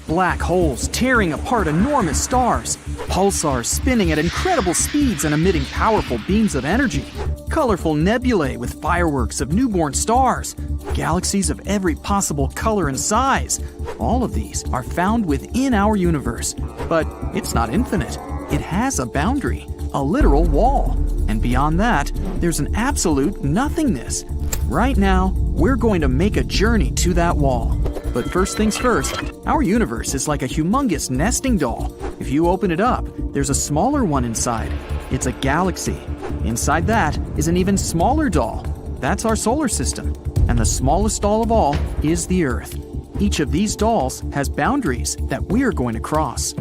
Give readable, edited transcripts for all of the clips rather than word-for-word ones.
black holes tearing apart enormous stars, pulsars spinning at incredible speeds and emitting powerful beams of energy, colorful nebulae with fireworks of newborn stars, galaxies of every possible color and size. All of these are found within our universe, but it's not infinite. It has a boundary, a literal wall, and beyond that, there's an absolute nothingness. Right now, we're going to make a journey to that wall. But first things first, our universe is like a humongous nesting doll. If you open it up, there's a smaller one inside. It's a galaxy. Inside that is an even smaller doll. That's our solar system. And the smallest doll of all is the Earth. Each of these dolls has boundaries that we're going to cross.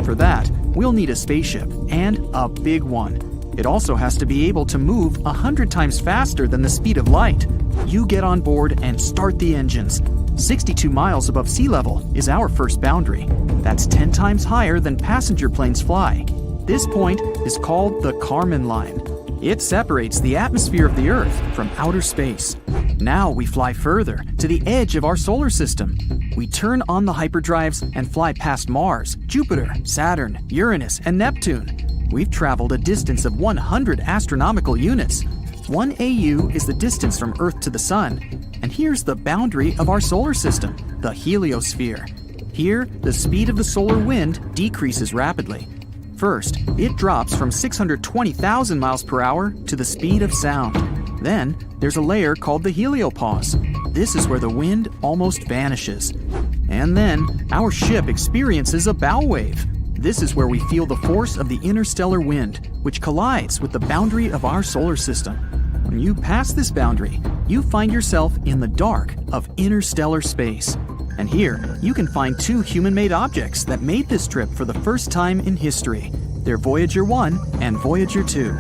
For that, we'll need a spaceship, and a big one. It also has to be able to move 100 times faster than the speed of light. You get on board and start the engines. 62 miles above sea level is our first boundary. That's 10 times higher than passenger planes fly. This point is called the Kármán line. It separates the atmosphere of the Earth from outer space. Now we fly further, to the edge of our solar system. We turn on the hyperdrives and fly past Mars, Jupiter, Saturn, Uranus, and Neptune. We've traveled a distance of 100 astronomical units. 1 AU is the distance from Earth to the Sun. And here's the boundary of our solar system, the heliosphere. Here, the speed of the solar wind decreases rapidly. First, it drops from 620,000 miles per hour to the speed of sound. Then, there's a layer called the heliopause. This is where the wind almost vanishes. And then, our ship experiences a bow wave. This is where we feel the force of the interstellar wind, which collides with the boundary of our solar system. When you pass this boundary, you find yourself in the dark of interstellar space. And here, you can find 2 human-made objects that made this trip for the first time in history. They're Voyager 1 and Voyager 2.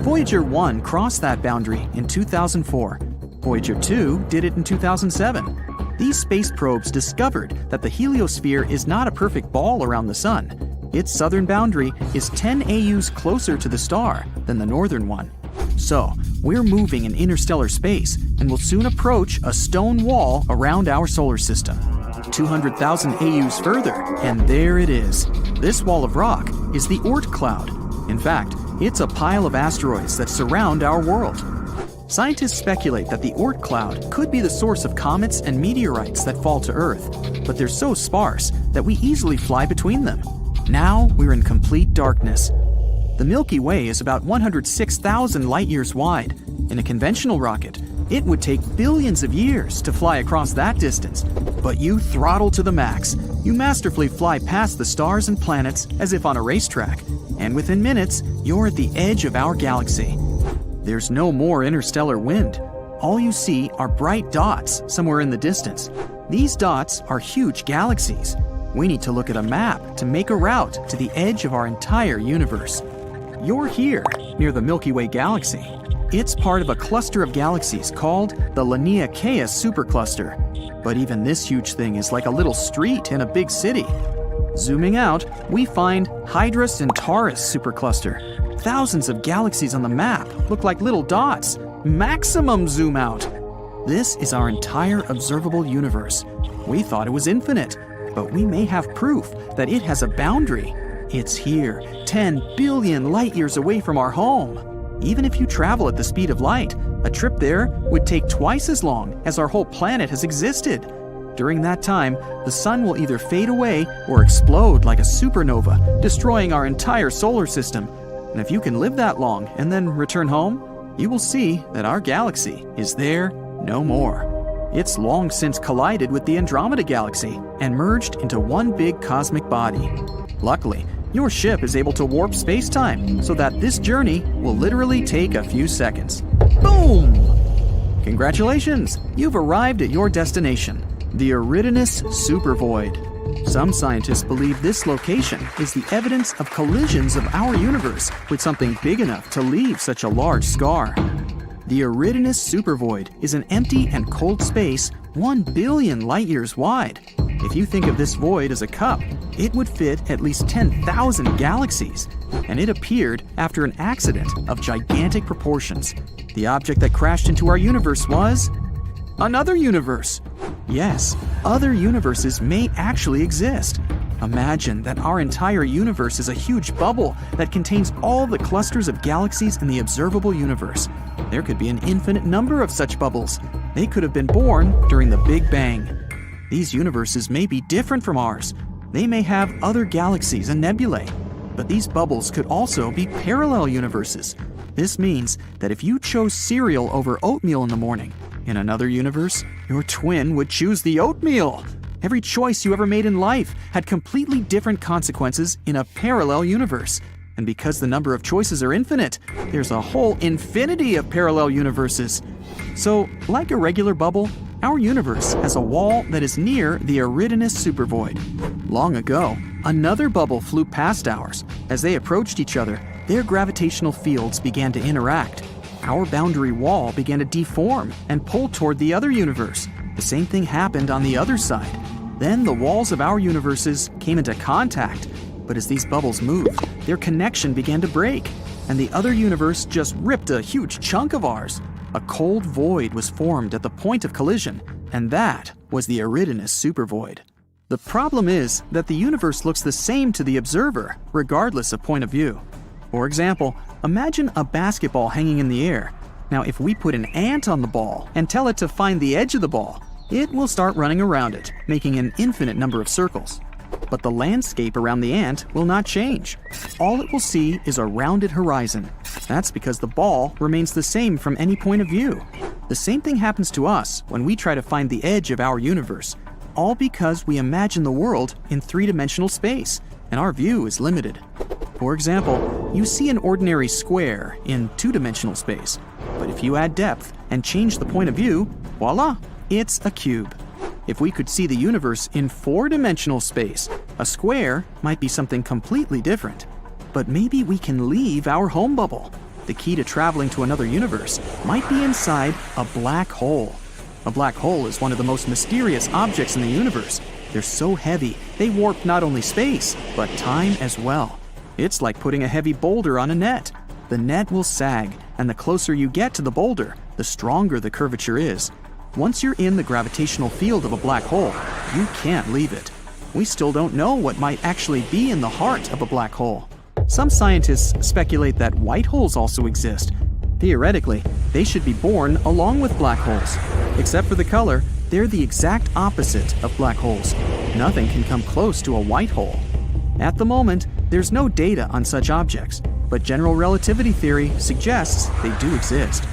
Voyager 1 crossed that boundary in 2004. Voyager 2 did it in 2007. These space probes discovered that the heliosphere is not a perfect ball around the Sun. Its southern boundary is 10 AUs closer to the star than the northern one. So, we're moving in interstellar space and will soon approach a stone wall around our solar system. 200,000 AUs further, and there it is. This wall of rock is the Oort cloud. In fact, it's a pile of asteroids that surround our world. Scientists speculate that the Oort cloud could be the source of comets and meteorites that fall to Earth, but they're so sparse that we easily fly between them. Now we're in complete darkness. The Milky Way is about 106,000 light-years wide. In a conventional rocket, it would take billions of years to fly across that distance. But you throttle to the max. You masterfully fly past the stars and planets as if on a racetrack. And within minutes, you're at the edge of our galaxy. There's no more interstellar wind. All you see are bright dots somewhere in the distance. These dots are huge galaxies. We need to look at a map to make a route to the edge of our entire universe. You're here, near the Milky Way galaxy. It's part of a cluster of galaxies called the Laniakea supercluster. But even this huge thing is like a little street in a big city. Zooming out, we find Hydra Centaurus supercluster. Thousands of galaxies on the map look like little dots. Maximum zoom out. This is our entire observable universe. We thought it was infinite, but we may have proof that it has a boundary. It's here, 10 billion light-years away from our home. Even if you travel at the speed of light, a trip there would take twice as long as our whole planet has existed. During that time, the sun will either fade away or explode like a supernova, destroying our entire solar system. And if you can live that long and then return home, you will see that our galaxy is there no more. It's long since collided with the Andromeda galaxy and merged into one big cosmic body. Luckily, your ship is able to warp space-time so that this journey will literally take a few seconds. Boom! Congratulations! You've arrived at your destination, the Eridanus Supervoid. Some scientists believe this location is the evidence of collisions of our universe with something big enough to leave such a large scar. The Eridanus Supervoid is an empty and cold space 1 billion light-years wide. If you think of this void as a cup, it would fit at least 10,000 galaxies, and it appeared after an accident of gigantic proportions. The object that crashed into our universe was Another universe! Yes, other universes may actually exist. Imagine that our entire universe is a huge bubble that contains all the clusters of galaxies in the observable universe. There could be an infinite number of such bubbles. They could have been born during the Big Bang. These universes may be different from ours. They may have other galaxies and nebulae. But these bubbles could also be parallel universes. This means that if you chose cereal over oatmeal in the morning, in another universe, your twin would choose the oatmeal. Every choice you ever made in life had completely different consequences in a parallel universe. And because the number of choices are infinite, there's a whole infinity of parallel universes. So, like a regular bubble, our universe has a wall that is near the Eridanus Supervoid. Long ago, another bubble flew past ours. As they approached each other, their gravitational fields began to interact. Our boundary wall began to deform and pull toward the other universe. The same thing happened on the other side. Then the walls of our universes came into contact. But as these bubbles moved, their connection began to break, and the other universe just ripped a huge chunk of ours. A cold void was formed at the point of collision, and that was the Eridanus Supervoid. The problem is that the universe looks the same to the observer, regardless of point of view. For example, imagine a basketball hanging in the air. Now, if we put an ant on the ball and tell it to find the edge of the ball, it will start running around it, making an infinite number of circles. But the landscape around the ant will not change. All it will see is a rounded horizon. That's because the ball remains the same from any point of view. The same thing happens to us when we try to find the edge of our universe, all because we imagine the world in three-dimensional space, and our view is limited. For example, you see an ordinary square in two-dimensional space, but if you add depth and change the point of view, voila, it's a cube. If we could see the universe in four-dimensional space, a square might be something completely different. But maybe we can leave our home bubble. The key to traveling to another universe might be inside a black hole. A black hole is one of the most mysterious objects in the universe. They're so heavy, they warp not only space, but time as well. It's like putting a heavy boulder on a net. The net will sag, and the closer you get to the boulder, the stronger the curvature is. Once you're in the gravitational field of a black hole, you can't leave it. We still don't know what might actually be in the heart of a black hole. Some scientists speculate that white holes also exist. Theoretically, they should be born along with black holes. Except for the color, they're the exact opposite of black holes. Nothing can come close to a white hole. At the moment, there's no data on such objects, but general relativity theory suggests they do exist.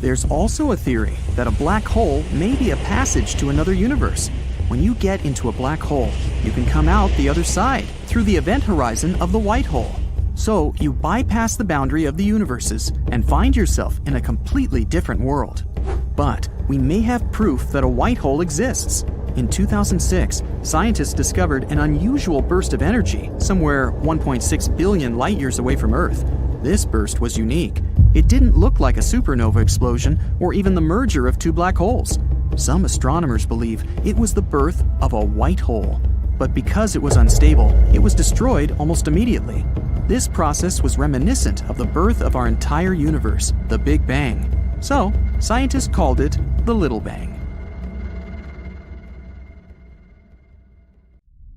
There's also a theory that a black hole may be a passage to another universe. When you get into a black hole, you can come out the other side through the event horizon of the white hole. So you bypass the boundary of the universes and find yourself in a completely different world. But we may have proof that a white hole exists. In 2006, scientists discovered an unusual burst of energy somewhere 1.6 billion light-years away from Earth. This burst was unique. It didn't look like a supernova explosion or even the merger of two black holes. Some astronomers believe it was the birth of a white hole. But because it was unstable, it was destroyed almost immediately. This process was reminiscent of the birth of our entire universe, the Big Bang. So, scientists called it the Little Bang.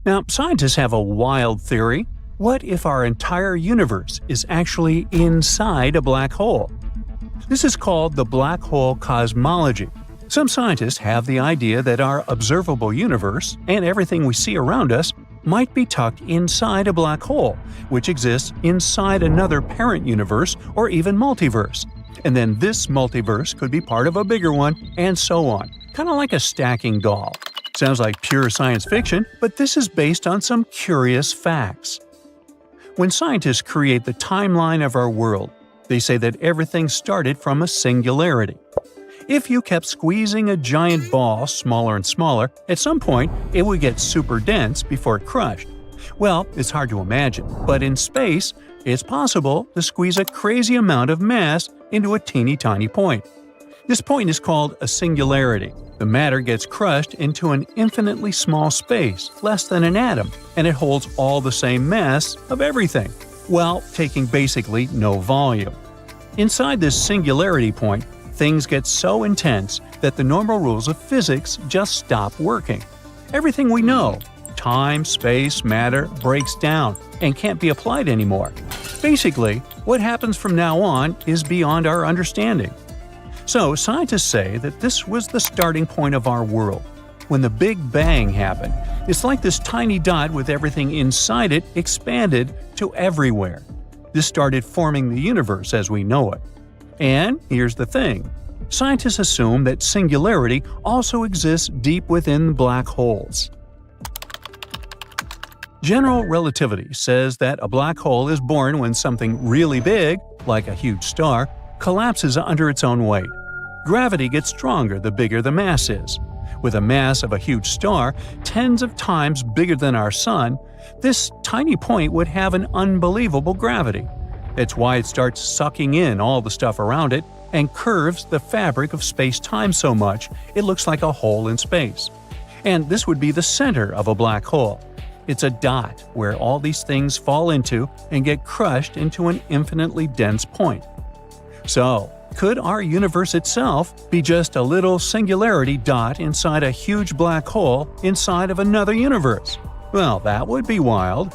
Now, scientists have a wild theory. What if our entire universe is actually inside a black hole? This is called the black hole cosmology. Some scientists have the idea that our observable universe and everything we see around us might be tucked inside a black hole, which exists inside another parent universe or even multiverse. And then this multiverse could be part of a bigger one, and so on. Kind of like a stacking doll. Sounds like pure science fiction, but this is based on some curious facts. When scientists create the timeline of our world, they say that everything started from a singularity. If you kept squeezing a giant ball smaller and smaller, at some point it would get super dense before it crushed. Well, it's hard to imagine, but in space, it's possible to squeeze a crazy amount of mass into a teeny tiny point. This point is called a singularity. The matter gets crushed into an infinitely small space, less than an atom, and it holds all the same mass of everything, while taking basically no volume. Inside this singularity point, things get so intense that the normal rules of physics just stop working. Everything we know – time, space, matter – breaks down and can't be applied anymore. Basically, what happens from now on is beyond our understanding. So, scientists say that this was the starting point of our world. When the Big Bang happened, it's like this tiny dot with everything inside it expanded to everywhere. This started forming the universe as we know it. And here's the thing. Scientists assume that singularity also exists deep within black holes. General relativity says that a black hole is born when something really big, like a huge star, collapses under its own weight. Gravity gets stronger the bigger the mass is. With a mass of a huge star, tens of times bigger than our Sun, this tiny point would have an unbelievable gravity. That's why it starts sucking in all the stuff around it and curves the fabric of space-time so much it looks like a hole in space. And this would be the center of a black hole. It's a dot where all these things fall into and get crushed into an infinitely dense point. So, could our universe itself be just a little singularity dot inside a huge black hole inside of another universe? Well, that would be wild.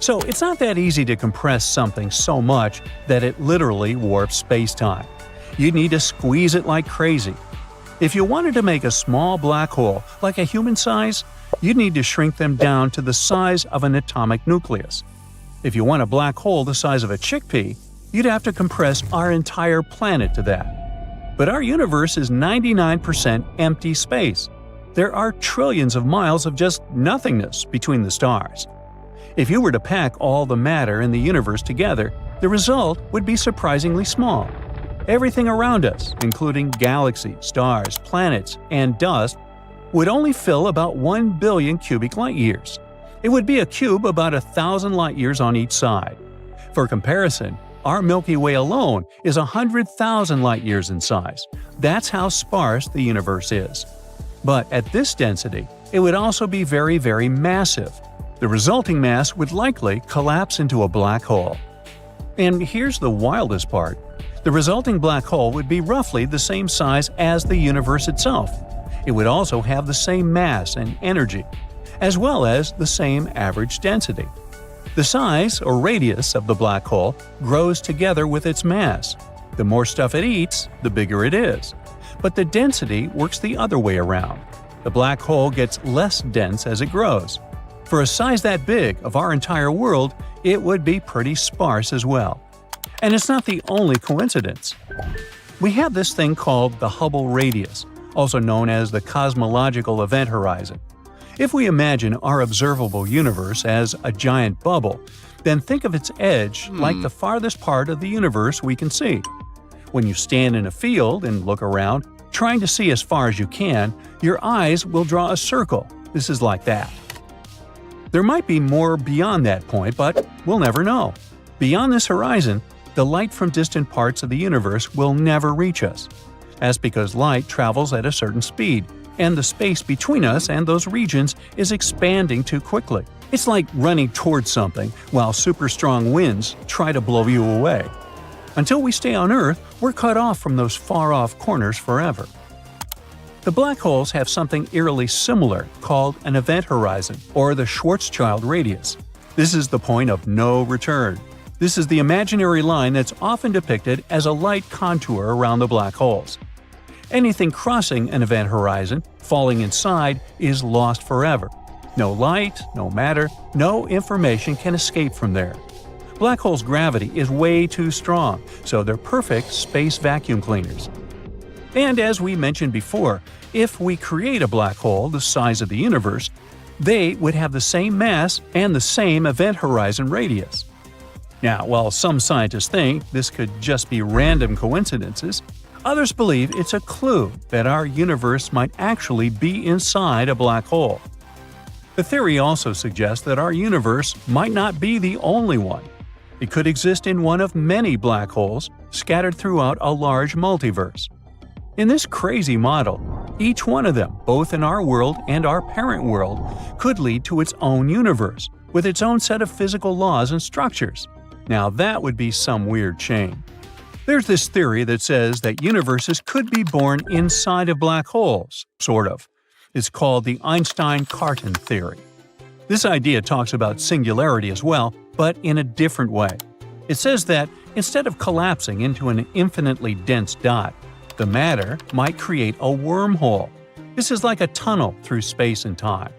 So, it's not that easy to compress something so much that it literally warps space-time. You'd need to squeeze it like crazy. If you wanted to make a small black hole, like a human size, you'd need to shrink them down to the size of an atomic nucleus. If you want a black hole the size of a chickpea, you'd have to compress our entire planet to that. But our universe is 99% empty space. There are trillions of miles of just nothingness between the stars. If you were to pack all the matter in the universe together, the result would be surprisingly small. Everything around us, including galaxies, stars, planets, and dust, would only fill about 1 billion cubic light-years. It would be a cube about 1,000 light-years on each side. For comparison, our Milky Way alone is 100,000 light-years in size. That's how sparse the universe is. But at this density, it would also be very, very massive. The resulting mass would likely collapse into a black hole. And here's the wildest part. The resulting black hole would be roughly the same size as the universe itself. It would also have the same mass and energy, as well as the same average density. The size or radius of the black hole grows together with its mass. The more stuff it eats, the bigger it is. But the density works the other way around. The black hole gets less dense as it grows. For a size that big of our entire world, it would be pretty sparse as well. And it's not the only coincidence. We have this thing called the Hubble radius, also known as the cosmological event horizon. If we imagine our observable universe as a giant bubble, then think of its edge like the farthest part of the universe we can see. When you stand in a field and look around, trying to see as far as you can, your eyes will draw a circle. This is like that. There might be more beyond that point, but we'll never know. Beyond this horizon, the light from distant parts of the universe will never reach us. That's because light travels at a certain speed, and the space between us and those regions is expanding too quickly. It's like running towards something while super strong winds try to blow you away. Until we stay on Earth, we're cut off from those far-off corners forever. The black holes have something eerily similar called an event horizon, or the Schwarzschild radius. This is the point of no return. This is the imaginary line that's often depicted as a light contour around the black holes. Anything crossing an event horizon, falling inside, is lost forever. No light, no matter, no information can escape from there. Black holes' gravity is way too strong, so they're perfect space vacuum cleaners. And as we mentioned before, if we create a black hole the size of the universe, they would have the same mass and the same event horizon radius. Now, while some scientists think this could just be random coincidences, others believe it's a clue that our universe might actually be inside a black hole. The theory also suggests that our universe might not be the only one. It could exist in one of many black holes scattered throughout a large multiverse. In this crazy model, each one of them, both in our world and our parent world, could lead to its own universe, with its own set of physical laws and structures. Now that would be some weird chain. There's this theory that says that universes could be born inside of black holes, sort of. It's called the Einstein-Cartan theory. This idea talks about singularity as well, but in a different way. It says that instead of collapsing into an infinitely dense dot, the matter might create a wormhole. This is like a tunnel through space and time.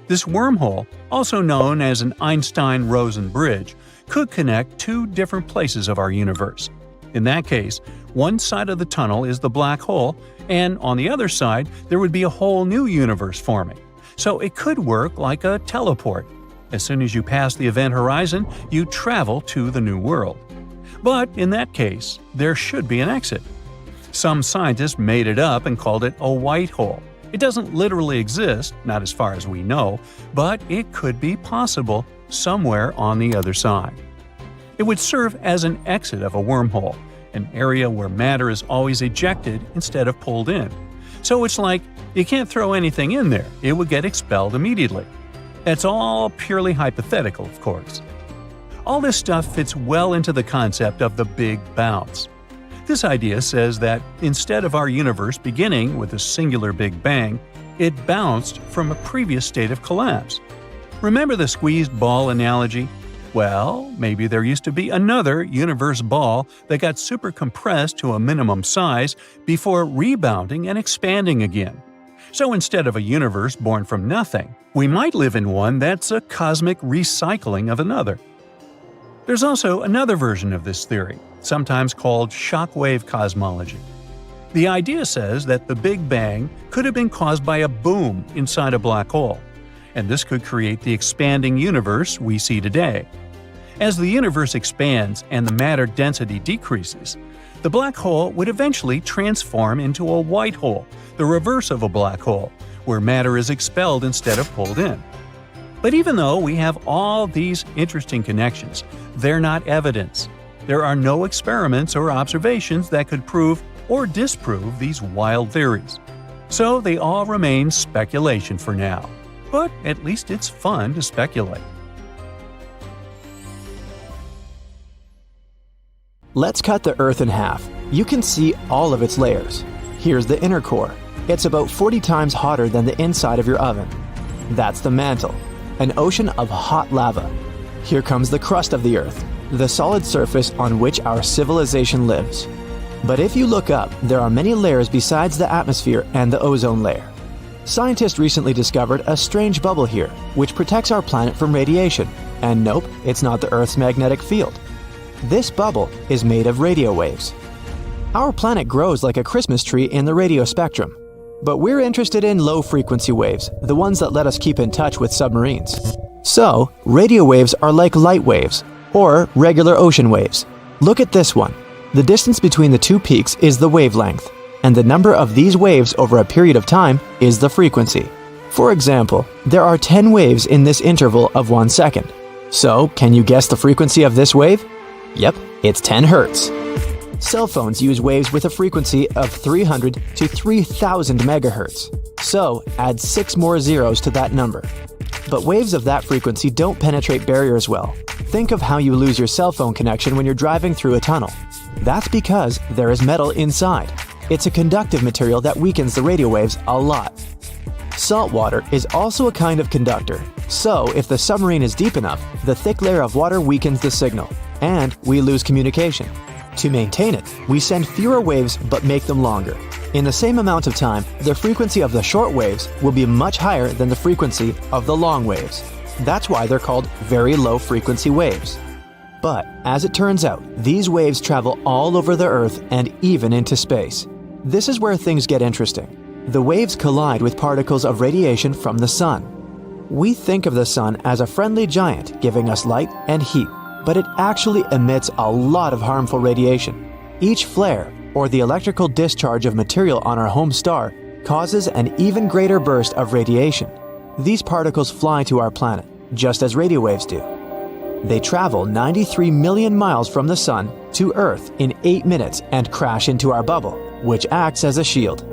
This wormhole, also known as an Einstein-Rosen bridge, could connect two different places of our universe. In that case, one side of the tunnel is the black hole, and on the other side, there would be a whole new universe forming. So it could work like a teleport. As soon as you pass the event horizon, you travel to the new world. But in that case, there should be an exit. Some scientists made it up and called it a white hole. It doesn't literally exist, not as far as we know, but it could be possible somewhere on the other side. It would serve as an exit of a wormhole, an area where matter is always ejected instead of pulled in. So it's like you can't throw anything in there, it would get expelled immediately. That's all purely hypothetical, of course. All this stuff fits well into the concept of the Big Bounce. This idea says that instead of our universe beginning with a singular Big Bang, it bounced from a previous state of collapse. Remember the squeezed ball analogy? Well, maybe there used to be another universe ball that got super compressed to a minimum size before rebounding and expanding again. So instead of a universe born from nothing, we might live in one that's a cosmic recycling of another. There's also another version of this theory, sometimes called shockwave cosmology. The idea says that the Big Bang could have been caused by a boom inside a black hole, and this could create the expanding universe we see today. As the universe expands and the matter density decreases, the black hole would eventually transform into a white hole, the reverse of a black hole, where matter is expelled instead of pulled in. But even though we have all these interesting connections, they're not evidence. There are no experiments or observations that could prove or disprove these wild theories. So they all remain speculation for now. But at least it's fun to speculate. Let's cut the Earth in half. You can see all of its layers. Here's the inner core. It's about 40 times hotter than the inside of your oven. That's the mantle, an ocean of hot lava. Here comes the crust of the Earth, the solid surface on which our civilization lives. But if you look up, there are many layers besides the atmosphere and the ozone layer. Scientists recently discovered a strange bubble here, which protects our planet from radiation. And nope, it's not the Earth's magnetic field. This bubble is made of radio waves. Our planet grows like a Christmas tree in the radio spectrum. But we're interested in low-frequency waves, the ones that let us keep in touch with submarines. So, radio waves are like light waves, or regular ocean waves. Look at this one. The distance between the two peaks is the wavelength, and the number of these waves over a period of time is the frequency. For example, there are 10 waves in this interval of 1 second. So, can you guess the frequency of this wave? Yep, it's 10 Hertz. Cell phones use waves with a frequency of 300 to 3000 megahertz. So, add 6 more zeros to that number. But waves of that frequency don't penetrate barriers well. Think of how you lose your cell phone connection when you're driving through a tunnel. That's because there is metal inside. It's a conductive material that weakens the radio waves a lot. Salt water is also a kind of conductor. So, if the submarine is deep enough, the thick layer of water weakens the signal, and we lose communication. To maintain it, we send fewer waves but make them longer. In the same amount of time, the frequency of the short waves will be much higher than the frequency of the long waves. That's why they're called very low frequency waves. But, as it turns out, these waves travel all over the Earth and even into space. This is where things get interesting. The waves collide with particles of radiation from the Sun. We think of the Sun as a friendly giant giving us light and heat, but it actually emits a lot of harmful radiation. Each flare, or the electrical discharge of material on our home star, causes an even greater burst of radiation. These particles fly to our planet, just as radio waves do. They travel 93 million miles from the Sun to Earth in 8 minutes and crash into our bubble, which acts as a shield.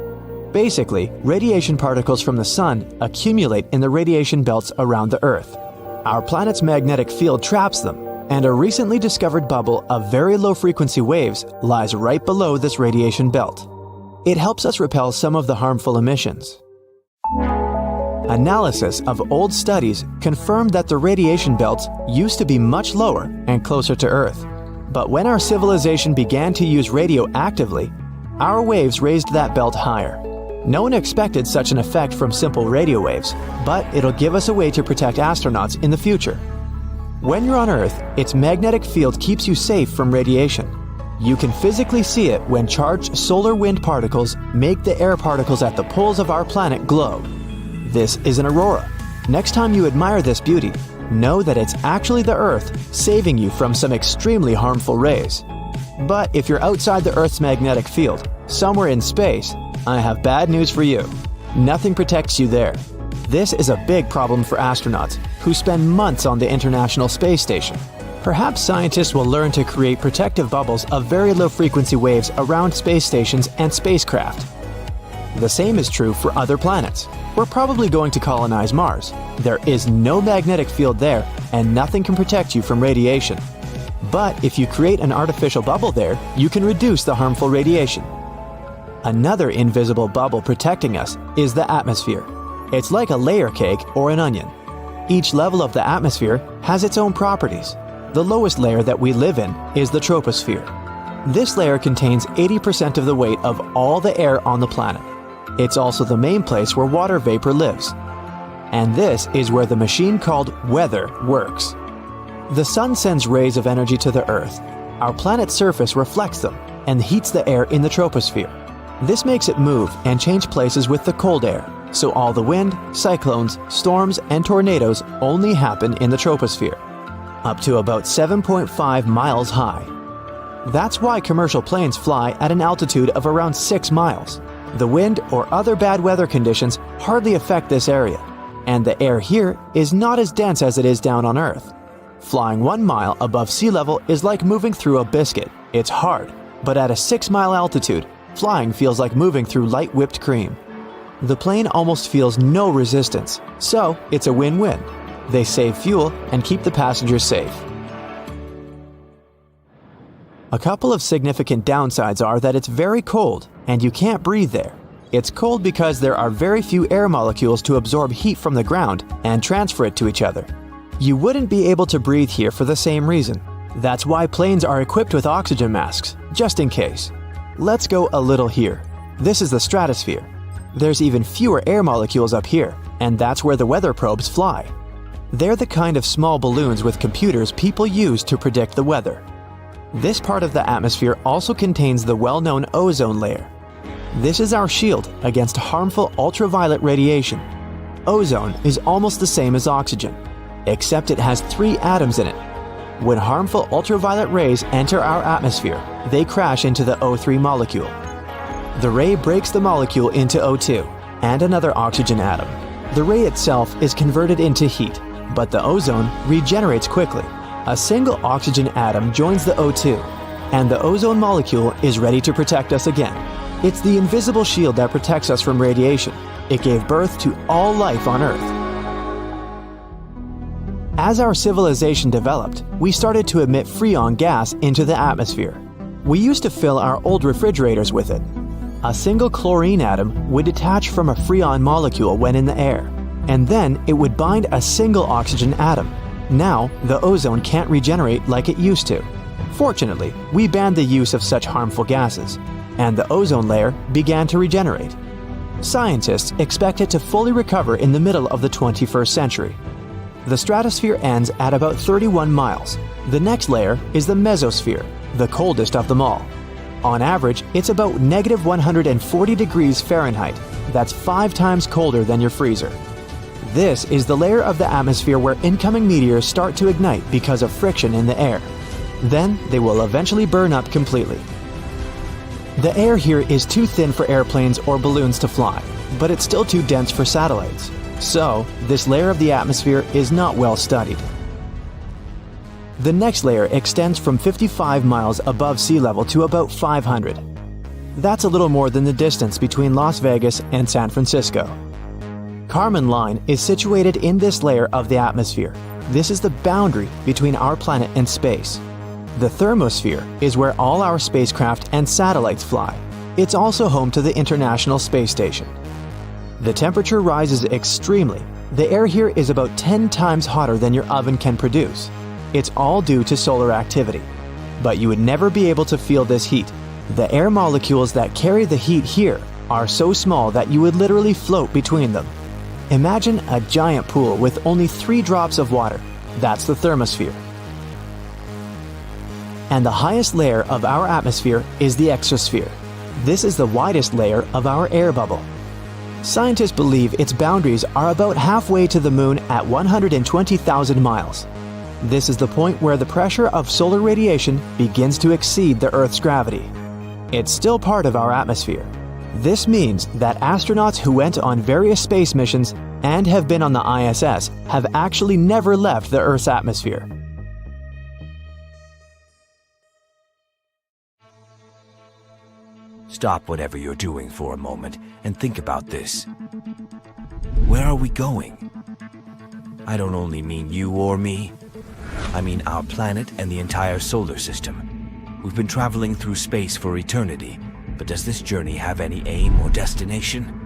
Basically, radiation particles from the Sun accumulate in the radiation belts around the Earth. Our planet's magnetic field traps them, and a recently discovered bubble of very low frequency waves lies right below this radiation belt. It helps us repel some of the harmful emissions. Analysis of old studies confirmed that the radiation belts used to be much lower and closer to Earth. But when our civilization began to use radio actively, our waves raised that belt higher. No one expected such an effect from simple radio waves, but it'll give us a way to protect astronauts in the future. When you're on Earth, its magnetic field keeps you safe from radiation. You can physically see it when charged solar wind particles make the air particles at the poles of our planet glow. This is an aurora. Next time you admire this beauty, know that it's actually the Earth saving you from some extremely harmful rays. But if you're outside the Earth's magnetic field, somewhere in space, I have bad news for you. Nothing protects you there. This is a big problem for astronauts who spend months on the International Space Station. Perhaps scientists will learn to create protective bubbles of very low frequency waves around space stations and spacecraft. The same is true for other planets. We're probably going to colonize Mars. There is no magnetic field there, and nothing can protect you from radiation. But if you create an artificial bubble there, you can reduce the harmful radiation. Another invisible bubble protecting us is the atmosphere. It's like a layer cake or an onion. Each level of the atmosphere has its own properties. The lowest layer that we live in is the troposphere. This layer contains 80% of the weight of all the air on the planet. It's also the main place where water vapor lives. And this is where the machine called weather works. The sun sends rays of energy to the Earth. Our planet's surface reflects them and heats the air in the troposphere. This makes it move and change places with the cold air, so all the wind, cyclones, storms, and tornadoes only happen in the troposphere, up to about 7.5 miles high. That's why commercial planes fly at an altitude of around 6 miles. The wind or other bad weather conditions hardly affect this area, and the air here is not as dense as it is down on Earth. Flying 1 mile above sea level is like moving through a biscuit. It's hard, but at a 6-mile altitude, flying feels like moving through light whipped cream. The plane almost feels no resistance, so it's a win-win. They save fuel and keep the passengers safe. A couple of significant downsides are that it's very cold and you can't breathe there. It's cold because there are very few air molecules to absorb heat from the ground and transfer it to each other. You wouldn't be able to breathe here for the same reason. That's why planes are equipped with oxygen masks, just in case. Let's go a little here. This is the stratosphere. There's even fewer air molecules up here, and that's where the weather probes fly. They're the kind of small balloons with computers people use to predict the weather. This part of the atmosphere also contains the well-known ozone layer. This is our shield against harmful ultraviolet radiation. Ozone is almost the same as oxygen, except it has 3 atoms in it. When harmful ultraviolet rays enter our atmosphere, they crash into the O3 molecule. The ray breaks the molecule into O2 and another oxygen atom. The ray itself is converted into heat, but the ozone regenerates quickly. A single oxygen atom joins the O2, and the ozone molecule is ready to protect us again. It's the invisible shield that protects us from radiation. It gave birth to all life on Earth. As our civilization developed, we started to emit freon gas into the atmosphere. We used to fill our old refrigerators with it. A single chlorine atom would detach from a freon molecule when in the air, and then it would bind a single oxygen atom. Now, the ozone can't regenerate like it used to. Fortunately, we banned the use of such harmful gases, and the ozone layer began to regenerate. Scientists expect it to fully recover in the middle of the 21st century. The stratosphere ends at about 31 miles. The next layer is the mesosphere, the coldest of them all. On average, it's about -140 degrees Fahrenheit. That's 5 times colder than your freezer. This is the layer of the atmosphere where incoming meteors start to ignite because of friction in the air. Then they will eventually burn up completely. The air here is too thin for airplanes or balloons to fly, but it's still too dense for satellites. So, this layer of the atmosphere is not well studied. The next layer extends from 55 miles above sea level to about 500. That's a little more than the distance between Las Vegas and San Francisco. Kármán line is situated in this layer of the atmosphere. This is the boundary between our planet and space. The thermosphere is where all our spacecraft and satellites fly. It's also home to the International Space Station. The temperature rises extremely. The air here is about 10 times hotter than your oven can produce. It's all due to solar activity. But you would never be able to feel this heat. The air molecules that carry the heat here are so small that you would literally float between them. Imagine a giant pool with only 3 drops of water. That's the thermosphere. And the highest layer of our atmosphere is the exosphere. This is the widest layer of our air bubble. Scientists believe its boundaries are about halfway to the moon at 120,000 miles. This is the point where the pressure of solar radiation begins to exceed the Earth's gravity. It's still part of our atmosphere. This means that astronauts who went on various space missions and have been on the ISS have actually never left the Earth's atmosphere. Stop whatever you're doing for a moment and think about this. Where are we going? I don't only mean you or me. I mean our planet and the entire solar system. We've been traveling through space for eternity, but does this journey have any aim or destination?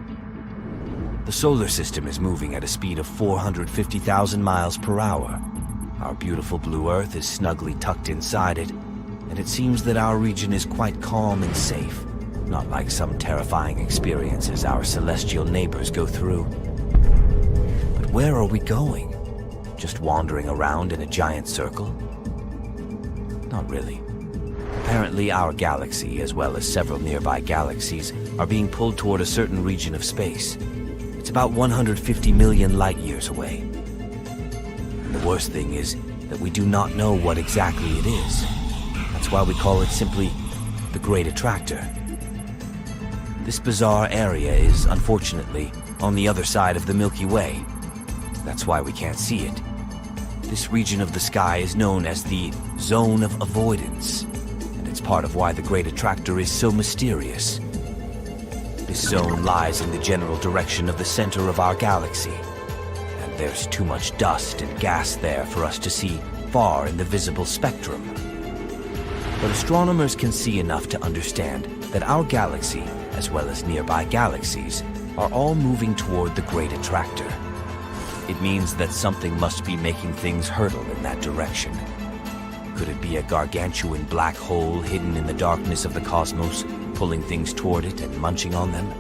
The solar system is moving at a speed of 450,000 miles per hour. Our beautiful blue Earth is snugly tucked inside it, and it seems that our region is quite calm and safe, not like some terrifying experiences our celestial neighbors go through. But where are we going? Just wandering around in a giant circle? Not really. Apparently, our galaxy, as well as several nearby galaxies, are being pulled toward a certain region of space. It's about 150 million light-years away. And the worst thing is that we do not know what exactly it is. That's why we call it simply the Great Attractor. This bizarre area is, unfortunately, on the other side of the Milky Way. That's why we can't see it. This region of the sky is known as the Zone of Avoidance. It's part of why the Great Attractor is so mysterious. This zone lies in the general direction of the center of our galaxy, and there's too much dust and gas there for us to see far in the visible spectrum. But astronomers can see enough to understand that our galaxy, as well as nearby galaxies, are all moving toward the Great Attractor. It means that something must be making things hurtle in that direction. Could it be a gargantuan black hole hidden in the darkness of the cosmos, pulling things toward it and munching on them?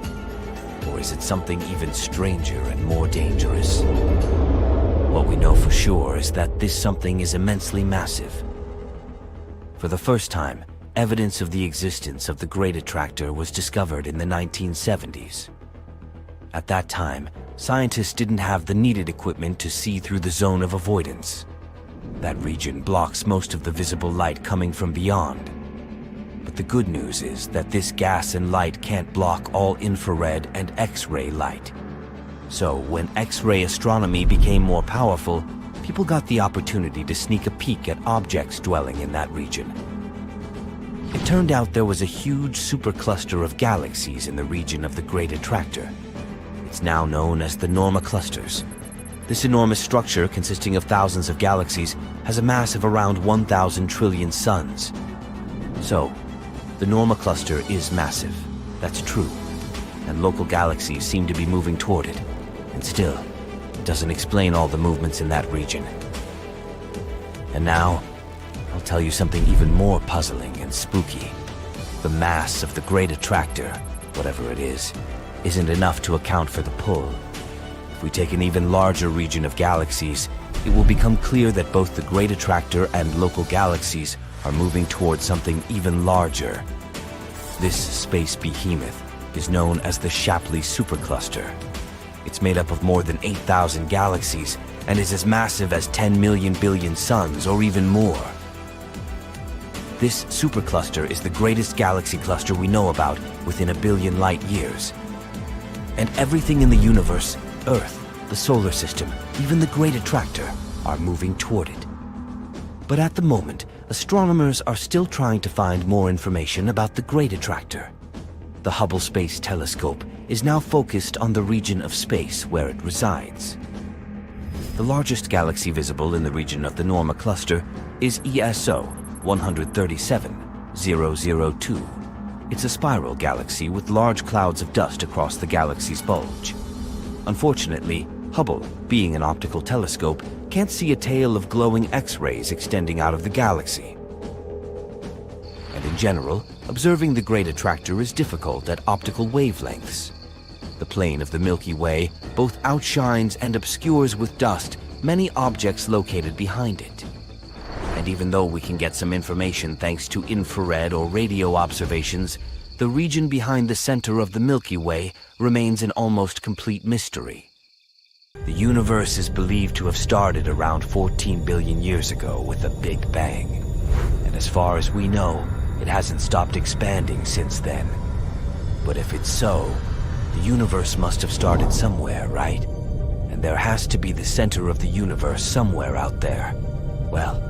Or is it something even stranger and more dangerous? What we know for sure is that this something is immensely massive. For the first time, evidence of the existence of the Great Attractor was discovered in the 1970s. At that time, scientists didn't have the needed equipment to see through the zone of avoidance. That region blocks most of the visible light coming from beyond. But the good news is that this gas and light can't block all infrared and X-ray light. So when X-ray astronomy became more powerful, people got the opportunity to sneak a peek at objects dwelling in that region. It turned out there was a huge supercluster of galaxies in the region of the Great Attractor. It's now known as the Norma clusters. This enormous structure, consisting of thousands of galaxies, has a mass of around 1,000 trillion suns. So, the Norma cluster is massive. That's true. And local galaxies seem to be moving toward it. And still, it doesn't explain all the movements in that region. And now, I'll tell you something even more puzzling and spooky. The mass of the Great Attractor, whatever it is, isn't enough to account for the pull. If we take an even larger region of galaxies, it will become clear that both the Great Attractor and local galaxies are moving towards something even larger. This space behemoth is known as the Shapley Supercluster. It's made up of more than 8,000 galaxies and is as massive as 10 million billion suns or even more. This supercluster is the greatest galaxy cluster we know about within 1 billion light years. And everything in the universe, Earth, the solar system, even the Great Attractor, are moving toward it. But at the moment, astronomers are still trying to find more information about the Great Attractor. The Hubble Space Telescope is now focused on the region of space where it resides. The largest galaxy visible in the region of the Norma cluster is ESO 137002. It's a spiral galaxy with large clouds of dust across the galaxy's bulge. Unfortunately, Hubble, being an optical telescope, can't see a tail of glowing X-rays extending out of the galaxy. And in general, observing the Great Attractor is difficult at optical wavelengths. The plane of the Milky Way both outshines and obscures with dust many objects located behind it. And even though we can get some information thanks to infrared or radio observations, the region behind the center of the Milky Way remains an almost complete mystery. The universe is believed to have started around 14 billion years ago with a Big Bang. And as far as we know, it hasn't stopped expanding since then. But if it's so, the universe must have started somewhere, right? And there has to be the center of the universe somewhere out there. Well,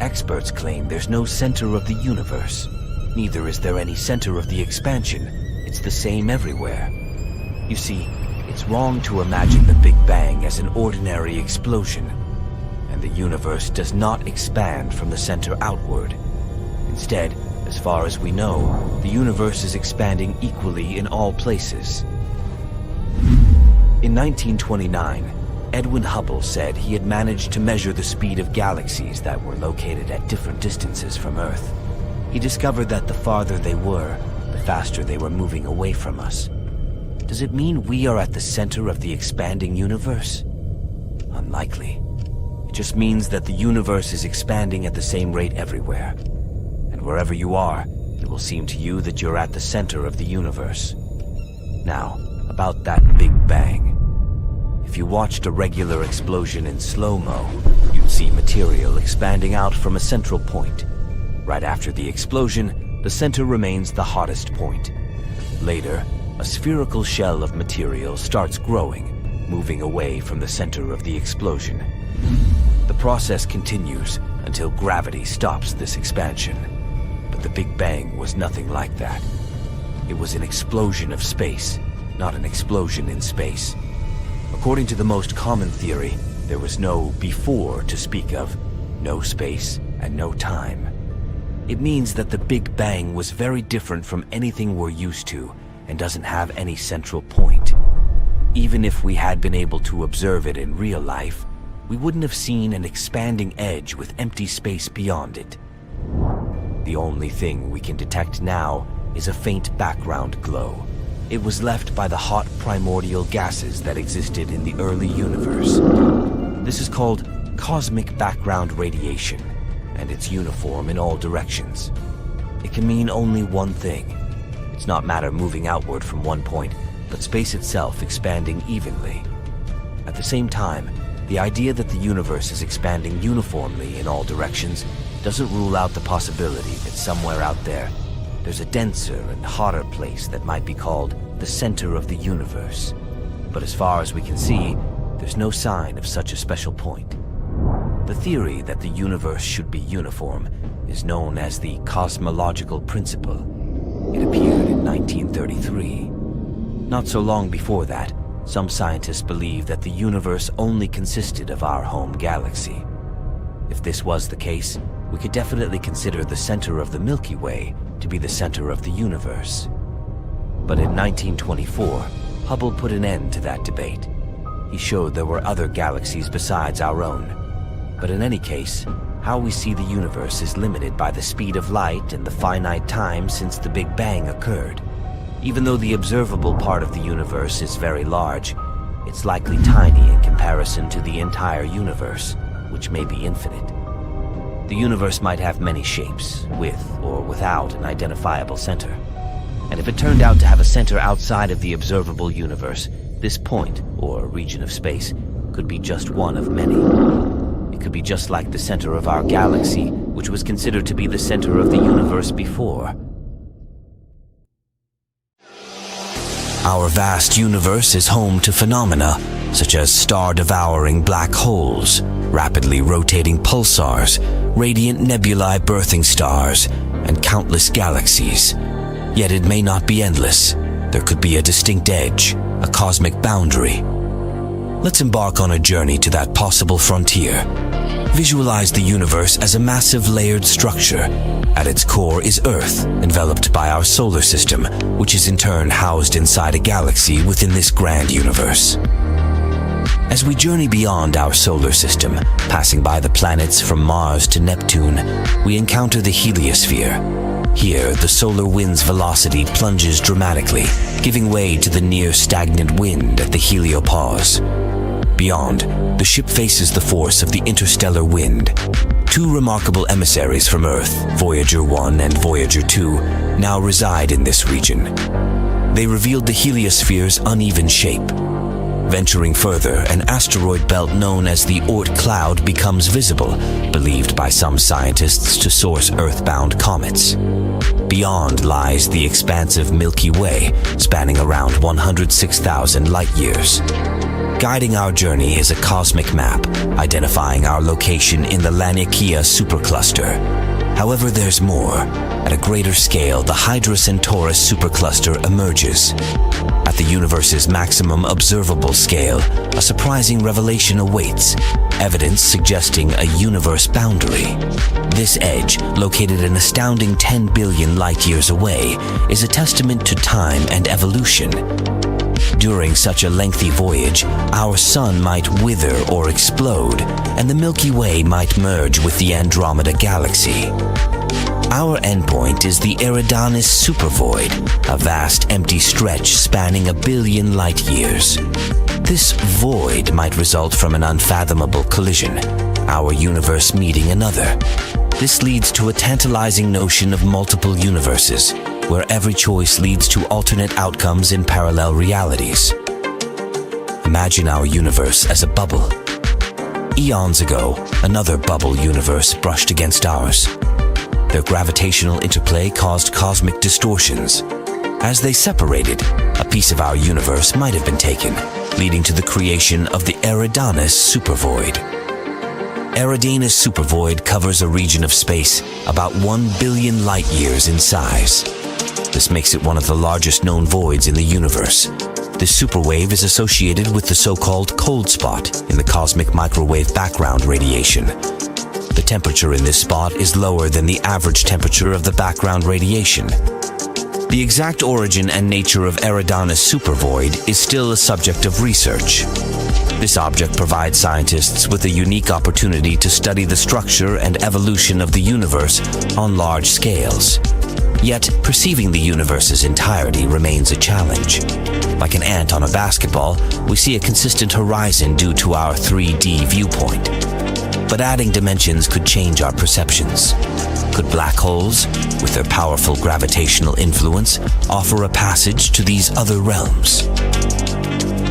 experts claim there's no center of the universe. Neither is there any center of the expansion. It's the same everywhere. You see, it's wrong to imagine the Big Bang as an ordinary explosion. And the universe does not expand from the center outward. Instead, as far as we know, the universe is expanding equally in all places. In 1929, Edwin Hubble said he had managed to measure the speed of galaxies that were located at different distances from Earth. He discovered that the farther they were, the faster they were moving away from us. Does it mean we are at the center of the expanding universe? Unlikely. It just means that the universe is expanding at the same rate everywhere. And wherever you are, it will seem to you that you're at the center of the universe. Now, about that Big Bang. If you watched a regular explosion in slow-mo, you'd see material expanding out from a central point. Right after the explosion, the center remains the hottest point. Later, a spherical shell of material starts growing, moving away from the center of the explosion. The process continues until gravity stops this expansion. But the Big Bang was nothing like that. It was an explosion of space, not an explosion in space. According to the most common theory, there was no before to speak of, no space, and no time. It means that the Big Bang was very different from anything we're used to and doesn't have any central point. Even if we had been able to observe it in real life, we wouldn't have seen an expanding edge with empty space beyond it. The only thing we can detect now is a faint background glow. It was left by the hot primordial gases that existed in the early universe. This is called cosmic background radiation, and it's uniform in all directions. It can mean only one thing. It's not matter moving outward from one point, but space itself expanding evenly. At the same time, the idea that the universe is expanding uniformly in all directions doesn't rule out the possibility that somewhere out there, there's a denser and hotter place that might be called the center of the universe. But as far as we can see, there's no sign of such a special point. The theory that the universe should be uniform is known as the cosmological principle. It appeared in 1933. Not so long before that, some scientists believed that the universe only consisted of our home galaxy. If this was the case, we could definitely consider the center of the Milky Way to be the center of the universe. But in 1924, Hubble put an end to that debate. He showed there were other galaxies besides our own. But in any case, how we see the universe is limited by the speed of light and the finite time since the Big Bang occurred. Even though the observable part of the universe is very large, it's likely tiny in comparison to the entire universe, which may be infinite. The universe might have many shapes, with or without an identifiable center. And if it turned out to have a center outside of the observable universe, this point, or region of space, could be just one of many. It could be just like the center of our galaxy, which was considered to be the center of the universe before. Our vast universe is home to phenomena such as star-devouring black holes, rapidly rotating pulsars, radiant nebulae birthing stars, and countless galaxies. Yet it may not be endless. There could be a distinct edge, a cosmic boundary. Let's embark on a journey to that possible frontier. Visualize the universe as a massive layered structure. At its core is Earth, enveloped by our solar system, which is in turn housed inside a galaxy within this grand universe. As we journey beyond our solar system, passing by the planets from Mars to Neptune, we encounter the heliosphere. Here, the solar wind's velocity plunges dramatically, giving way to the near-stagnant wind at the heliopause. Beyond, the ship faces the force of the interstellar wind. Two remarkable emissaries from Earth, Voyager 1 and Voyager 2, now reside in this region. They revealed the heliosphere's uneven shape. Venturing further, an asteroid belt known as the Oort cloud becomes visible, believed by some scientists to source Earth-bound comets. Beyond lies the expansive Milky Way, spanning around 106,000 light-years. Guiding our journey is a cosmic map, identifying our location in the Laniakea supercluster. However, there's more. At a greater scale, the Hydra Centaurus supercluster emerges. At the universe's maximum observable scale, a surprising revelation awaits, evidence suggesting a universe boundary. This edge, located an astounding 10 billion light-years away, is a testament to time and evolution. During such a lengthy voyage, our sun might wither or explode, and the Milky Way might merge with the Andromeda galaxy. Our endpoint is the Eridanus Supervoid, a vast empty stretch spanning 1 billion light-years. This void might result from an unfathomable collision, our universe meeting another. This leads to a tantalizing notion of multiple universes, where every choice leads to alternate outcomes in parallel realities. Imagine our universe as a bubble. Eons ago, another bubble universe brushed against ours. Their gravitational interplay caused cosmic distortions. As they separated, a piece of our universe might have been taken, leading to the creation of the Eridanus Supervoid. Eridanus Supervoid covers a region of space about 1 billion light-years in size. This makes it one of the largest known voids in the universe. This superwave is associated with the so-called cold spot in the cosmic microwave background radiation. The temperature in this spot is lower than the average temperature of the background radiation. The exact origin and nature of Eridanus Supervoid is still a subject of research. This object provides scientists with a unique opportunity to study the structure and evolution of the universe on large scales. Yet, perceiving the universe's entirety remains a challenge. Like an ant on a basketball, we see a consistent horizon due to our 3D viewpoint. But adding dimensions could change our perceptions. Could black holes, with their powerful gravitational influence, offer a passage to these other realms?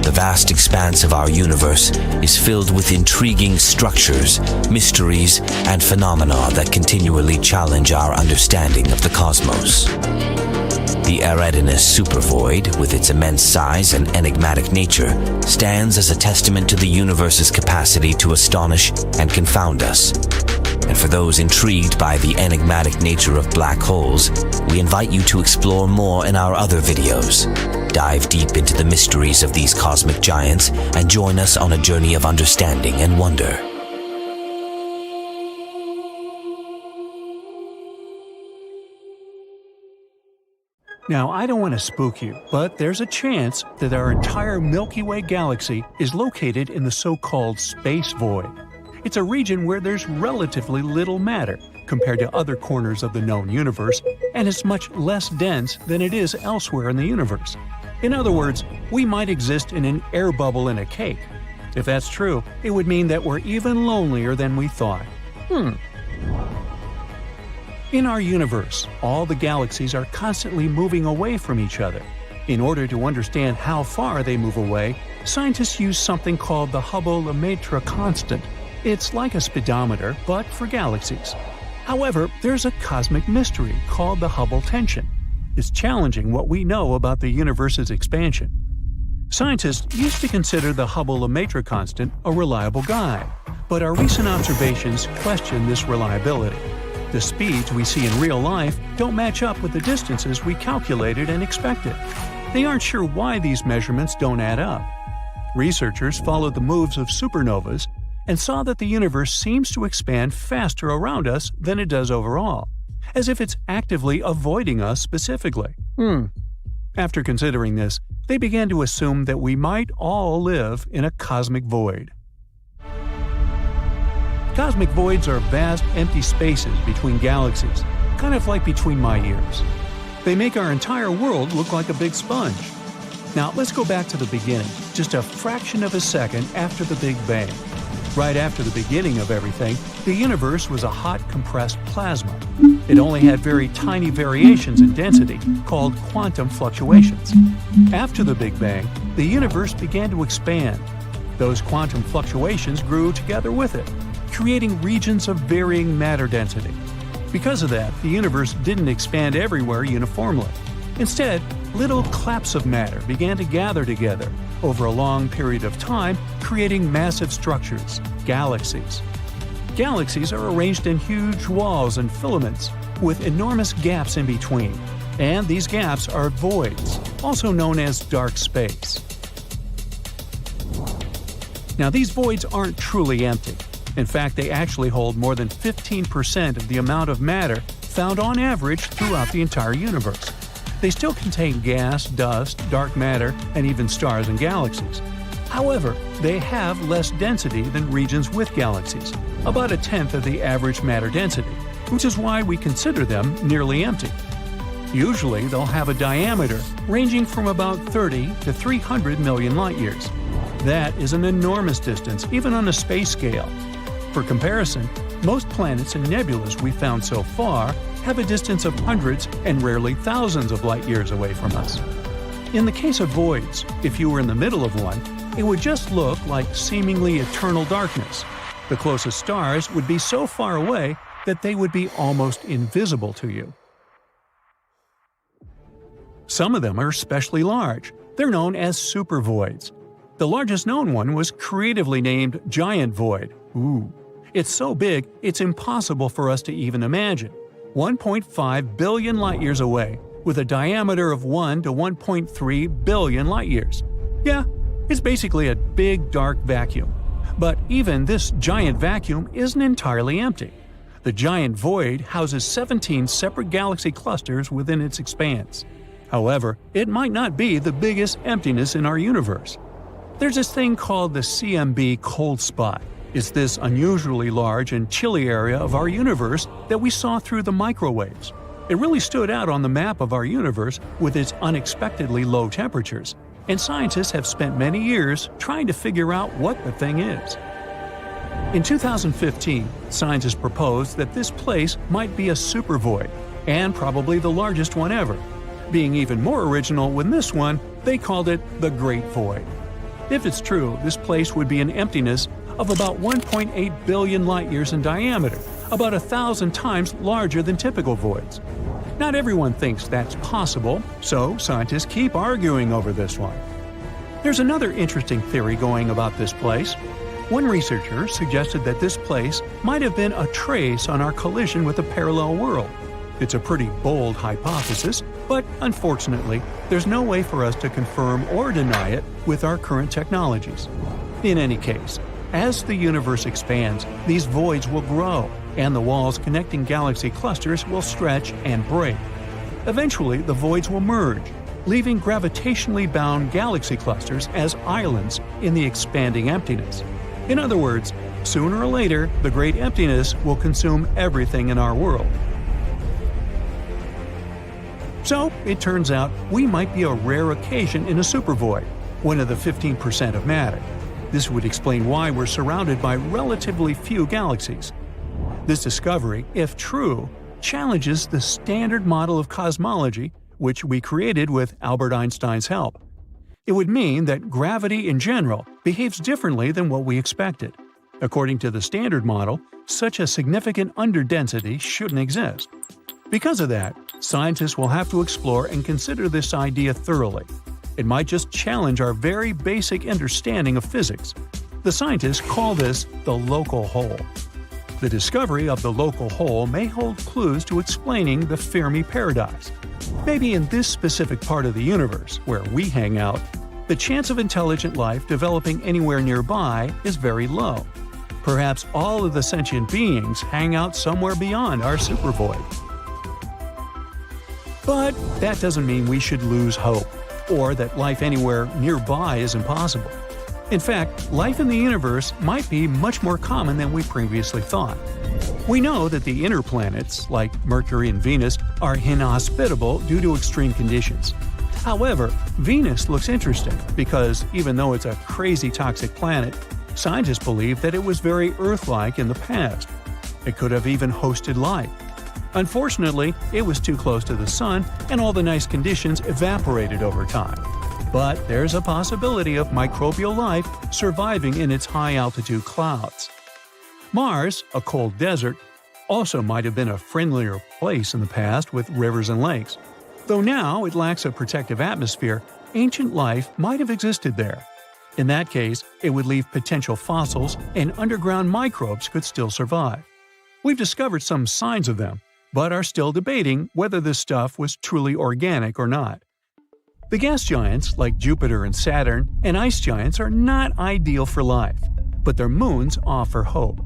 The vast expanse of our universe is filled with intriguing structures, mysteries, and phenomena that continually challenge our understanding of the cosmos. The Eridanus Supervoid, with its immense size and enigmatic nature, stands as a testament to the universe's capacity to astonish and confound us. And for those intrigued by the enigmatic nature of black holes, we invite you to explore more in our other videos. Dive deep into the mysteries of these cosmic giants and join us on a journey of understanding and wonder. Now, I don't want to spook you, but there's a chance that our entire Milky Way galaxy is located in the so-called space void. It's a region where there's relatively little matter compared to other corners of the known universe, and it's much less dense than it is elsewhere in the universe. In other words, we might exist in an air bubble in a cake. If that's true, it would mean that we're even lonelier than we thought. In our universe, all the galaxies are constantly moving away from each other. In order to understand how far they move away, scientists use something called the Hubble-Lemaitre constant. It's like a speedometer, but for galaxies. However, there's a cosmic mystery called the Hubble tension. It's challenging what we know about the universe's expansion. Scientists used to consider the Hubble-Lemaitre constant a reliable guide, but our recent observations question this reliability. The speeds we see in real life don't match up with the distances we calculated and expected. They aren't sure why these measurements don't add up. Researchers followed the moves of supernovas and saw that the universe seems to expand faster around us than it does overall, as if it's actively avoiding us specifically. After considering this, they began to assume that we might all live in a cosmic void. Cosmic voids are vast empty spaces between galaxies, kind of like between my ears. They make our entire world look like a big sponge. Now let's go back to the beginning, just a fraction of a second after the Big Bang. Right after the beginning of everything, the universe was a hot compressed plasma. It only had very tiny variations in density, called quantum fluctuations. After the Big Bang, the universe began to expand. Those quantum fluctuations grew together with it, creating regions of varying matter density. Because of that, the universe didn't expand everywhere uniformly. Instead, little claps of matter began to gather together over a long period of time, creating massive structures, galaxies. Galaxies are arranged in huge walls and filaments, with enormous gaps in between, and these gaps are voids, also known as dark space. Now, these voids aren't truly empty. In fact, they actually hold more than 15% of the amount of matter found on average throughout the entire universe. They still contain gas, dust, dark matter, and even stars and galaxies. However, they have less density than regions with galaxies, about a tenth of the average matter density, which is why we consider them nearly empty. Usually, they'll have a diameter ranging from about 30 to 300 million light-years. That is an enormous distance, even on a space scale. For comparison, most planets and nebulas we've found so far have a distance of hundreds and rarely thousands of light-years away from us. In the case of voids, if you were in the middle of one, it would just look like seemingly eternal darkness. The closest stars would be so far away that they would be almost invisible to you. Some of them are especially large. They're known as supervoids. The largest known one was creatively named Giant Void. It's so big, it's impossible for us to even imagine. 1.5 billion light-years away, with a diameter of 1 to 1.3 billion light-years. Yeah, it's basically a big dark vacuum. But even this giant vacuum isn't entirely empty. The Giant Void houses 17 separate galaxy clusters within its expanse. However, it might not be the biggest emptiness in our universe. There's this thing called the CMB cold spot. It's this unusually large and chilly area of our universe that we saw through the microwaves. It really stood out on the map of our universe with its unexpectedly low temperatures, and scientists have spent many years trying to figure out what the thing is. In 2015, scientists proposed that this place might be a supervoid, and probably the largest one ever. Being even more original with this one, they called it the Great Void. If it's true, this place would be an emptiness of about 1.8 billion light-years in diameter, about 1,000 times larger than typical voids. Not everyone thinks that's possible, so scientists keep arguing over this one. There's another interesting theory going about this place. One researcher suggested that this place might have been a trace on our collision with a parallel world. It's a pretty bold hypothesis, but unfortunately, there's no way for us to confirm or deny it with our current technologies. In any case, as the universe expands, these voids will grow, and the walls connecting galaxy clusters will stretch and break. Eventually, the voids will merge, leaving gravitationally bound galaxy clusters as islands in the expanding emptiness. In other words, sooner or later, the great emptiness will consume everything in our world. So, it turns out we might be a rare occasion in a supervoid, one of the 15% of matter. This would explain why we're surrounded by relatively few galaxies. This discovery, if true, challenges the standard model of cosmology, which we created with Albert Einstein's help. It would mean that gravity in general behaves differently than what we expected. According to the standard model, such a significant underdensity shouldn't exist. Because of that, scientists will have to explore and consider this idea thoroughly. It might just challenge our very basic understanding of physics. The scientists call this the local hole. The discovery of the local hole may hold clues to explaining the Fermi Paradox. Maybe in this specific part of the universe, where we hang out, the chance of intelligent life developing anywhere nearby is very low. Perhaps all of the sentient beings hang out somewhere beyond our supervoid. But that doesn't mean we should lose hope, or that life anywhere nearby is impossible. In fact, life in the universe might be much more common than we previously thought. We know that the inner planets, like Mercury and Venus, are inhospitable due to extreme conditions. However, Venus looks interesting because even though it's a crazy toxic planet, scientists believe that it was very Earth-like in the past. It could have even hosted life. Unfortunately, it was too close to the Sun and all the nice conditions evaporated over time. But there's a possibility of microbial life surviving in its high-altitude clouds. Mars, a cold desert, also might have been a friendlier place in the past with rivers and lakes. Though now it lacks a protective atmosphere, ancient life might have existed there. In that case, it would leave potential fossils and underground microbes could still survive. We've discovered some signs of them, but are still debating whether this stuff was truly organic or not. The gas giants, like Jupiter and Saturn, and ice giants are not ideal for life, but their moons offer hope.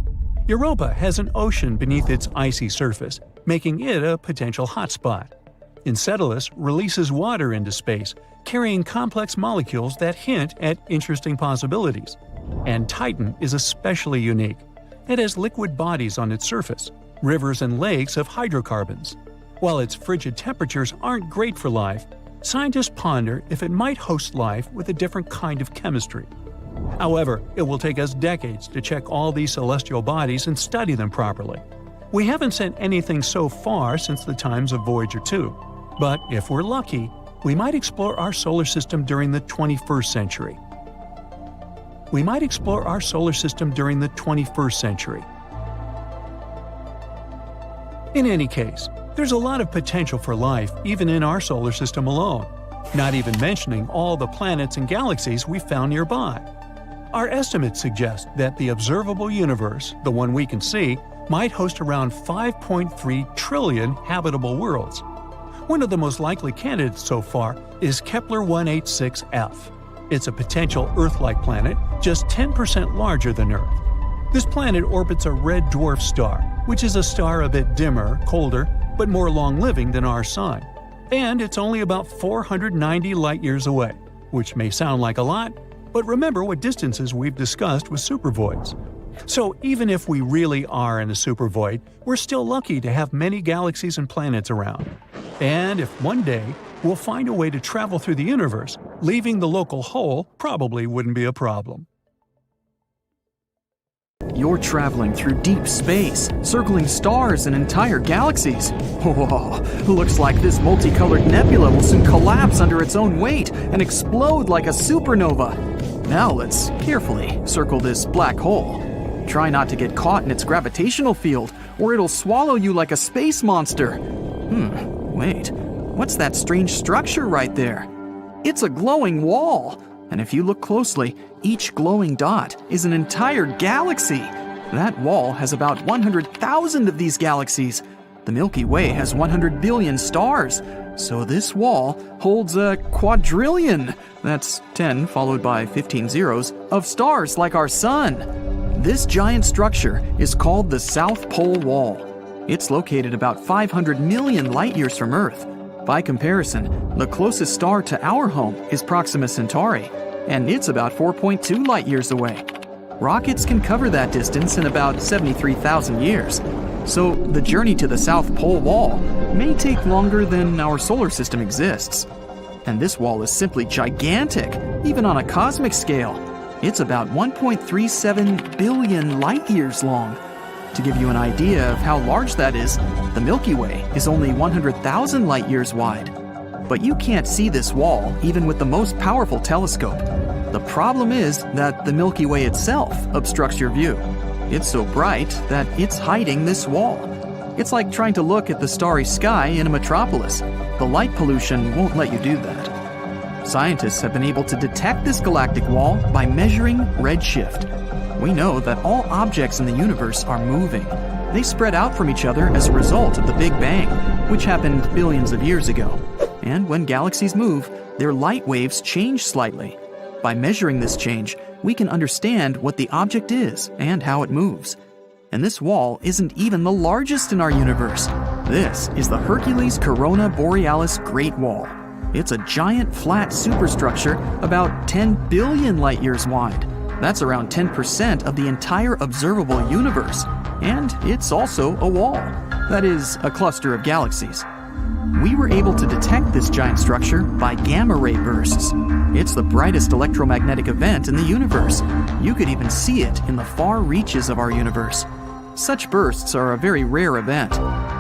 Europa has an ocean beneath its icy surface, making it a potential hotspot. Enceladus releases water into space, carrying complex molecules that hint at interesting possibilities. And Titan is especially unique. It has liquid bodies on its surface, rivers and lakes of hydrocarbons. While its frigid temperatures aren't great for life, scientists ponder if it might host life with a different kind of chemistry. However, it will take us decades to check all these celestial bodies and study them properly. We haven't sent anything so far since the times of Voyager 2, but if we're lucky, we might explore our solar system during the 21st century. In any case, there's a lot of potential for life even in our solar system alone, not even mentioning all the planets and galaxies we found nearby. Our estimates suggest that the observable universe, the one we can see, might host around 5.3 trillion habitable worlds. One of the most likely candidates so far is Kepler 186f. It's a potential Earth-like planet, just 10% larger than Earth. This planet orbits a red dwarf star, which is a star a bit dimmer, colder, but more long-living than our Sun. And it's only about 490 light-years away, which may sound like a lot, but remember what distances we've discussed with supervoids. So even if we really are in a supervoid, we're still lucky to have many galaxies and planets around. And if one day we'll find a way to travel through the universe, leaving the local hole probably wouldn't be a problem. You're traveling through deep space, circling stars and entire galaxies. Whoa, looks like this multicolored nebula will soon collapse under its own weight and explode like a supernova. Now let's carefully circle this black hole. Try not to get caught in its gravitational field, or it'll swallow you like a space monster. Wait, what's that strange structure right there? It's a glowing wall, and if you look closely, each glowing dot is an entire galaxy. That wall has about 100,000 of these galaxies. The Milky Way has 100 billion stars, so this wall holds a quadrillion, that's 10 followed by 15 zeros, of stars like our Sun. This giant structure is called the South Pole Wall. It's located about 500 million light-years from Earth. By comparison, the closest star to our home is Proxima Centauri, and it's about 4.2 light-years away. Rockets can cover that distance in about 73,000 years. So the journey to the South Pole Wall may take longer than our solar system exists. And this wall is simply gigantic, even on a cosmic scale. It's about 1.37 billion light-years long. To give you an idea of how large that is, the Milky Way is only 100,000 light-years wide. But you can't see this wall even with the most powerful telescope. The problem is that the Milky Way itself obstructs your view. It's so bright that it's hiding this wall. It's like trying to look at the starry sky in a metropolis. The light pollution won't let you do that. Scientists have been able to detect this galactic wall by measuring redshift. We know that all objects in the universe are moving. They spread out from each other as a result of the Big Bang, which happened billions of years ago. And when galaxies move, their light waves change slightly. By measuring this change, we can understand what the object is and how it moves. And this wall isn't even the largest in our universe. This is the Hercules Corona Borealis Great Wall. It's a giant flat superstructure about 10 billion light-years wide. That's around 10% of the entire observable universe. And it's also a wall. That is, a cluster of galaxies. We were able to detect this giant structure by gamma-ray bursts. It's the brightest electromagnetic event in the universe. You could even see it in the far reaches of our universe. Such bursts are a very rare event.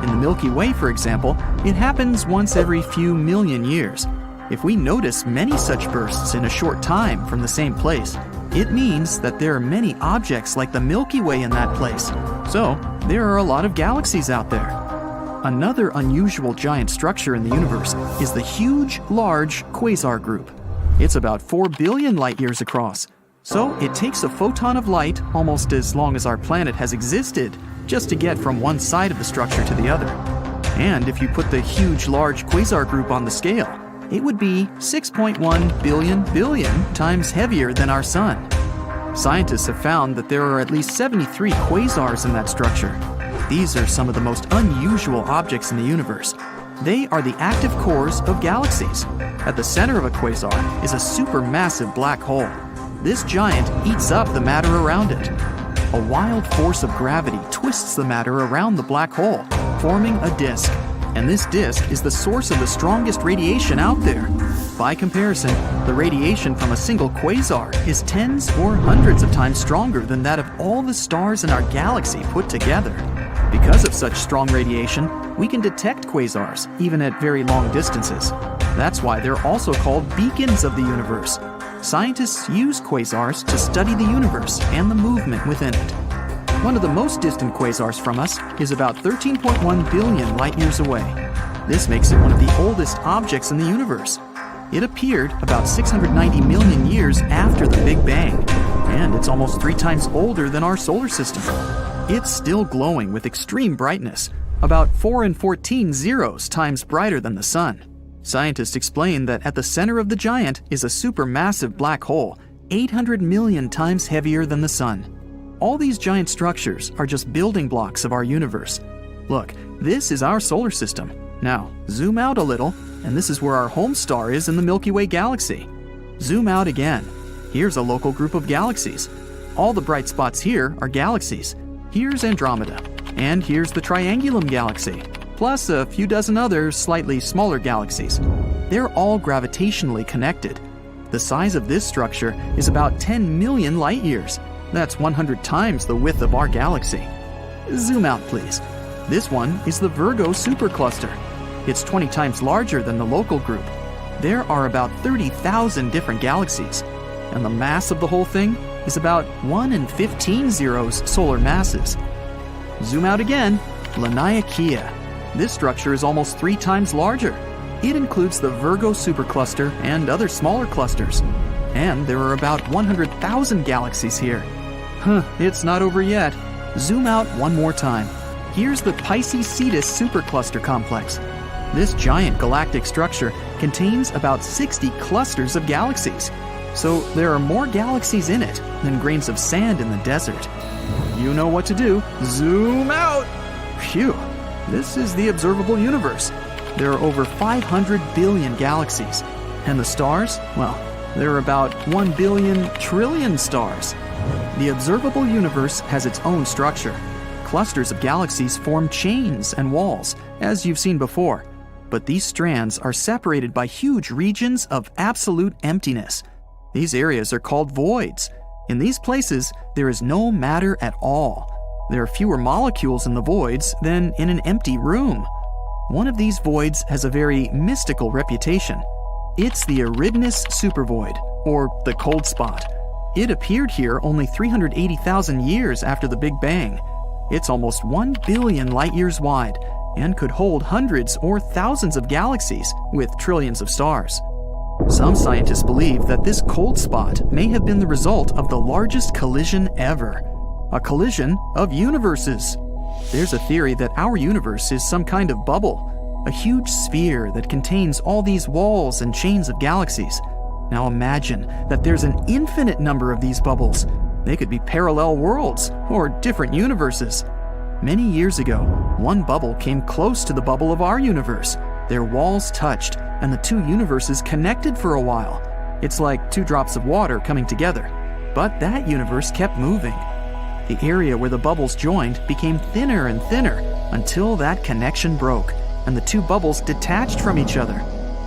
In the Milky Way, for example, it happens once every few million years. If we notice many such bursts in a short time from the same place, it means that there are many objects like the Milky Way in that place. So, there are a lot of galaxies out there. Another unusual giant structure in the universe is the huge, large quasar group. It's about 4 billion light-years across. So it takes a photon of light almost as long as our planet has existed just to get from one side of the structure to the other. And if you put the huge, large quasar group on the scale, it would be 6.1 billion times heavier than our Sun. Scientists have found that there are at least 73 quasars in that structure. These are some of the most unusual objects in the universe. They are the active cores of galaxies. At the center of a quasar is a supermassive black hole. This giant eats up the matter around it. A wild force of gravity twists the matter around the black hole, forming a disk. And this disk is the source of the strongest radiation out there. By comparison, the radiation from a single quasar is tens or hundreds of times stronger than that of all the stars in our galaxy put together. Because of such strong radiation, we can detect quasars, even at very long distances. That's why they're also called beacons of the universe. Scientists use quasars to study the universe and the movement within it. One of the most distant quasars from us is about 13.1 billion light-years away. This makes it one of the oldest objects in the universe. It appeared about 690 million years after the Big Bang, and it's almost 3 times older than our solar system. It's still glowing with extreme brightness, about 4 and 14 zeros times brighter than the Sun. Scientists explain that at the center of the giant is a supermassive black hole, 800 million times heavier than the Sun. All these giant structures are just building blocks of our universe. Look, this is our solar system. Now, zoom out a little, and this is where our home star is in the Milky Way galaxy. Zoom out again. Here's a local group of galaxies. All the bright spots here are galaxies. Here's Andromeda, and here's the Triangulum galaxy, plus a few dozen other slightly smaller galaxies. They're all gravitationally connected. The size of this structure is about 10 million light-years. That's 100 times the width of our galaxy. Zoom out, please. This one is the Virgo supercluster. It's 20 times larger than the local group. There are about 30,000 different galaxies, and the mass of the whole thing is about 1 in 15 zeros solar masses. Zoom out again. Laniakea. This structure is almost 3 times larger. It includes the Virgo supercluster and other smaller clusters. And there are about 100,000 galaxies here. It's not over yet. Zoom out one more time. Here's the Pisces-Cetus supercluster complex. This giant galactic structure contains about 60 clusters of galaxies. So there are more galaxies in it than grains of sand in the desert. You know what to do. Zoom out! Phew! This is the observable universe. There are over 500 billion galaxies. And the stars? Well, there are about 1 billion trillion stars. The observable universe has its own structure. Clusters of galaxies form chains and walls, as you've seen before. But these strands are separated by huge regions of absolute emptiness. These areas are called voids. In these places, there is no matter at all. There are fewer molecules in the voids than in an empty room. One of these voids has a very mystical reputation. It's the Eridanus Supervoid, or the cold spot. It appeared here only 380,000 years after the Big Bang. It's almost 1 billion light-years wide and could hold hundreds or thousands of galaxies with trillions of stars. Some scientists believe that this cold spot may have been the result of the largest collision ever, a collision of universes. There's a theory that our universe is some kind of bubble, a huge sphere that contains all these walls and chains of galaxies. Now imagine that there's an infinite number of these bubbles. They could be parallel worlds or different universes. Many years ago, one bubble came close to the bubble of our universe. Their walls touched, and the two universes connected for a while. It's like two drops of water coming together. But that universe kept moving. The area where the bubbles joined became thinner and thinner until that connection broke, and the two bubbles detached from each other.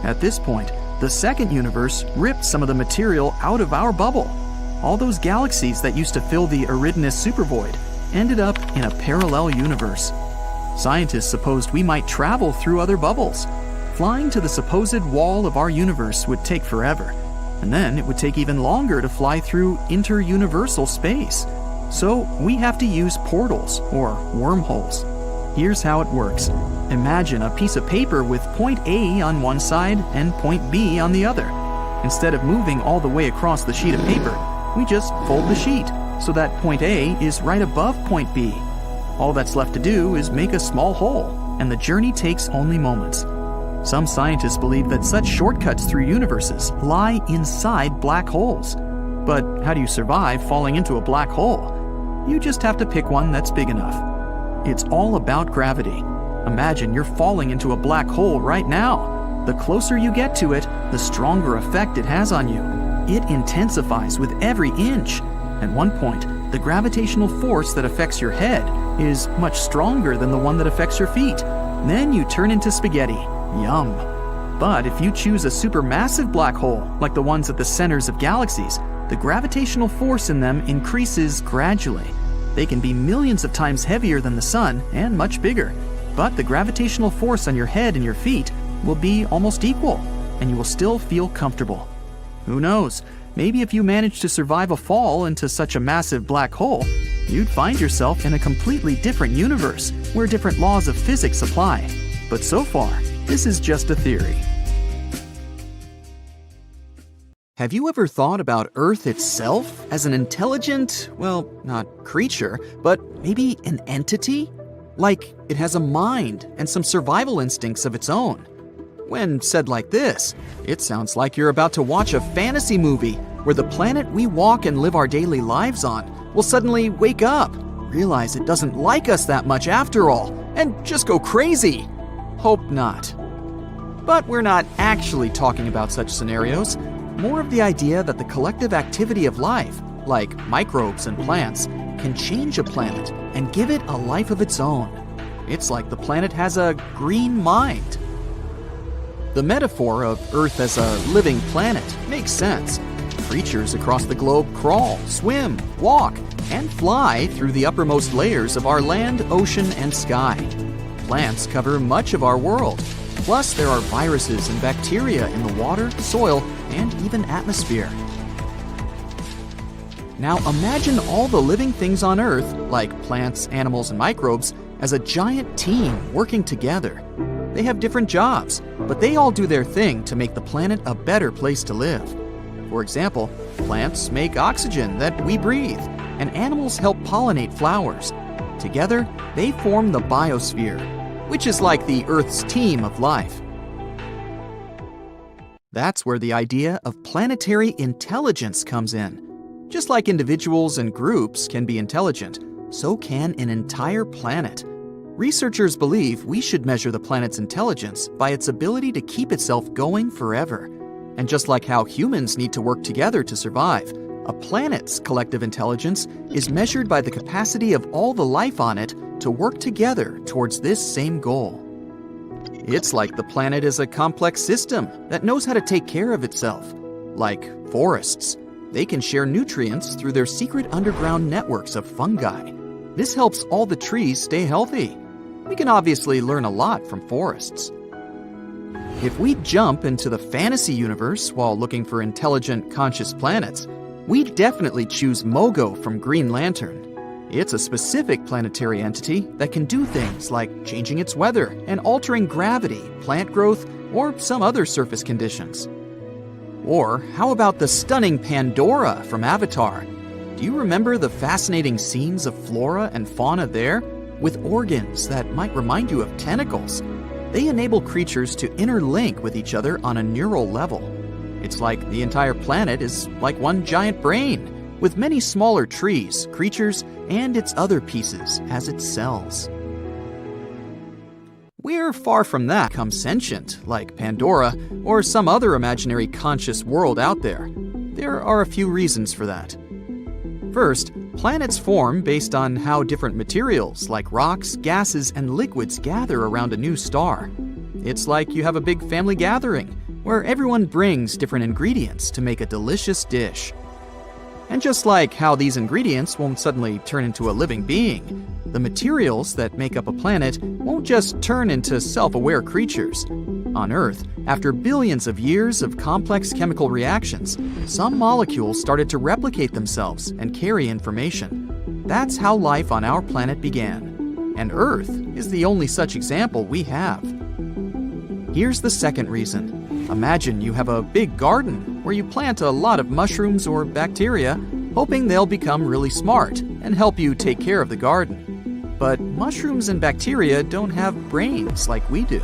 At this point, the second universe ripped some of the material out of our bubble. All those galaxies that used to fill the Eridanus Supervoid ended up in a parallel universe. Scientists supposed we might travel through other bubbles. Flying to the supposed wall of our universe would take forever, and then it would take even longer to fly through inter-universal space. So we have to use portals, or wormholes. Here's how it works. Imagine a piece of paper with point A on one side and point B on the other. Instead of moving all the way across the sheet of paper, we just fold the sheet so that point A is right above point B. All that's left to do is make a small hole, and the journey takes only moments. Some scientists believe that such shortcuts through universes lie inside black holes. But how do you survive falling into a black hole? You just have to pick one that's big enough. It's all about gravity. Imagine you're falling into a black hole right now. The closer you get to it, the stronger effect it has on you. It intensifies with every inch. At one point, the gravitational force that affects your head is much stronger than the one that affects your feet. Then you turn into spaghetti. Yum. But if you choose a supermassive black hole, like the ones at the centers of galaxies, the gravitational force in them increases gradually. They can be millions of times heavier than the sun and much bigger, but the gravitational force on your head and your feet will be almost equal, and you will still feel comfortable. Who knows? Maybe if you manage to survive a fall into such a massive black hole, you'd find yourself in a completely different universe where different laws of physics apply. But so far, this is just a theory. Have you ever thought about Earth itself as an intelligent, well, not creature, but maybe an entity? Like it has a mind and some survival instincts of its own. When said like this, it sounds like you're about to watch a fantasy movie where the planet we walk and live our daily lives on will suddenly wake up, realize it doesn't like us that much after all, and just go crazy. Hope not. But we're not actually talking about such scenarios. More of the idea that the collective activity of life, like microbes and plants, can change a planet and give it a life of its own. It's like the planet has a green mind. The metaphor of Earth as a living planet makes sense. Creatures across the globe crawl, swim, walk, and fly through the uppermost layers of our land, ocean, and sky. Plants cover much of our world. Plus, there are viruses and bacteria in the water, soil, and even atmosphere. Now imagine all the living things on Earth, like plants, animals, and microbes, as a giant team working together. They have different jobs, but they all do their thing to make the planet a better place to live. For example, plants make oxygen that we breathe, and animals help pollinate flowers. Together, they form the biosphere, which is like the Earth's team of life. That's where the idea of planetary intelligence comes in. Just like individuals and groups can be intelligent, so can an entire planet. Researchers believe we should measure the planet's intelligence by its ability to keep itself going forever. And just like how humans need to work together to survive, a planet's collective intelligence is measured by the capacity of all the life on it to work together towards this same goal. It's like the planet is a complex system that knows how to take care of itself. Like forests, they can share nutrients through their secret underground networks of fungi. This helps all the trees stay healthy. We can obviously learn a lot from forests. If we jump into the fantasy universe while looking for intelligent, conscious planets, we'd definitely choose Mogo from Green Lantern. It's a specific planetary entity that can do things like changing its weather and altering gravity, plant growth, or some other surface conditions. Or how about the stunning Pandora from Avatar? Do you remember the fascinating scenes of flora and fauna there? With organs that might remind you of tentacles. They enable creatures to interlink with each other on a neural level. It's like the entire planet is like one giant brain, with many smaller trees, creatures, and its other pieces as it cells. We're far from that become sentient, like Pandora or some other imaginary conscious world out there. There are a few reasons for that. First, planets form based on how different materials like rocks, gases, and liquids gather around a new star. It's like you have a big family gathering, where everyone brings different ingredients to make a delicious dish. And just like how these ingredients won't suddenly turn into a living being, the materials that make up a planet won't just turn into self-aware creatures. On Earth, after billions of years of complex chemical reactions, some molecules started to replicate themselves and carry information. That's how life on our planet began. And Earth is the only such example we have. Here's the second reason. Imagine you have a big garden where you plant a lot of mushrooms or bacteria, hoping they'll become really smart and help you take care of the garden. But mushrooms and bacteria don't have brains like we do.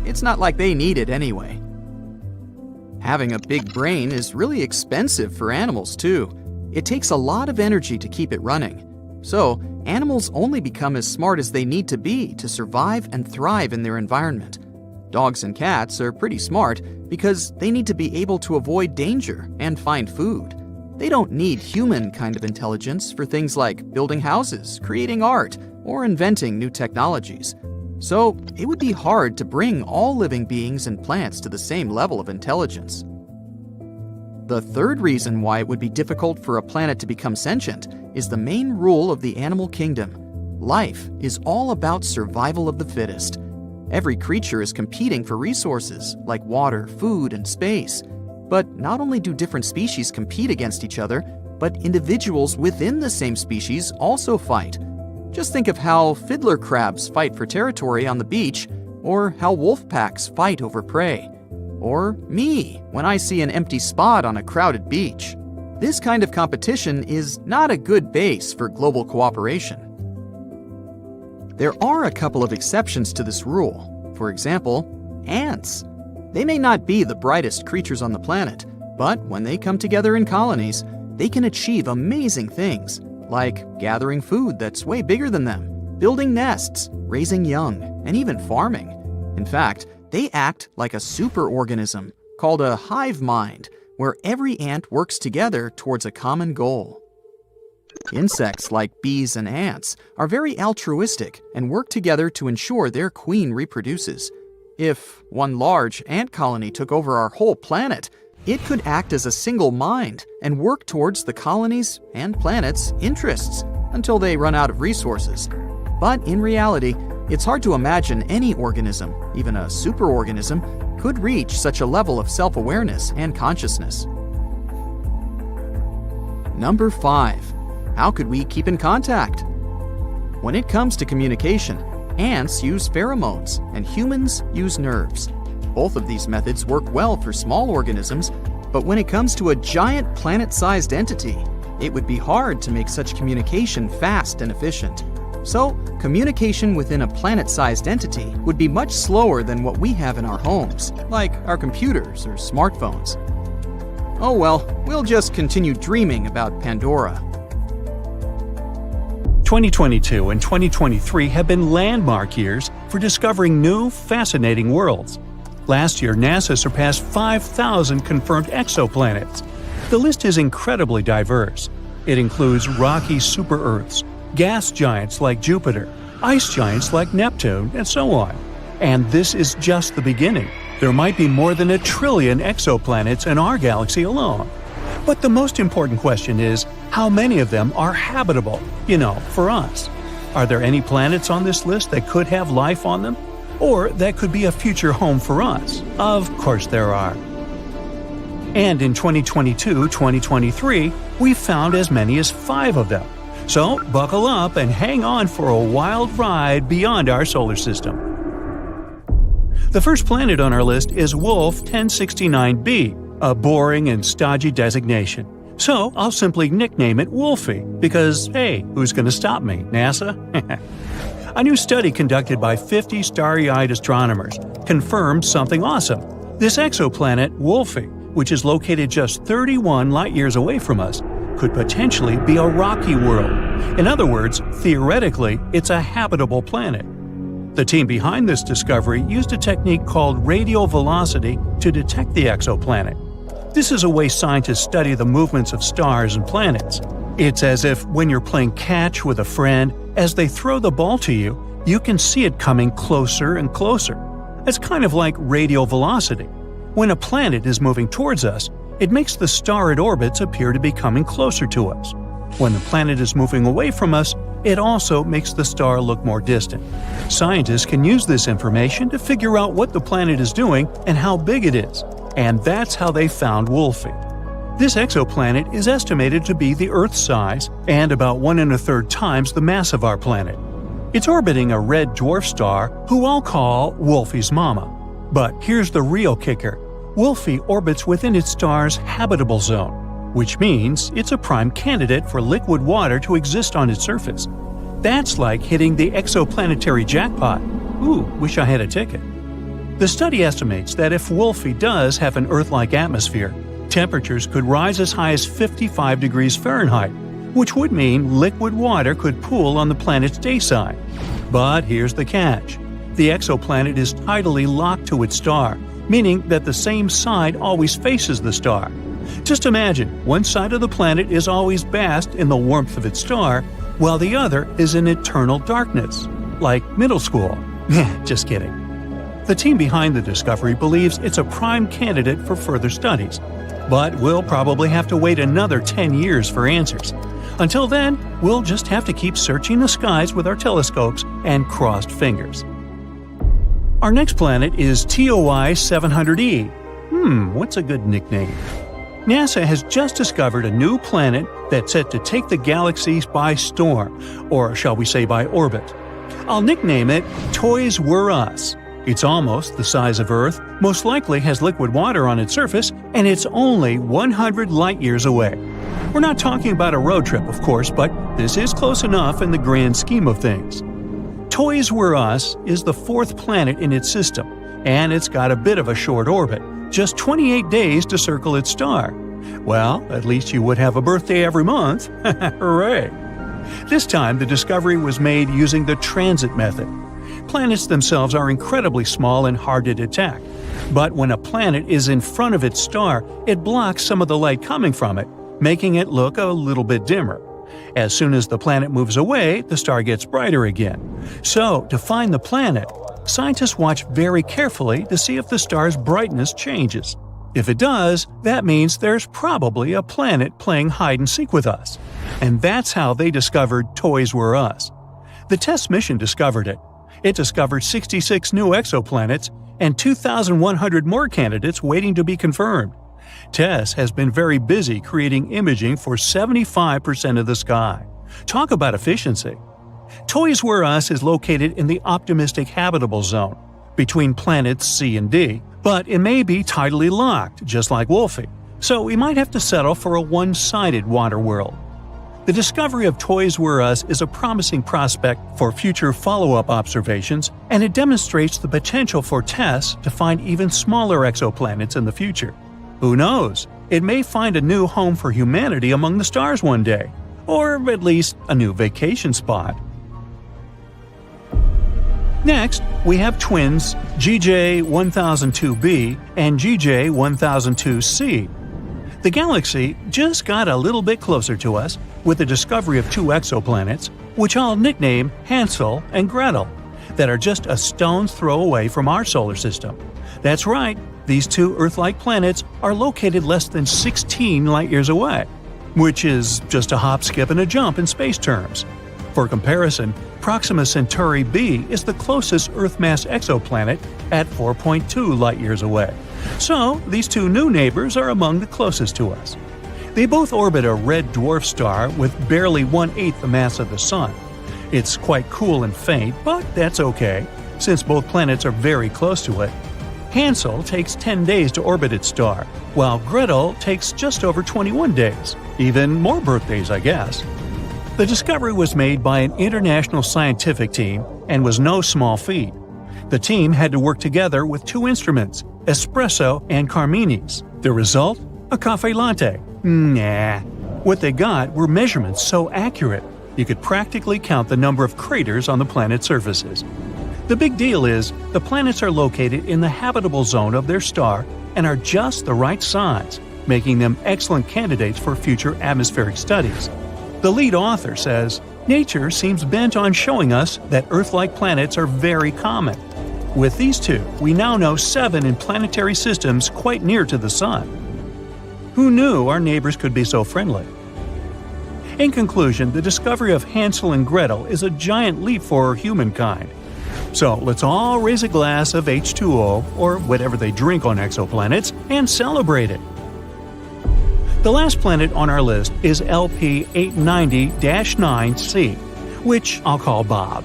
It's not like they need it anyway. Having a big brain is really expensive for animals too. It takes a lot of energy to keep it running. So, animals only become as smart as they need to be to survive and thrive in their environment. Dogs and cats are pretty smart because they need to be able to avoid danger and find food. They don't need human kind of intelligence for things like building houses, creating art, or inventing new technologies. So, it would be hard to bring all living beings and plants to the same level of intelligence. The third reason why it would be difficult for a planet to become sentient is the main rule of the animal kingdom. Life is all about survival of the fittest. Every creature is competing for resources like water, food, and space. But not only do different species compete against each other, but individuals within the same species also fight. Just think of how fiddler crabs fight for territory on the beach, or how wolf packs fight over prey. Or me, when I see an empty spot on a crowded beach. This kind of competition is not a good base for global cooperation. There are a couple of exceptions to this rule. For example, ants. They may not be the brightest creatures on the planet, but when they come together in colonies, they can achieve amazing things, like gathering food that's way bigger than them, building nests, raising young, and even farming. In fact, they act like a superorganism called a hive mind, where every ant works together towards a common goal. Insects like bees and ants are very altruistic and work together to ensure their queen reproduces. If one large ant colony took over our whole planet, it could act as a single mind and work towards the colony's and planet's interests until they run out of resources. But in reality, it's hard to imagine any organism, even a superorganism, could reach such a level of self-awareness and consciousness. Number 5. How could we keep in contact? When it comes to communication, ants use pheromones and humans use nerves. Both of these methods work well for small organisms, but when it comes to a giant planet-sized entity, it would be hard to make such communication fast and efficient. So, communication within a planet-sized entity would be much slower than what we have in our homes, like our computers or smartphones. Oh well, we'll just continue dreaming about Pandora. 2022 and 2023 have been landmark years for discovering new, fascinating worlds. Last year, NASA surpassed 5,000 confirmed exoplanets. The list is incredibly diverse. It includes rocky super-Earths, gas giants like Jupiter, ice giants like Neptune, and so on. And this is just the beginning. There might be more than 1 trillion exoplanets in our galaxy alone. But the most important question is, how many of them are habitable, for us? Are there any planets on this list that could have life on them? Or that could be a future home for us? Of course there are. And in 2022-2023, we found as many as 5 of them. So buckle up and hang on for a wild ride beyond our solar system. The first planet on our list is Wolf 1069b, a boring and stodgy designation. So I'll simply nickname it Wolfie, because hey, who's going to stop me, NASA? A new study conducted by 50 starry-eyed astronomers confirmed something awesome. This exoplanet, Wolfie, which is located just 31 light-years away from us, could potentially be a rocky world. In other words, theoretically, it's a habitable planet. The team behind this discovery used a technique called radial velocity to detect the exoplanet. This is a way scientists study the movements of stars and planets. It's as if when you're playing catch with a friend, as they throw the ball to you, you can see it coming closer and closer. It's kind of like radial velocity. When a planet is moving towards us, it makes the star it orbits appear to be coming closer to us. When the planet is moving away from us, it also makes the star look more distant. Scientists can use this information to figure out what the planet is doing and how big it is, and that's how they found Wolfie. This exoplanet is estimated to be the Earth's size and about 1 1/3 times the mass of our planet. It's orbiting a red dwarf star who I'll call Wolfie's mama. But here's the real kicker. Wolfie orbits within its star's habitable zone, which means it's a prime candidate for liquid water to exist on its surface. That's like hitting the exoplanetary jackpot. Ooh, wish I had a ticket. The study estimates that if Wolfie does have an Earth-like atmosphere, temperatures could rise as high as 55 degrees Fahrenheit, which would mean liquid water could pool on the planet's day side. But here's the catch. The exoplanet is tidally locked to its star, meaning that the same side always faces the star. Just imagine, one side of the planet is always basked in the warmth of its star, while the other is in eternal darkness. Like middle school. Just kidding. The team behind the discovery believes it's a prime candidate for further studies, but we'll probably have to wait another 10 years for answers. Until then, we'll just have to keep searching the skies with our telescopes and crossed fingers. Our next planet is TOI 700e. What's a good nickname? NASA has just discovered a new planet that's set to take the galaxies by storm, or shall we say by orbit. I'll nickname it Toys Were Us. It's almost the size of Earth, most likely has liquid water on its surface, and it's only 100 light-years away. We're not talking about a road trip, of course, but this is close enough in the grand scheme of things. Toys Were Us is the 4th planet in its system, and it's got a bit of a short orbit, just 28 days to circle its star. Well, at least you would have a birthday every month. Hooray! This time, the discovery was made using the transit method. Planets themselves are incredibly small and hard to detect, but when a planet is in front of its star, it blocks some of the light coming from it, making it look a little bit dimmer. As soon as the planet moves away, the star gets brighter again. So, to find the planet, scientists watch very carefully to see if the star's brightness changes. If it does, that means there's probably a planet playing hide-and-seek with us. And that's how they discovered Toys Were Us. The TESS mission discovered it. It discovered 66 new exoplanets and 2,100 more candidates waiting to be confirmed. TESS has been very busy creating imaging for 75% of the sky. Talk about efficiency. Toys Were Us is located in the optimistic habitable zone, between planets C and D, but it may be tidally locked, just like Wolfie, so we might have to settle for a one-sided water world. The discovery of Toys Were Us is a promising prospect for future follow-up observations, and it demonstrates the potential for TESS to find even smaller exoplanets in the future. Who knows? It may find a new home for humanity among the stars one day, or at least a new vacation spot. Next, we have twins GJ1002b and GJ1002c. The galaxy just got a little bit closer to us with the discovery of 2 exoplanets, which I'll nickname Hansel and Gretel, that are just a stone's throw away from our solar system. That's right, these 2 Earth-like planets are located less than 16 light-years away, which is just a hop, skip, and a jump in space terms. For comparison, Proxima Centauri b is the closest Earth-mass exoplanet at 4.2 light-years away. So, these 2 new neighbors are among the closest to us. They both orbit a red dwarf star with barely 1/8 the mass of the Sun. It's quite cool and faint, but that's okay, since both planets are very close to it. Hansel takes 10 days to orbit its star, while Gretel takes just over 21 days. Even more birthdays, I guess. The discovery was made by an international scientific team and was no small feat. The team had to work together with two instruments, espresso and Carmini's. The result? A cafe latte. Nah. What they got were measurements so accurate, you could practically count the number of craters on the planet's surfaces. The big deal is, the planets are located in the habitable zone of their star and are just the right size, making them excellent candidates for future atmospheric studies. The lead author says, "Nature seems bent on showing us that Earth-like planets are very common. With these two, we now know 7 in planetary systems quite near to the Sun." Who knew our neighbors could be so friendly? In conclusion, the discovery of Hansel and Gretel is a giant leap for humankind. So let's all raise a glass of H2O, or whatever they drink on exoplanets, and celebrate it. The last planet on our list is LP 890-9c, which I'll call Bob.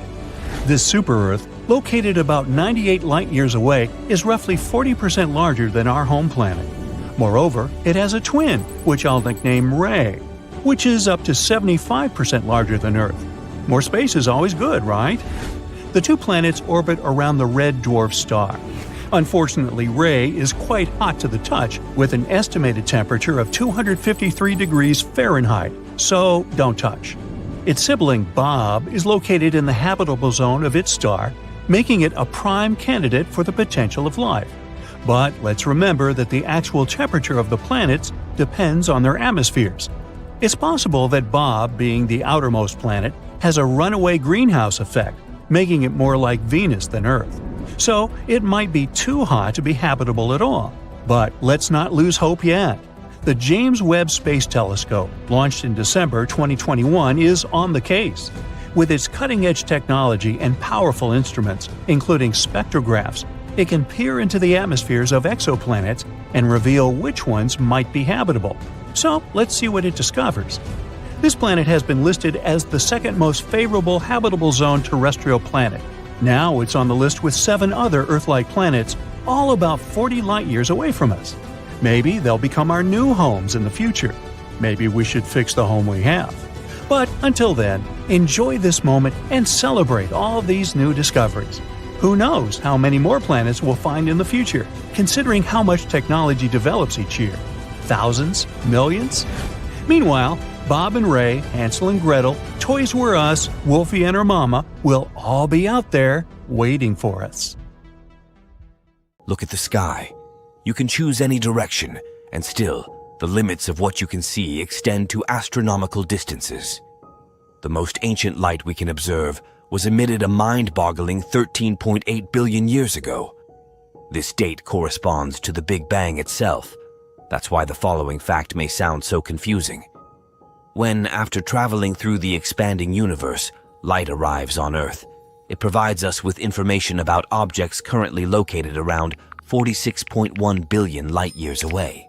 This super-Earth, located about 98 light-years away, is roughly 40% larger than our home planet. Moreover, it has a twin, which I'll nickname Ray, which is up to 75% larger than Earth. More space is always good, right? The two planets orbit around the red dwarf star. Unfortunately, Ray is quite hot to the touch, with an estimated temperature of 253 degrees Fahrenheit, so don't touch. Its sibling, Bob, is located in the habitable zone of its star, making it a prime candidate for the potential of life. But let's remember that the actual temperature of the planets depends on their atmospheres. It's possible that Bob, being the outermost planet, has a runaway greenhouse effect, making it more like Venus than Earth. So it might be too hot to be habitable at all. But let's not lose hope yet. The James Webb Space Telescope, launched in December 2021, is on the case. With its cutting-edge technology and powerful instruments, including spectrographs, it can peer into the atmospheres of exoplanets and reveal which ones might be habitable. So let's see what it discovers. This planet has been listed as the second most favorable habitable zone terrestrial planet. Now it's on the list with 7 other Earth-like planets, all about 40 light-years away from us. Maybe they'll become our new homes in the future. Maybe we should fix the home we have. But until then, enjoy this moment and celebrate all these new discoveries. Who knows how many more planets we'll find in the future, considering how much technology develops each year? Thousands? Millions? Meanwhile, Bob and Ray, Hansel and Gretel, Toys Were Us, Wolfie and her mama will all be out there waiting for us. Look at the sky. You can choose any direction, and still, the limits of what you can see extend to astronomical distances. The most ancient light we can observe was emitted a mind-boggling 13.8 billion years ago. This date corresponds to the Big Bang itself. That's why the following fact may sound so confusing. When, after traveling through the expanding universe, light arrives on Earth, it provides us with information about objects currently located around 46.1 billion light-years away.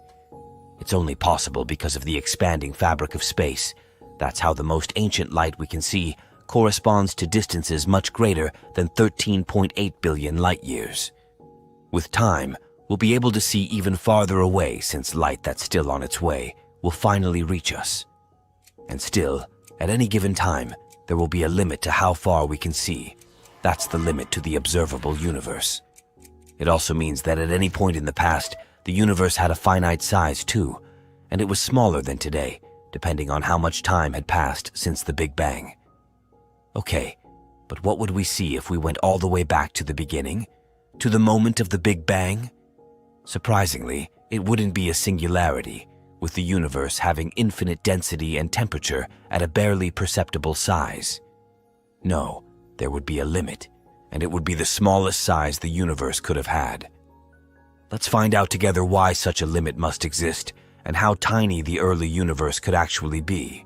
It's only possible because of the expanding fabric of space. That's how the most ancient light we can see corresponds to distances much greater than 13.8 billion light-years. With time, we'll be able to see even farther away, since light that's still on its way will finally reach us. And still, at any given time, there will be a limit to how far we can see. That's the limit to the observable universe. It also means that at any point in the past, the universe had a finite size too, and it was smaller than today, depending on how much time had passed since the Big Bang. Okay, but what would we see if we went all the way back to the beginning? To the moment of the Big Bang? Surprisingly, it wouldn't be a singularity, with the universe having infinite density and temperature at a barely perceptible size. No, there would be a limit, and it would be the smallest size the universe could have had. Let's find out together why such a limit must exist, and how tiny the early universe could actually be.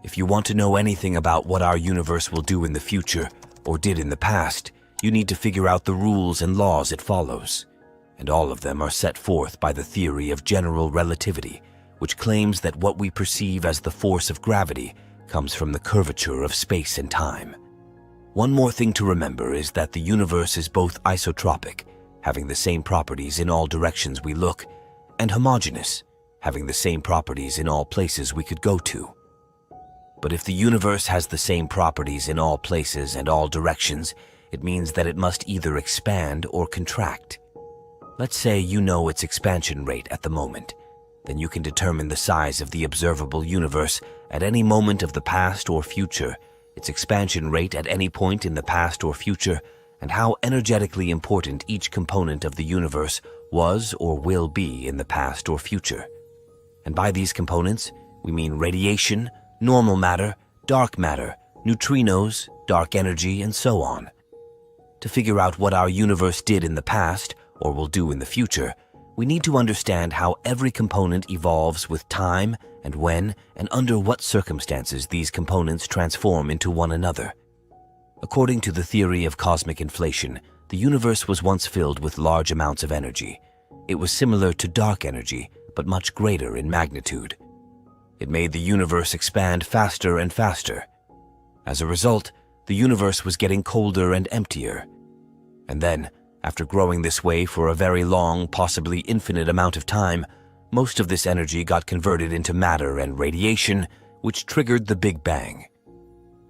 If you want to know anything about what our universe will do in the future, or did in the past, you need to figure out the rules and laws it follows. And all of them are set forth by the theory of general relativity, which claims that what we perceive as the force of gravity comes from the curvature of space and time. One more thing to remember is that the universe is both isotropic, having the same properties in all directions we look, and homogeneous, having the same properties in all places we could go to. But if the universe has the same properties in all places and all directions, it means that it must either expand or contract. Let's say you know its expansion rate at the moment. Then you can determine the size of the observable universe at any moment of the past or future, its expansion rate at any point in the past or future, and how energetically important each component of the universe was or will be in the past or future. And by these components, we mean radiation, normal matter, dark matter, neutrinos, dark energy, and so on. To figure out what our universe did in the past, or will do in the future, we need to understand how every component evolves with time and when and under what circumstances these components transform into one another. According to the theory of cosmic inflation, the universe was once filled with large amounts of energy. It was similar to dark energy, but much greater in magnitude. It made the universe expand faster and faster. As a result, the universe was getting colder and emptier. And then, after growing this way for a very long, possibly infinite amount of time, most of this energy got converted into matter and radiation, which triggered the Big Bang.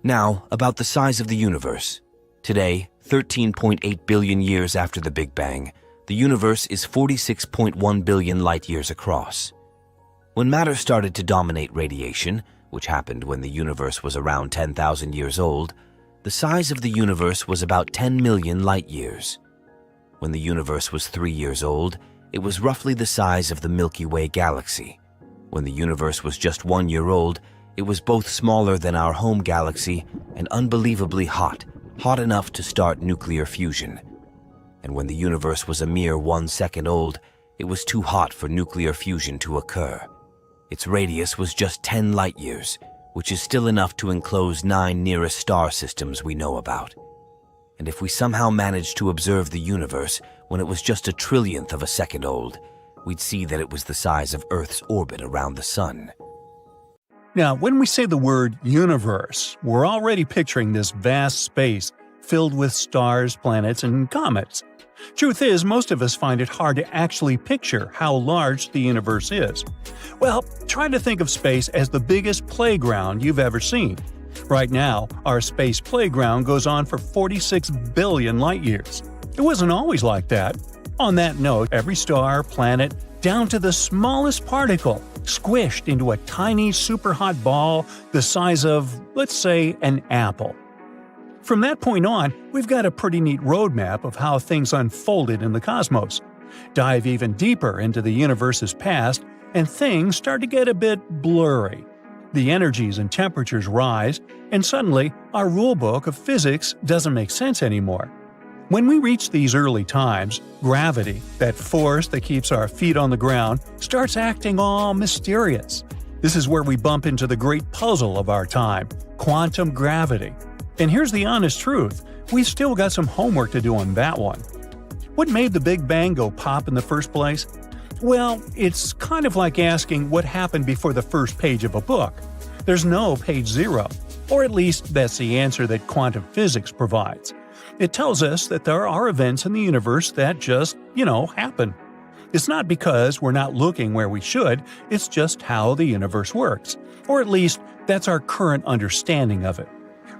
Now, about the size of the universe. Today, 13.8 billion years after the Big Bang, the universe is 46.1 billion light-years across. When matter started to dominate radiation, which happened when the universe was around 10,000 years old, the size of the universe was about 10 million light-years. When the universe was 3 years old, it was roughly the size of the Milky Way galaxy. When the universe was just 1 year old, it was both smaller than our home galaxy and unbelievably hot enough to start nuclear fusion. And when the universe was a mere 1 second old, it was too hot for nuclear fusion to occur. Its radius was just 10 light-years, which is still enough to enclose 9 nearest star systems we know about. And if we somehow managed to observe the universe when it was just a trillionth of a second old, we'd see that it was the size of Earth's orbit around the Sun. Now, when we say the word universe, we're already picturing this vast space filled with stars, planets, and comets. Truth is, most of us find it hard to actually picture how large the universe is. Well, try to think of space as the biggest playground you've ever seen. Right now, our space playground goes on for 46 billion light-years. It wasn't always like that. On that note, every star, planet, down to the smallest particle, squished into a tiny super-hot ball the size of, let's say, an apple. From that point on, we've got a pretty neat roadmap of how things unfolded in the cosmos. Dive even deeper into the universe's past, and things start to get a bit blurry. The energies and temperatures rise, and suddenly, our rulebook of physics doesn't make sense anymore. When we reach these early times, gravity, that force that keeps our feet on the ground, starts acting all mysterious. This is where we bump into the great puzzle of our time, quantum gravity. And here's the honest truth, we've still got some homework to do on that one. What made the Big Bang go pop in the first place? Well, it's kind of like asking what happened before the first page of a book. There's no page zero, or at least that's the answer that quantum physics provides. It tells us that there are events in the universe that just, happen. It's not because we're not looking where we should, it's just how the universe works. Or at least, that's our current understanding of it.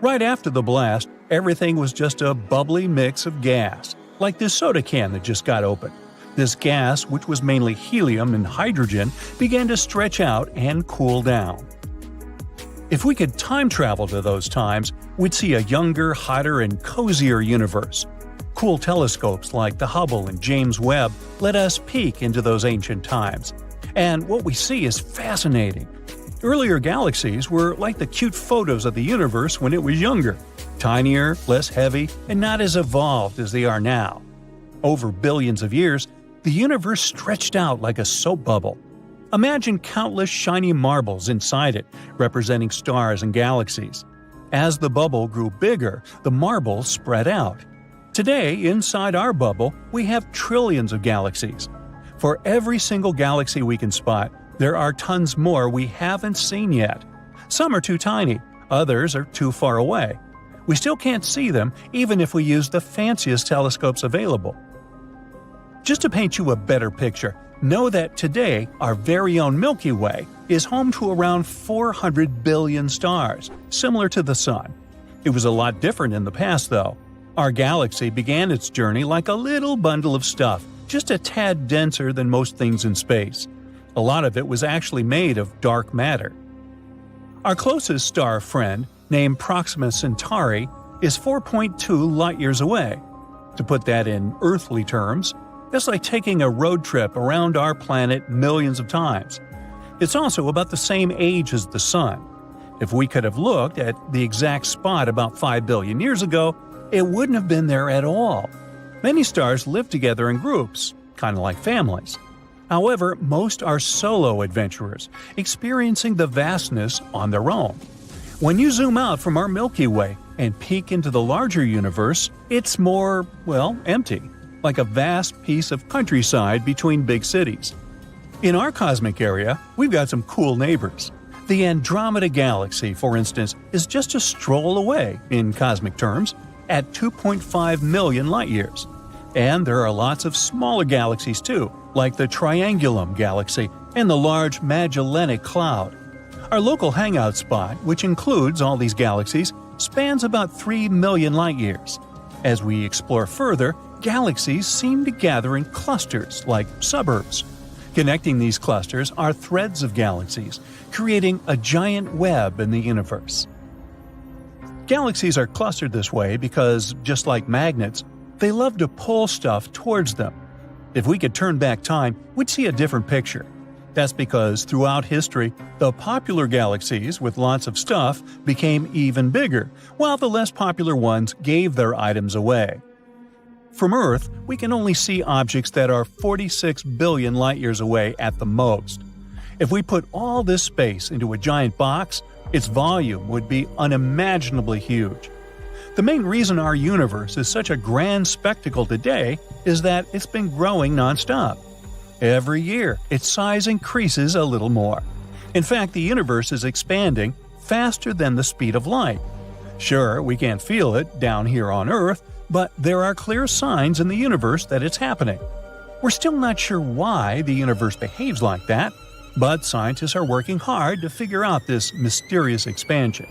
Right after the blast, everything was just a bubbly mix of gas, like this soda can that just got opened. This gas, which was mainly helium and hydrogen, began to stretch out and cool down. If we could time travel to those times, we'd see a younger, hotter, and cozier universe. Cool telescopes like the Hubble and James Webb let us peek into those ancient times. And what we see is fascinating. Earlier galaxies were like the cute photos of the universe when it was younger, tinier, less heavy, and not as evolved as they are now. Over billions of years, the universe stretched out like a soap bubble. Imagine countless shiny marbles inside it, representing stars and galaxies. As the bubble grew bigger, the marbles spread out. Today, inside our bubble, we have trillions of galaxies. For every single galaxy we can spot, there are tons more we haven't seen yet. Some are too tiny, others are too far away. We still can't see them even if we use the fanciest telescopes available. Just to paint you a better picture, know that today our very own Milky Way is home to around 400 billion stars, similar to the Sun. It was a lot different in the past, though. Our galaxy began its journey like a little bundle of stuff, just a tad denser than most things in space. A lot of it was actually made of dark matter. Our closest star friend, named Proxima Centauri, is 4.2 light-years away. To put that in earthly terms, that's like taking a road trip around our planet millions of times. It's also about the same age as the Sun. If we could have looked at the exact spot about 5 billion years ago, it wouldn't have been there at all. Many stars live together in groups, kind of like families. However, most are solo adventurers, experiencing the vastness on their own. When you zoom out from our Milky Way and peek into the larger universe, it's more, empty, like a vast piece of countryside between big cities. In our cosmic area, we've got some cool neighbors. The Andromeda Galaxy, for instance, is just a stroll away, in cosmic terms, at 2.5 million light-years. And there are lots of smaller galaxies too, like the Triangulum Galaxy and the Large Magellanic Cloud. Our local hangout spot, which includes all these galaxies, spans about 3 million light-years. As we explore further, galaxies seem to gather in clusters, like suburbs. Connecting these clusters are threads of galaxies, creating a giant web in the universe. Galaxies are clustered this way because, just like magnets, they love to pull stuff towards them. If we could turn back time, we'd see a different picture. That's because throughout history, the popular galaxies with lots of stuff became even bigger, while the less popular ones gave their items away. From Earth, we can only see objects that are 46 billion light-years away at the most. If we put all this space into a giant box, its volume would be unimaginably huge. The main reason our universe is such a grand spectacle today is that it's been growing nonstop. Every year, its size increases a little more. In fact, the universe is expanding faster than the speed of light. Sure, we can't feel it down here on Earth, but there are clear signs in the universe that it's happening. We're still not sure why the universe behaves like that, but scientists are working hard to figure out this mysterious expansion.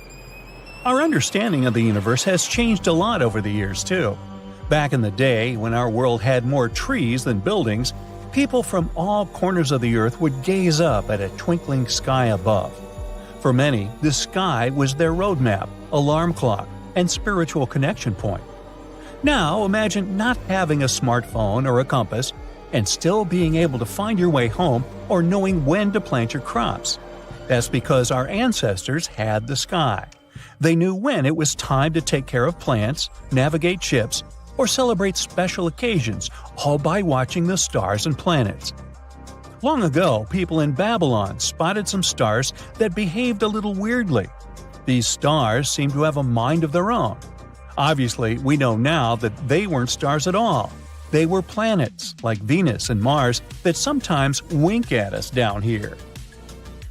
Our understanding of the universe has changed a lot over the years, too. Back in the day, when our world had more trees than buildings, people from all corners of the Earth would gaze up at a twinkling sky above. For many, the sky was their roadmap, alarm clock, and spiritual connection point. Now, imagine not having a smartphone or a compass and still being able to find your way home or knowing when to plant your crops. That's because our ancestors had the sky. They knew when it was time to take care of plants, navigate ships, or celebrate special occasions, all by watching the stars and planets. Long ago, people in Babylon spotted some stars that behaved a little weirdly. These stars seemed to have a mind of their own. Obviously, we know now that they weren't stars at all. They were planets, like Venus and Mars, that sometimes wink at us down here.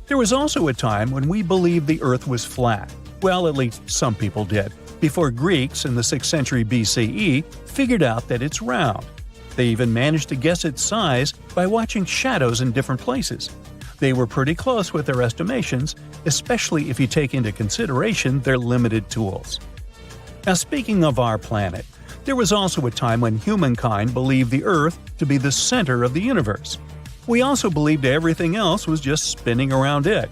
There was also a time when we believed the Earth was flat. Well, at least some people did, before Greeks in the 6th century BCE figured out that it's round. They even managed to guess its size by watching shadows in different places. They were pretty close with their estimations, especially if you take into consideration their limited tools. Now, speaking of our planet, there was also a time when humankind believed the Earth to be the center of the universe. We also believed everything else was just spinning around it.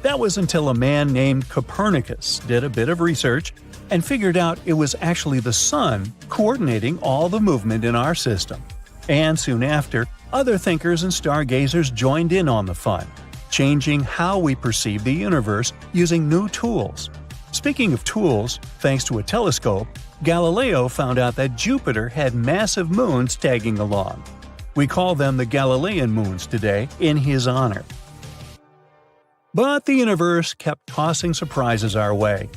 That was until a man named Copernicus did a bit of research and figured out it was actually the Sun coordinating all the movement in our system. And soon after, other thinkers and stargazers joined in on the fun, changing how we perceive the universe using new tools. Speaking of tools, thanks to a telescope, Galileo found out that Jupiter had massive moons tagging along. We call them the Galilean moons today in his honor. But the universe kept tossing surprises our way.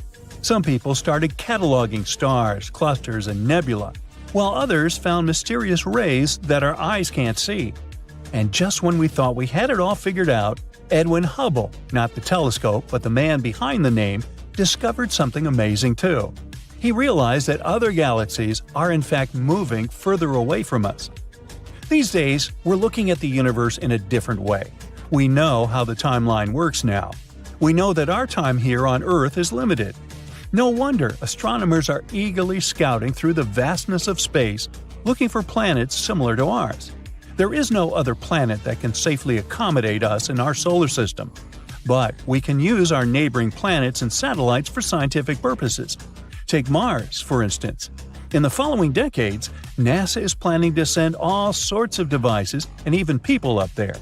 Some people started cataloging stars, clusters, and nebula, while others found mysterious rays that our eyes can't see. And just when we thought we had it all figured out, Edwin Hubble, not the telescope but the man behind the name, discovered something amazing too. He realized that other galaxies are in fact moving further away from us. These days, we're looking at the universe in a different way. We know how the timeline works now. We know that our time here on Earth is limited. No wonder astronomers are eagerly scouting through the vastness of space, looking for planets similar to ours. There is no other planet that can safely accommodate us in our solar system. But we can use our neighboring planets and satellites for scientific purposes. Take Mars, for instance. In the following decades, NASA is planning to send all sorts of devices and even people up there.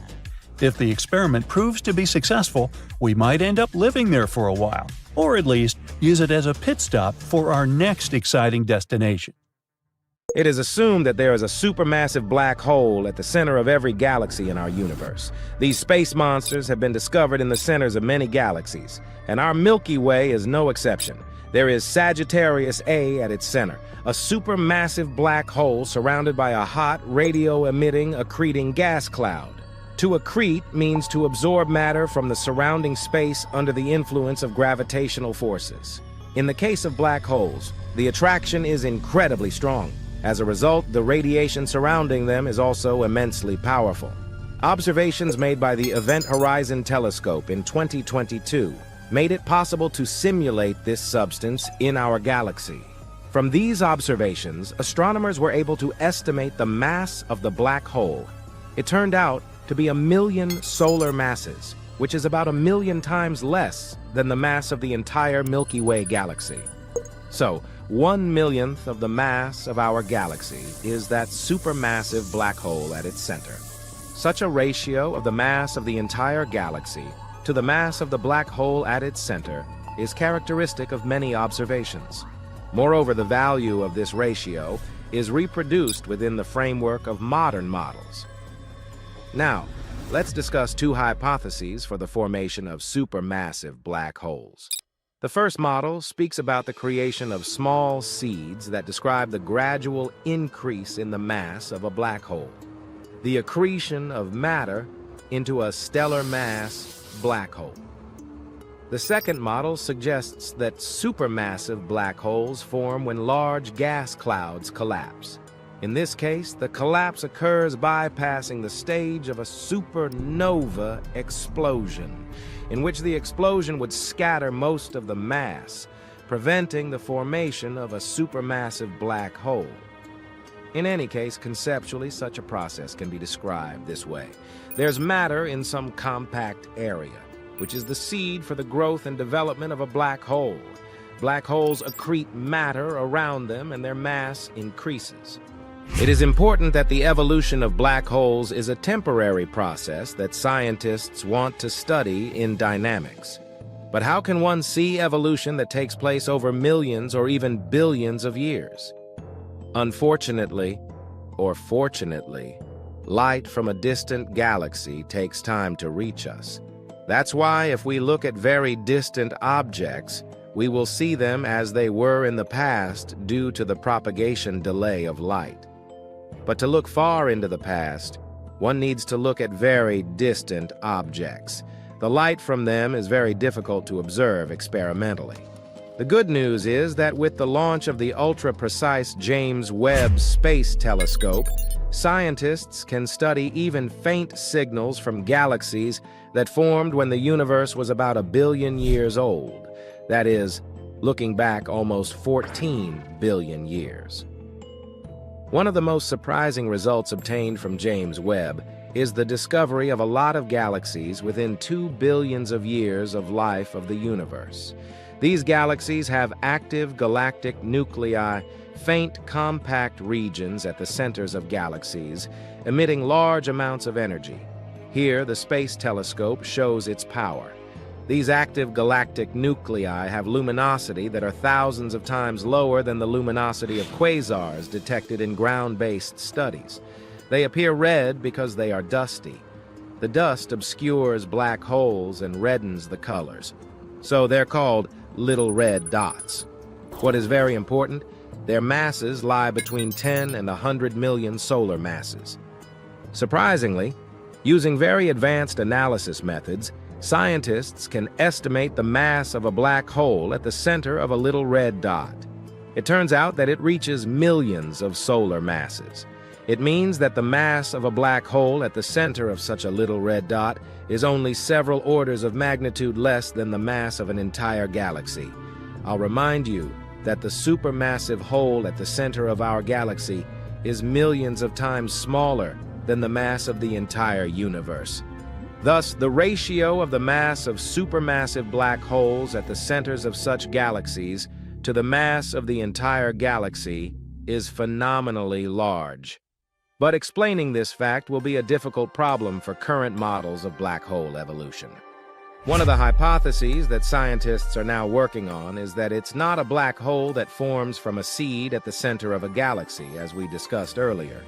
If the experiment proves to be successful, we might end up living there for a while, or at least use it as a pit stop for our next exciting destination. It is assumed that there is a supermassive black hole at the center of every galaxy in our universe. These space monsters have been discovered in the centers of many galaxies, and our Milky Way is no exception. There is Sagittarius A at its center, a supermassive black hole surrounded by a hot, radio-emitting, accreting gas cloud. To accrete means to absorb matter from the surrounding space under the influence of gravitational forces. In the case of black holes, the attraction is incredibly strong. As a result, the radiation surrounding them is also immensely powerful. Observations made by the Event Horizon Telescope in 2022 made it possible to simulate this substance in our galaxy. From these observations, astronomers were able to estimate the mass of the black hole. It turned out to be 1 million solar masses, which is about 1 million times less than the mass of the entire Milky Way galaxy. So, 1/1,000,000th of the mass of our galaxy is that supermassive black hole at its center. Such a ratio of the mass of the entire galaxy to the mass of the black hole at its center is characteristic of many observations. Moreover, the value of this ratio is reproduced within the framework of modern models. Now, let's discuss two hypotheses for the formation of supermassive black holes. The first model speaks about the creation of small seeds that describe the gradual increase in the mass of a black hole, the accretion of matter into a stellar mass black hole. The second model suggests that supermassive black holes form when large gas clouds collapse. In this case, the collapse occurs bypassing the stage of a supernova explosion, in which the explosion would scatter most of the mass, preventing the formation of a supermassive black hole. In any case, conceptually, such a process can be described this way. There's matter in some compact area, which is the seed for the growth and development of a black hole. Black holes accrete matter around them and their mass increases. It is important that the evolution of black holes is a temporary process that scientists want to study in dynamics. But how can one see evolution that takes place over millions or even billions of years? Unfortunately, or fortunately, light from a distant galaxy takes time to reach us. That's why if we look at very distant objects, we will see them as they were in the past due to the propagation delay of light. But to look far into the past, one needs to look at very distant objects. The light from them is very difficult to observe experimentally. The good news is that with the launch of the ultra-precise James Webb Space Telescope, scientists can study even faint signals from galaxies that formed when the universe was about 1 billion years old. That is, looking back almost 14 billion years. One of the most surprising results obtained from James Webb is the discovery of a lot of galaxies within 2 billion years of life of the universe. These galaxies have active galactic nuclei, faint compact regions at the centers of galaxies, emitting large amounts of energy. Here, the Space Telescope shows its power. These active galactic nuclei have luminosity that are thousands of times lower than the luminosity of quasars detected in ground-based studies. They appear red because they are dusty. The dust obscures black holes and reddens the colors, so they're called little red dots. What is very important, their masses lie between 10 and 100 million solar masses. Surprisingly, using very advanced analysis methods, scientists can estimate the mass of a black hole at the center of a little red dot. It turns out that it reaches millions of solar masses. It means that the mass of a black hole at the center of such a little red dot is only several orders of magnitude less than the mass of an entire galaxy. I'll remind you that the supermassive hole at the center of our galaxy is millions of times smaller than the mass of the entire universe. Thus, the ratio of the mass of supermassive black holes at the centers of such galaxies to the mass of the entire galaxy is phenomenally large. But explaining this fact will be a difficult problem for current models of black hole evolution. One of the hypotheses that scientists are now working on is that it's not a black hole that forms from a seed at the center of a galaxy, as we discussed earlier.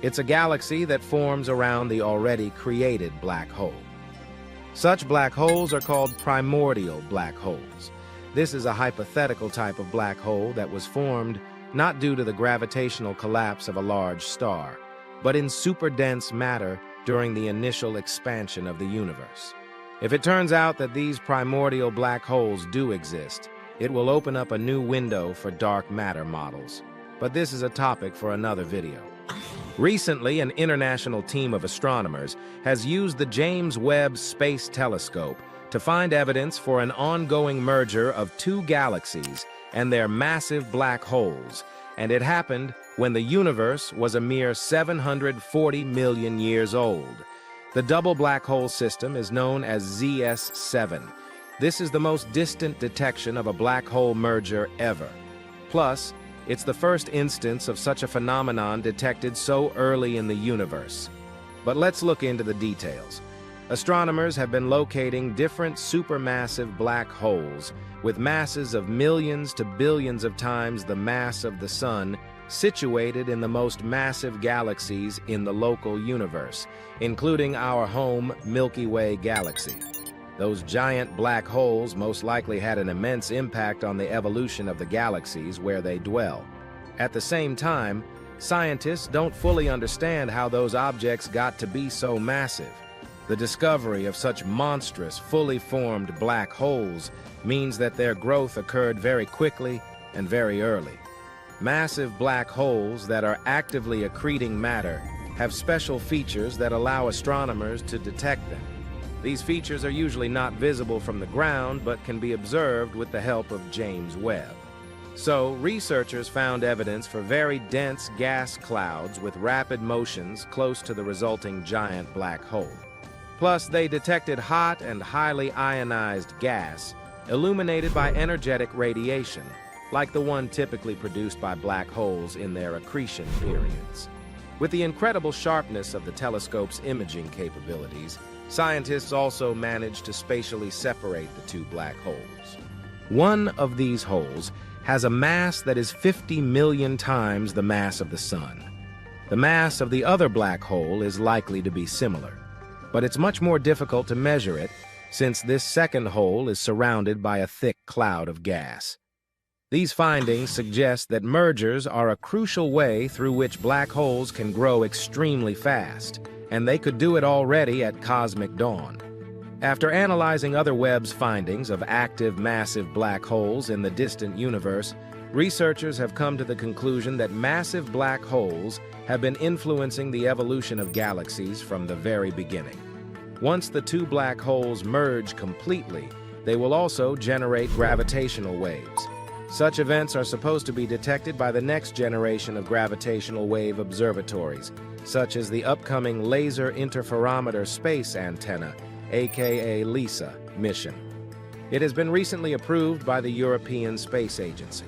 It's a galaxy that forms around the already created black hole. Such black holes are called primordial black holes. This is a hypothetical type of black hole that was formed not due to the gravitational collapse of a large star, but in superdense matter during the initial expansion of the universe. If it turns out that these primordial black holes do exist, it will open up a new window for dark matter models. But this is a topic for another video. Recently, an international team of astronomers has used the James Webb Space Telescope to find evidence for an ongoing merger of two galaxies and their massive black holes, and it happened when the universe was a mere 740 million years old. The double black hole system is known as ZS7. This is the most distant detection of a black hole merger ever. Plus, it's the first instance of such a phenomenon detected so early in the universe. But let's look into the details. Astronomers have been locating different supermassive black holes with masses of millions to billions of times the mass of the Sun, situated in the most massive galaxies in the local universe, including our home Milky Way galaxy. Those giant black holes most likely had an immense impact on the evolution of the galaxies where they dwell. At the same time, scientists don't fully understand how those objects got to be so massive. The discovery of such monstrous, fully formed black holes means that their growth occurred very quickly and very early. Massive black holes that are actively accreting matter have special features that allow astronomers to detect them. These features are usually not visible from the ground, but can be observed with the help of James Webb. So, researchers found evidence for very dense gas clouds with rapid motions close to the resulting giant black hole. Plus, they detected hot and highly ionized gas illuminated by energetic radiation, like the one typically produced by black holes in their accretion periods. With the incredible sharpness of the telescope's imaging capabilities, scientists also managed to spatially separate the two black holes. One of these holes has a mass that is 50 million times the mass of the Sun. The mass of the other black hole is likely to be similar, but it's much more difficult to measure it since this second hole is surrounded by a thick cloud of gas. These findings suggest that mergers are a crucial way through which black holes can grow extremely fast, and they could do it already at cosmic dawn. After analyzing other Webb's findings of active massive black holes in the distant universe, researchers have come to the conclusion that massive black holes have been influencing the evolution of galaxies from the very beginning. Once the two black holes merge completely, they will also generate gravitational waves. Such events are supposed to be detected by the next generation of gravitational wave observatories, such as the upcoming Laser Interferometer Space Antenna, aka LISA, mission. It has been recently approved by the European Space Agency.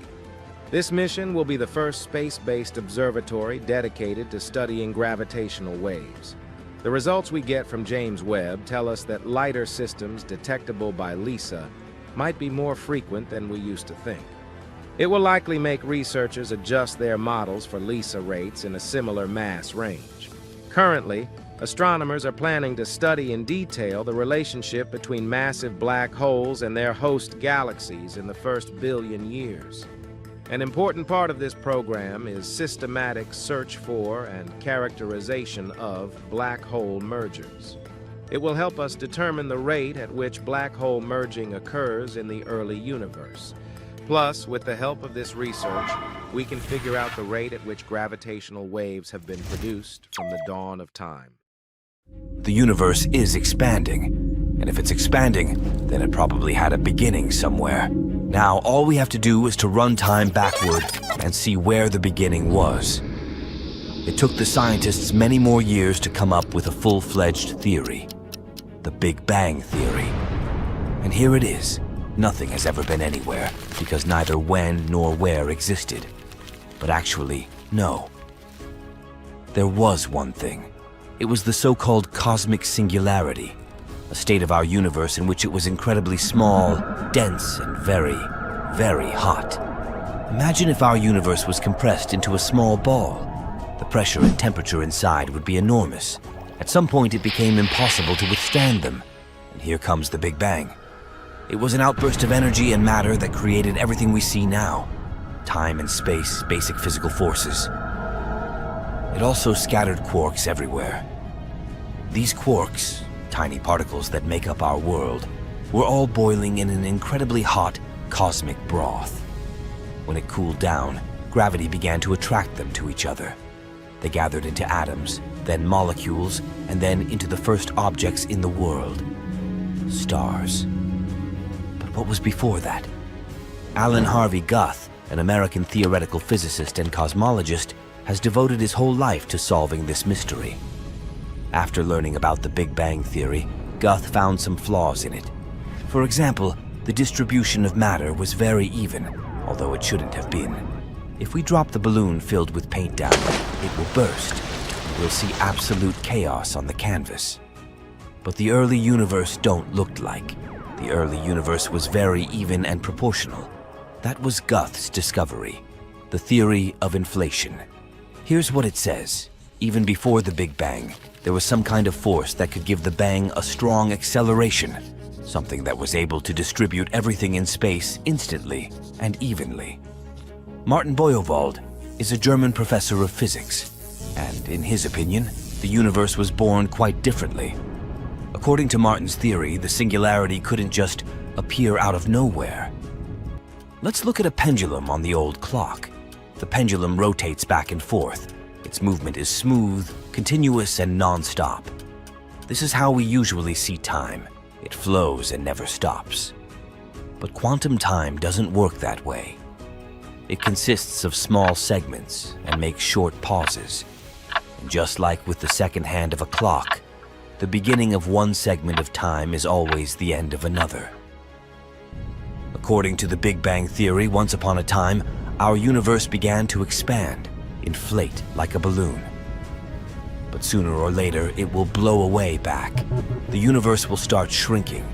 This mission will be the first space-based observatory dedicated to studying gravitational waves. The results we get from James Webb tell us that lighter systems detectable by LISA might be more frequent than we used to think. It will likely make researchers adjust their models for LISA rates in a similar mass range. Currently, astronomers are planning to study in detail the relationship between massive black holes and their host galaxies in the first billion years. An important part of this program is systematic search for and characterization of black hole mergers. It will help us determine the rate at which black hole merging occurs in the early universe. Plus, with the help of this research, we can figure out the rate at which gravitational waves have been produced from the dawn of time. The universe is expanding, and if it's expanding, then it probably had a beginning somewhere. Now, all we have to do is to run time backward and see where the beginning was. It took the scientists many more years to come up with a full-fledged theory, the Big Bang Theory. And here it is. Nothing has ever been anywhere, because neither when nor where existed. But actually, no. There was one thing. It was the so-called cosmic singularity, a state of our universe in which it was incredibly small, dense, and very, very hot. Imagine if our universe was compressed into a small ball. The pressure and temperature inside would be enormous. At some point, it became impossible to withstand them. And here comes the Big Bang. It was an outburst of energy and matter that created everything we see now. Time and space, basic physical forces. It also scattered quarks everywhere. These quarks, tiny particles that make up our world, were all boiling in an incredibly hot cosmic broth. When it cooled down, gravity began to attract them to each other. They gathered into atoms, then molecules, and then into the first objects in the world, stars. But what was before that? Alan Harvey Guth, an American theoretical physicist and cosmologist, has devoted his whole life to solving this mystery. After learning about the Big Bang Theory, Guth found some flaws in it. For example, the distribution of matter was very even, although it shouldn't have been. If we drop the balloon filled with paint down, it will burst. We'll see absolute chaos on the canvas. But the early universe don't look like. The early universe was very even and proportional. That was Guth's discovery, the theory of inflation. Here's what it says. Even before the Big Bang, there was some kind of force that could give the bang a strong acceleration, something that was able to distribute everything in space instantly and evenly. Martin Boyovald is a German professor of physics, and in his opinion, the universe was born quite differently. According to Martin's theory, the singularity couldn't just appear out of nowhere. Let's look at a pendulum on the old clock. The pendulum rotates back and forth. Its movement is smooth, continuous, and non-stop. This is how we usually see time. It flows and never stops. But quantum time doesn't work that way. It consists of small segments and makes short pauses. And just like with the second hand of a clock, the beginning of one segment of time is always the end of another. According to the Big Bang Theory, once upon a time, our universe began to expand, inflate like a balloon. But sooner or later, it will blow away back. The universe will start shrinking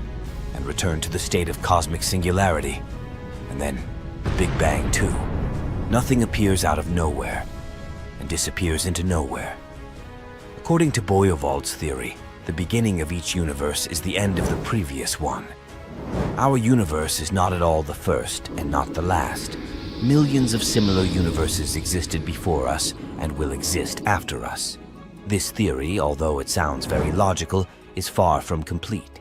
and return to the state of cosmic singularity. And then, the Big Bang too. Nothing appears out of nowhere and disappears into nowhere. According to Boyovald's theory, the beginning of each universe is the end of the previous one. Our universe is not at all the first and not the last. Millions of similar universes existed before us and will exist after us. This theory, although it sounds very logical, is far from complete.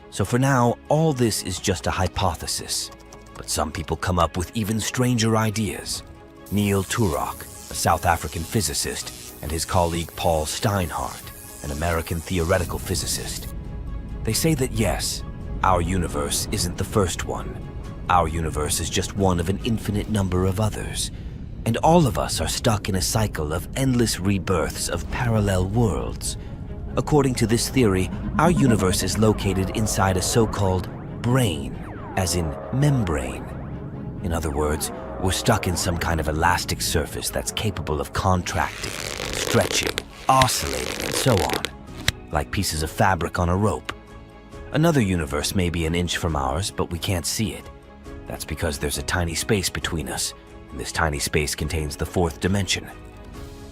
So for now, all this is just a hypothesis. But some people come up with even stranger ideas. Neil Turok, a South African physicist, and his colleague Paul Steinhardt, an American theoretical physicist. They say that yes, our universe isn't the first one. Our universe is just one of an infinite number of others. And all of us are stuck in a cycle of endless rebirths of parallel worlds. According to this theory, our universe is located inside a so-called brain, as in membrane. In other words, we're stuck in some kind of elastic surface that's capable of contracting, stretching, oscillating, and so on, like pieces of fabric on a rope. Another universe may be an inch from ours, but we can't see it. That's because there's a tiny space between us, and this tiny space contains the fourth dimension.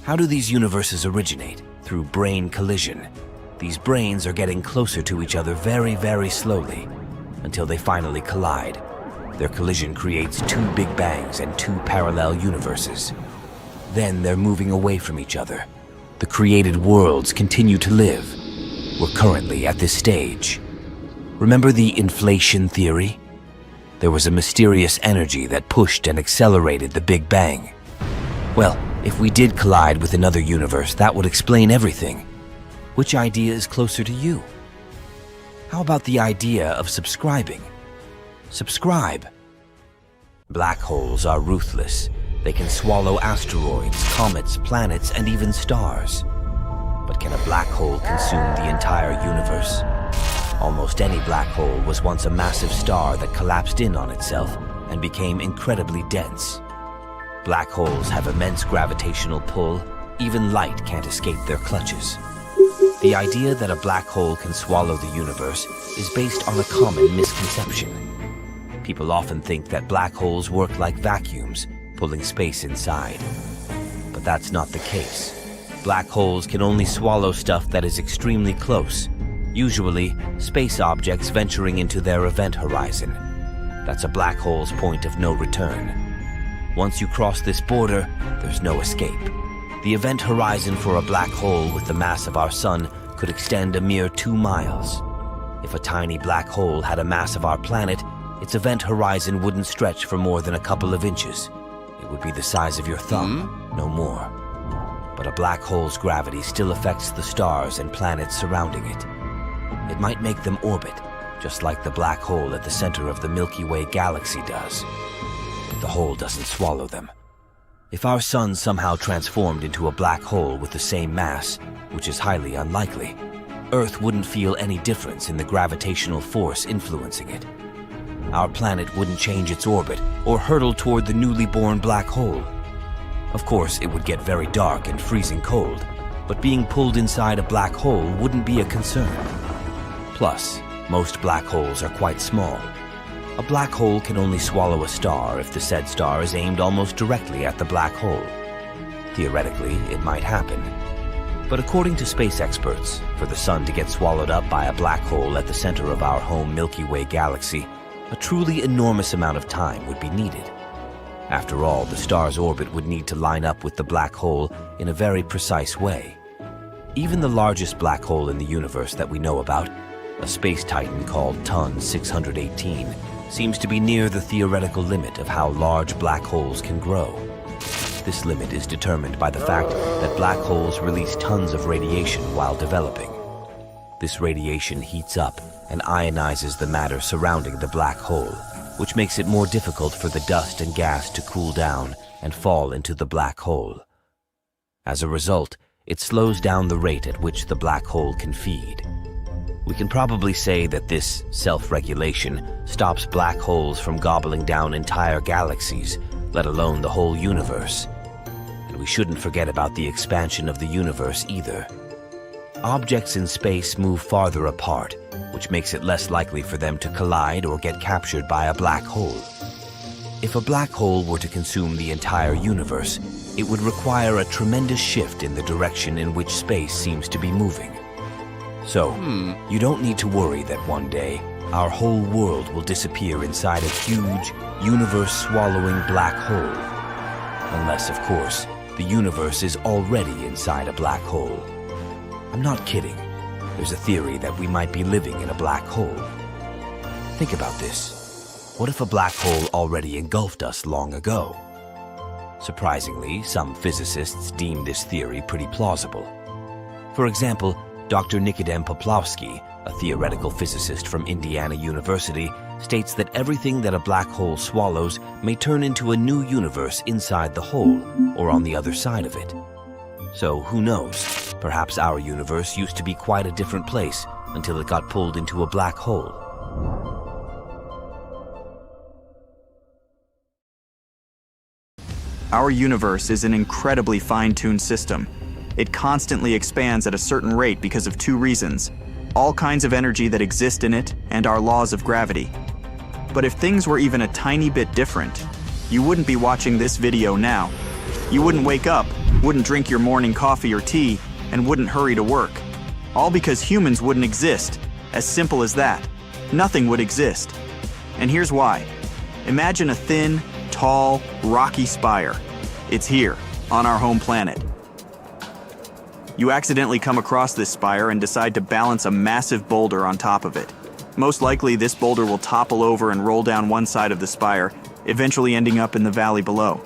How do these universes originate? Through brain collision. These brains are getting closer to each other very, very slowly, until they finally collide. Their collision creates two Big Bangs and two parallel universes. Then they're moving away from each other. The created worlds continue to live. We're currently at this stage. Remember the inflation theory? There was a mysterious energy that pushed and accelerated the Big Bang. Well, if we did collide with another universe, that would explain everything. Which idea is closer to you? How about the idea of subscribing? Subscribe. Black holes are ruthless. They can swallow asteroids, comets, planets, and even stars. But can a black hole consume the entire universe? Almost any black hole was once a massive star that collapsed in on itself and became incredibly dense. Black holes have immense gravitational pull. Even light can't escape their clutches. The idea that a black hole can swallow the universe is based on a common misconception. People often think that black holes work like vacuums, pulling space inside. But that's not the case. Black holes can only swallow stuff that is extremely close, usually space objects venturing into their event horizon. That's a black hole's point of no return. Once you cross this border, there's no escape. The event horizon for a black hole with the mass of our sun could extend a mere 2 miles. If a tiny black hole had a mass of our planet, its event horizon wouldn't stretch for more than a couple of inches. It would be the size of your thumb, no more. But a black hole's gravity still affects the stars and planets surrounding it. It might make them orbit, just like the black hole at the center of the Milky Way galaxy does. But the hole doesn't swallow them. If our sun somehow transformed into a black hole with the same mass, which is highly unlikely, Earth wouldn't feel any difference in the gravitational force influencing it. Our planet wouldn't change its orbit or hurtle toward the newly born black hole. Of course, it would get very dark and freezing cold, but being pulled inside a black hole wouldn't be a concern. Plus, most black holes are quite small. A black hole can only swallow a star if the said star is aimed almost directly at the black hole. Theoretically, it might happen. But according to space experts, for the sun to get swallowed up by a black hole at the center of our home Milky Way galaxy, a truly enormous amount of time would be needed. After all, the star's orbit would need to line up with the black hole in a very precise way. Even the largest black hole in the universe that we know about, a space titan called Ton 618, seems to be near the theoretical limit of how large black holes can grow. This limit is determined by the fact that black holes release tons of radiation while developing. This radiation heats up and ionizes the matter surrounding the black hole, which makes it more difficult for the dust and gas to cool down and fall into the black hole. As a result, it slows down the rate at which the black hole can feed. We can probably say that this self-regulation stops black holes from gobbling down entire galaxies, let alone the whole universe. And we shouldn't forget about the expansion of the universe either. Objects in space move farther apart, which makes it less likely for them to collide or get captured by a black hole. If a black hole were to consume the entire universe, it would require a tremendous shift in the direction in which space seems to be moving. So, you don't need to worry that one day, our whole world will disappear inside a huge, universe-swallowing black hole. Unless, of course, the universe is already inside a black hole. I'm not kidding. There's a theory that we might be living in a black hole. Think about this. What if a black hole already engulfed us long ago? Surprisingly, some physicists deem this theory pretty plausible. For example, Dr. Nikodem Poplawski, a theoretical physicist from Indiana University, states that everything that a black hole swallows may turn into a new universe inside the hole, or on the other side of it. So who knows? Perhaps our universe used to be quite a different place until it got pulled into a black hole. Our universe is an incredibly fine-tuned system. It constantly expands at a certain rate because of 2 reasons: all kinds of energy that exist in it and our laws of gravity. But if things were even a tiny bit different, you wouldn't be watching this video now. You wouldn't wake up, wouldn't drink your morning coffee or tea, and wouldn't hurry to work. All because humans wouldn't exist. As simple as that. Nothing would exist. And here's why. Imagine a thin, tall, rocky spire. It's here, on our home planet. You accidentally come across this spire and decide to balance a massive boulder on top of it. Most likely, this boulder will topple over and roll down one side of the spire, eventually ending up in the valley below.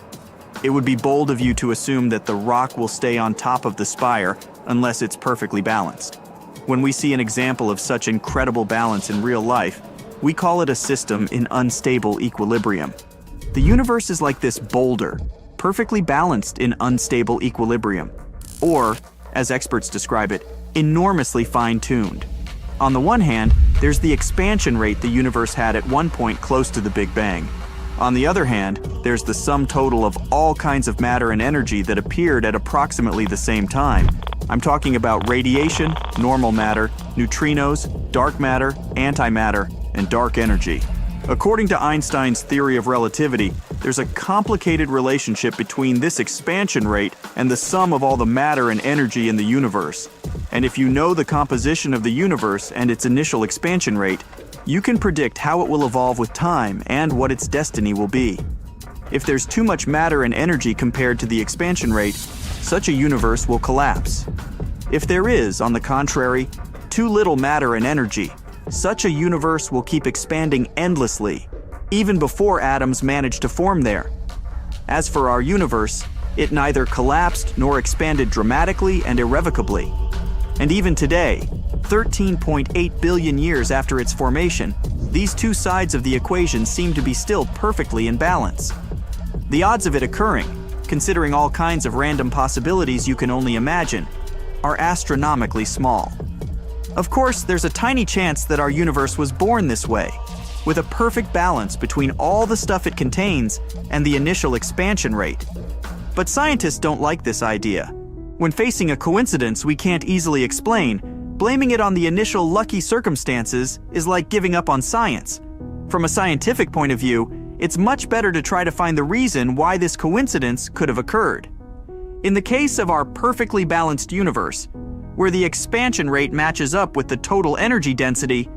It would be bold of you to assume that the rock will stay on top of the spire unless it's perfectly balanced. When we see an example of such incredible balance in real life, we call it a system in unstable equilibrium. The universe is like this boulder, perfectly balanced in unstable equilibrium, or, as experts describe it, enormously fine-tuned. On the one hand, there's the expansion rate the universe had at one point close to the Big Bang. On the other hand, there's the sum total of all kinds of matter and energy that appeared at approximately the same time. I'm talking about radiation, normal matter, neutrinos, dark matter, antimatter, and dark energy. According to Einstein's theory of relativity, there's a complicated relationship between this expansion rate and the sum of all the matter and energy in the universe. And if you know the composition of the universe and its initial expansion rate, you can predict how it will evolve with time and what its destiny will be. If there's too much matter and energy compared to the expansion rate, such a universe will collapse. If there is, on the contrary, too little matter and energy, such a universe will keep expanding endlessly, even before atoms manage to form there. As for our universe, it neither collapsed nor expanded dramatically and irrevocably. And even today, 13.8 billion years after its formation, these two sides of the equation seem to be still perfectly in balance. The odds of it occurring, considering all kinds of random possibilities you can only imagine, are astronomically small. Of course, there's a tiny chance that our universe was born this way, with a perfect balance between all the stuff it contains and the initial expansion rate. But scientists don't like this idea. When facing a coincidence we can't easily explain, blaming it on the initial lucky circumstances is like giving up on science. From a scientific point of view, it's much better to try to find the reason why this coincidence could have occurred. In the case of our perfectly balanced universe, where the expansion rate matches up with the total energy density,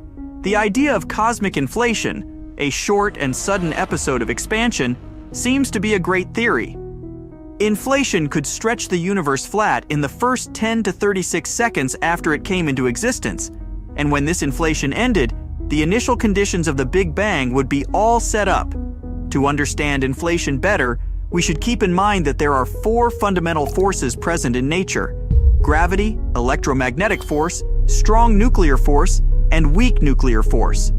the idea of cosmic inflation, a short and sudden episode of expansion, seems to be a great theory. Inflation could stretch the universe flat in the first 10 to 36 seconds after it came into existence, and when this inflation ended, the initial conditions of the Big Bang would be all set up. To understand inflation better, we should keep in mind that there are four fundamental forces present in nature: gravity, electromagnetic force, strong nuclear force, and weak nuclear force.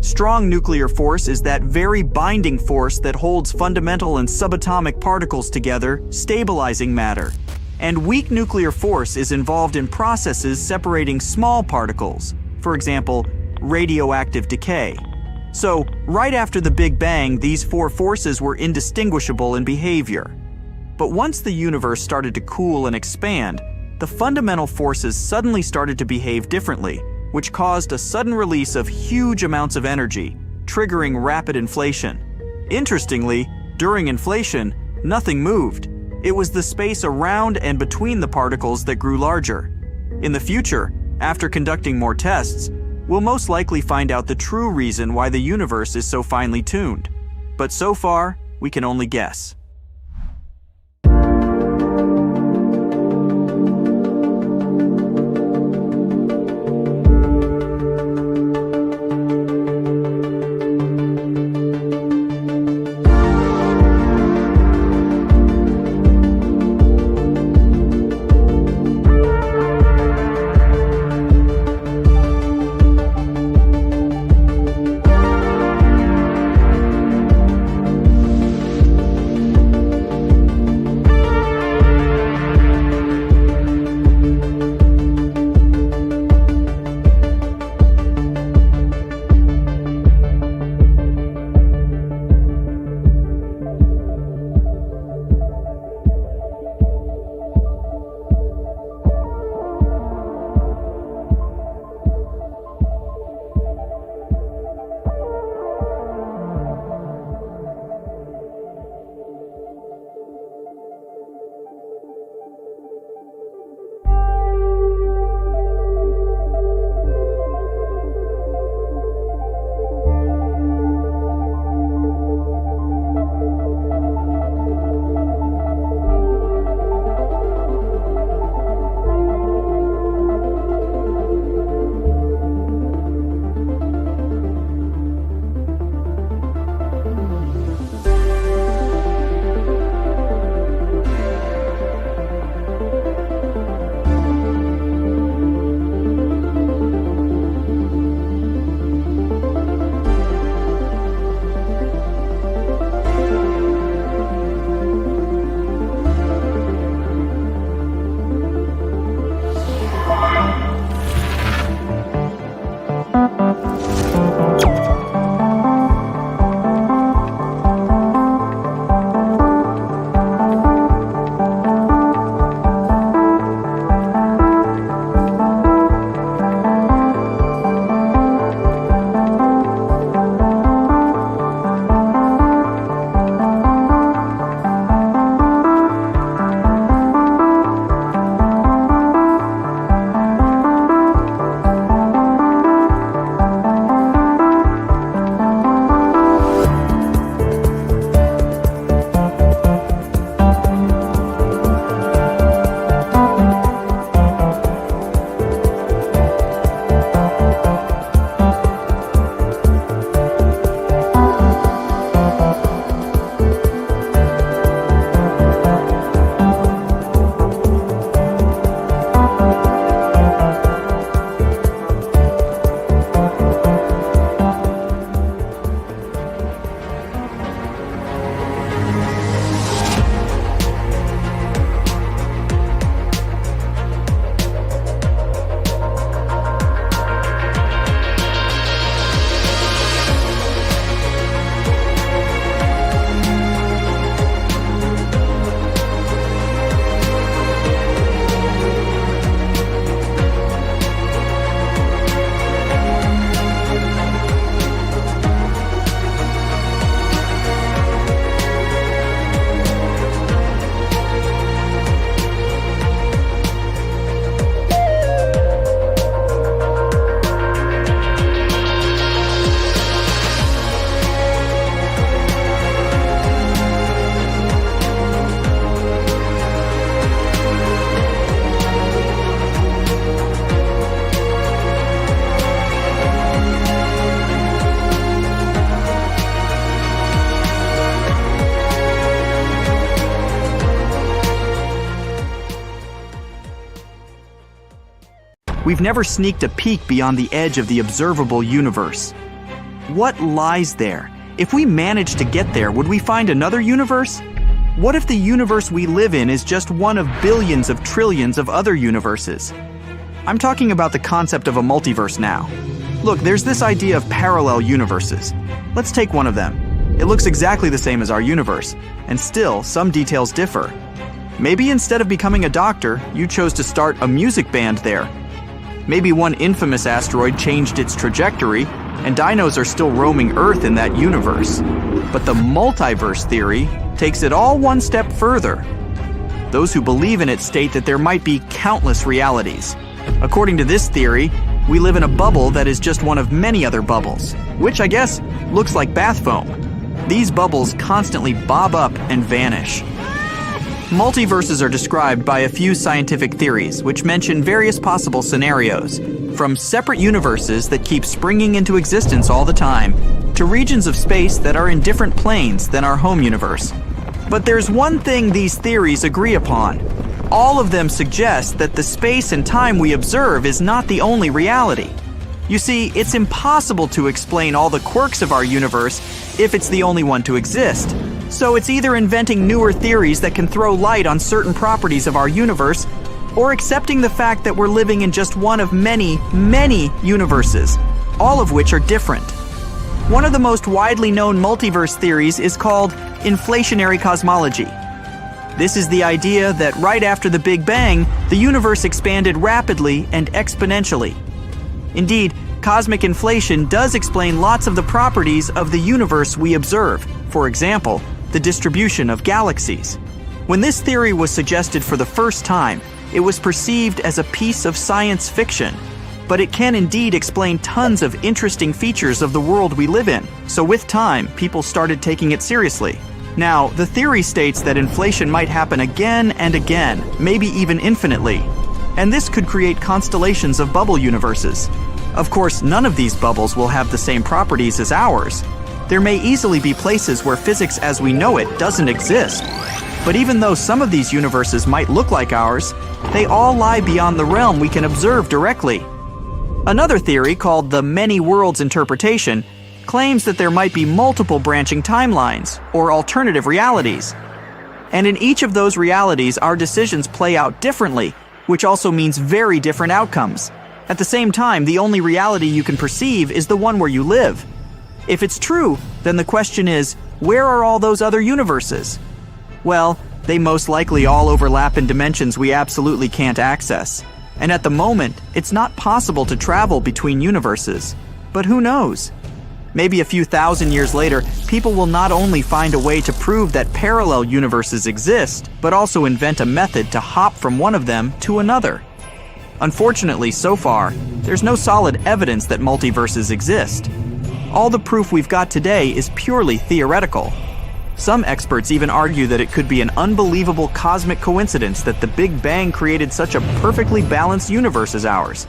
Strong nuclear force is that very binding force that holds fundamental and subatomic particles together, stabilizing matter. And weak nuclear force is involved in processes separating small particles, for example, radioactive decay. So, right after the Big Bang, these four forces were indistinguishable in behavior. But once the universe started to cool and expand, the fundamental forces suddenly started to behave differently, which caused a sudden release of huge amounts of energy, triggering rapid inflation. Interestingly, during inflation, nothing moved. It was the space around and between the particles that grew larger. In the future, after conducting more tests, we'll most likely find out the true reason why the universe is so finely tuned. But so far, we can only guess. We've never sneaked a peek beyond the edge of the observable universe. What lies there? If we managed to get there, would we find another universe? What if the universe we live in is just one of billions of trillions of other universes? I'm talking about the concept of a multiverse now. Look, there's this idea of parallel universes. Let's take one of them. It looks exactly the same as our universe, and still, some details differ. Maybe instead of becoming a doctor, you chose to start a music band there. Maybe one infamous asteroid changed its trajectory, and dinos are still roaming Earth in that universe. But the multiverse theory takes it all one step further. Those who believe in it state that there might be countless realities. According to this theory, we live in a bubble that is just one of many other bubbles, which I guess looks like bath foam. These bubbles constantly bob up and vanish. Multiverses are described by a few scientific theories, which mention various possible scenarios, from separate universes that keep springing into existence all the time, to regions of space that are in different planes than our home universe. But there's one thing these theories agree upon. All of them suggest that the space and time we observe is not the only reality. You see, it's impossible to explain all the quirks of our universe if it's the only one to exist. So it's either inventing newer theories that can throw light on certain properties of our universe, or accepting the fact that we're living in just one of many, many universes, all of which are different. One of the most widely known multiverse theories is called inflationary cosmology. This is the idea that right after the Big Bang, the universe expanded rapidly and exponentially. Indeed, cosmic inflation does explain lots of the properties of the universe we observe. For example, the distribution of galaxies. When this theory was suggested for the first time, it was perceived as a piece of science fiction. But it can indeed explain tons of interesting features of the world we live in. So with time, people started taking it seriously. Now, the theory states that inflation might happen again and again, maybe even infinitely. And this could create constellations of bubble universes. Of course, none of these bubbles will have the same properties as ours. There may easily be places where physics as we know it doesn't exist. But even though some of these universes might look like ours, they all lie beyond the realm we can observe directly. Another theory, called the many worlds interpretation, claims that there might be multiple branching timelines, or alternative realities. And in each of those realities, our decisions play out differently, which also means very different outcomes. At the same time, the only reality you can perceive is the one where you live. If it's true, then the question is, where are all those other universes? Well, they most likely all overlap in dimensions we absolutely can't access. And at the moment, it's not possible to travel between universes. But who knows? Maybe a few thousand years later, people will not only find a way to prove that parallel universes exist, but also invent a method to hop from one of them to another. Unfortunately, so far, there's no solid evidence that multiverses exist. All the proof we've got today is purely theoretical. Some experts even argue that it could be an unbelievable cosmic coincidence that the Big Bang created such a perfectly balanced universe as ours.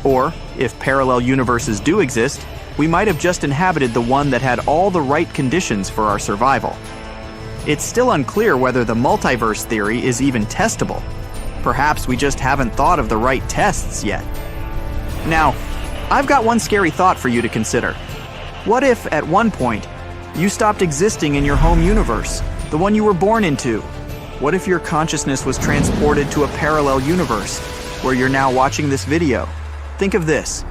Or, if parallel universes do exist, we might have just inhabited the one that had all the right conditions for our survival. It's still unclear whether the multiverse theory is even testable. Perhaps we just haven't thought of the right tests yet. Now, I've got one scary thought for you to consider. What if, at one point, you stopped existing in your home universe, the one you were born into? What if your consciousness was transported to a parallel universe, where you're now watching this video? Think of this.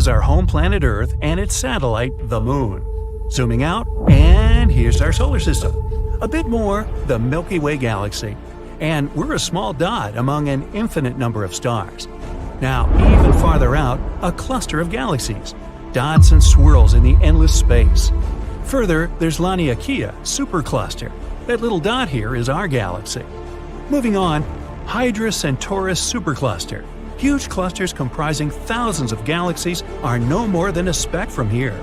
is our home planet Earth and its satellite, the Moon. Zooming out, and here's our solar system. A bit more, the Milky Way galaxy. And we're a small dot among an infinite number of stars. Now, even farther out, a cluster of galaxies. Dots and swirls in the endless space. Further, there's Laniakea supercluster. That little dot here is our galaxy. Moving on, Hydra Centaurus supercluster. Huge clusters comprising thousands of galaxies are no more than a speck from here.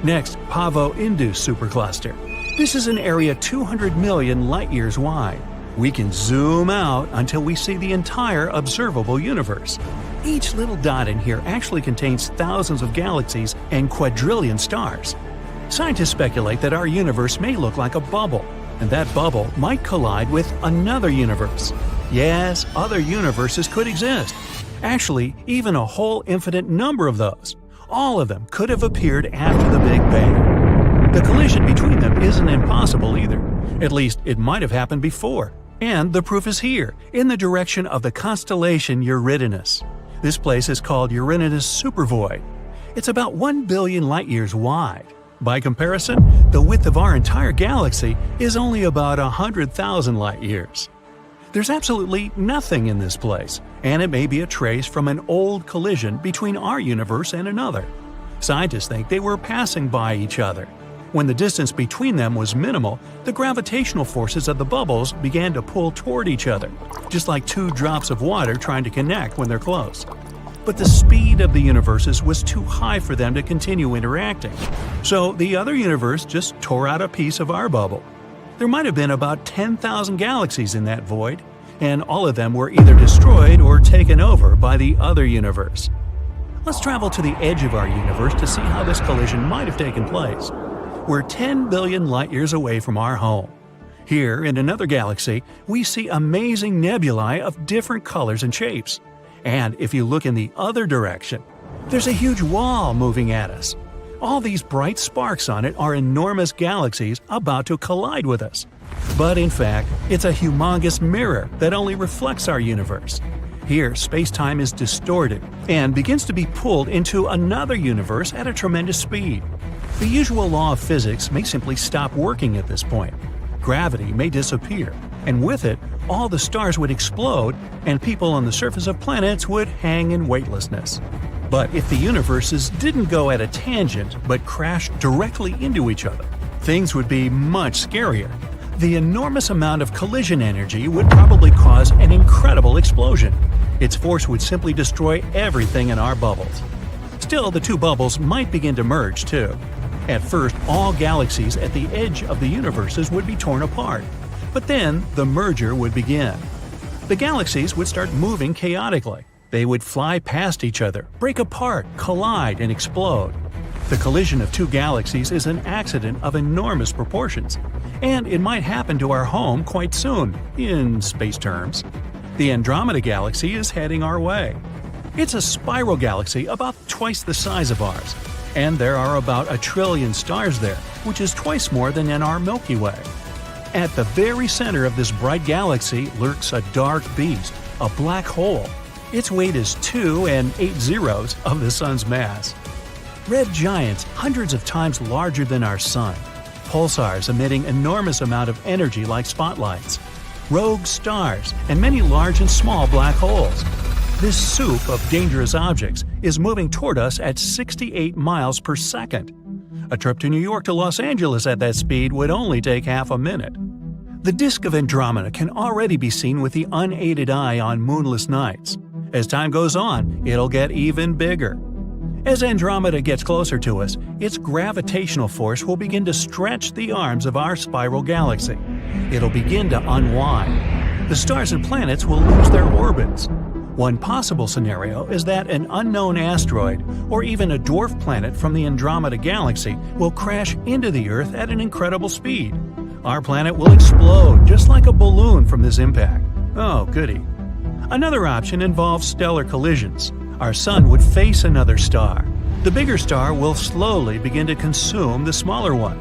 Next, Pavo Indus supercluster. This is an area 200 million light-years wide. We can zoom out until we see the entire observable universe. Each little dot in here actually contains thousands of galaxies and quadrillion stars. Scientists speculate that our universe may look like a bubble, and that bubble might collide with another universe. Yes, other universes could exist. Actually, even a whole infinite number of those. All of them could have appeared after the Big Bang. The collision between them isn't impossible either. At least, it might have happened before. And the proof is here, in the direction of the constellation Eridanus. This place is called Eridanus Supervoid. It's about 1 billion light-years wide. By comparison, the width of our entire galaxy is only about 100,000 light-years. There's absolutely nothing in this place, and it may be a trace from an old collision between our universe and another. Scientists think they were passing by each other. When the distance between them was minimal, the gravitational forces of the bubbles began to pull toward each other, just like two drops of water trying to connect when they're close. But the speed of the universes was too high for them to continue interacting. So the other universe just tore out a piece of our bubble. There might have been about 10,000 galaxies in that void, and all of them were either destroyed or taken over by the other universe. Let's travel to the edge of our universe to see how this collision might have taken place. We're 10 billion light-years away from our home. Here, in another galaxy, we see amazing nebulae of different colors and shapes. And if you look in the other direction, there's a huge wall moving at us. All these bright sparks on it are enormous galaxies about to collide with us. But in fact, it's a humongous mirror that only reflects our universe. Here, space-time is distorted and begins to be pulled into another universe at a tremendous speed. The usual law of physics may simply stop working at this point. Gravity may disappear, and with it, all the stars would explode and people on the surface of planets would hang in weightlessness. But if the universes didn't go at a tangent but crashed directly into each other, things would be much scarier. The enormous amount of collision energy would probably cause an incredible explosion. Its force would simply destroy everything in our bubbles. Still, the two bubbles might begin to merge too. At first, all galaxies at the edge of the universes would be torn apart. But then, the merger would begin. The galaxies would start moving chaotically. They would fly past each other, break apart, collide, and explode. The collision of two galaxies is an accident of enormous proportions, and it might happen to our home quite soon, in space terms. The Andromeda galaxy is heading our way. It's a spiral galaxy about twice the size of ours, and there are about 1 trillion stars there, which is twice more than in our Milky Way. At the very center of this bright galaxy lurks a dark beast, a black hole. Its weight is 2 8/8 of the Sun's mass. Red giants hundreds of times larger than our Sun. Pulsars emitting enormous amount of energy like spotlights. Rogue stars, and many large and small black holes. This soup of dangerous objects is moving toward us at 68 miles per second. A trip to New York to Los Angeles at that speed would only take half a minute. The disk of Andromeda can already be seen with the unaided eye on moonless nights. As time goes on, it'll get even bigger. As Andromeda gets closer to us, its gravitational force will begin to stretch the arms of our spiral galaxy. It'll begin to unwind. The stars and planets will lose their orbits. One possible scenario is that an unknown asteroid, or even a dwarf planet from the Andromeda galaxy, will crash into the Earth at an incredible speed. Our planet will explode just like a balloon from this impact. Oh, goody. Another option involves stellar collisions. Our Sun would face another star. The bigger star will slowly begin to consume the smaller one.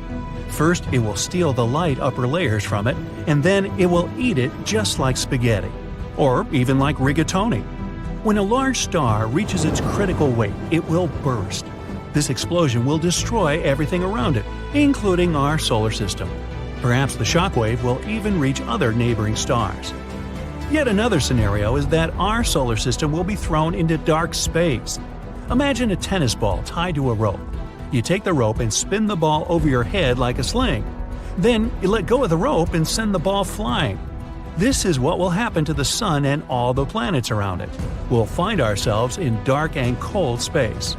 First, it will steal the light upper layers from it, and then it will eat it just like spaghetti. Or even like rigatoni. When a large star reaches its critical weight, it will burst. This explosion will destroy everything around it, including our solar system. Perhaps the shockwave will even reach other neighboring stars. Yet another scenario is that our solar system will be thrown into dark space. Imagine a tennis ball tied to a rope. You take the rope and spin the ball over your head like a sling. Then you let go of the rope and send the ball flying. This is what will happen to the Sun and all the planets around it. We'll find ourselves in dark and cold space.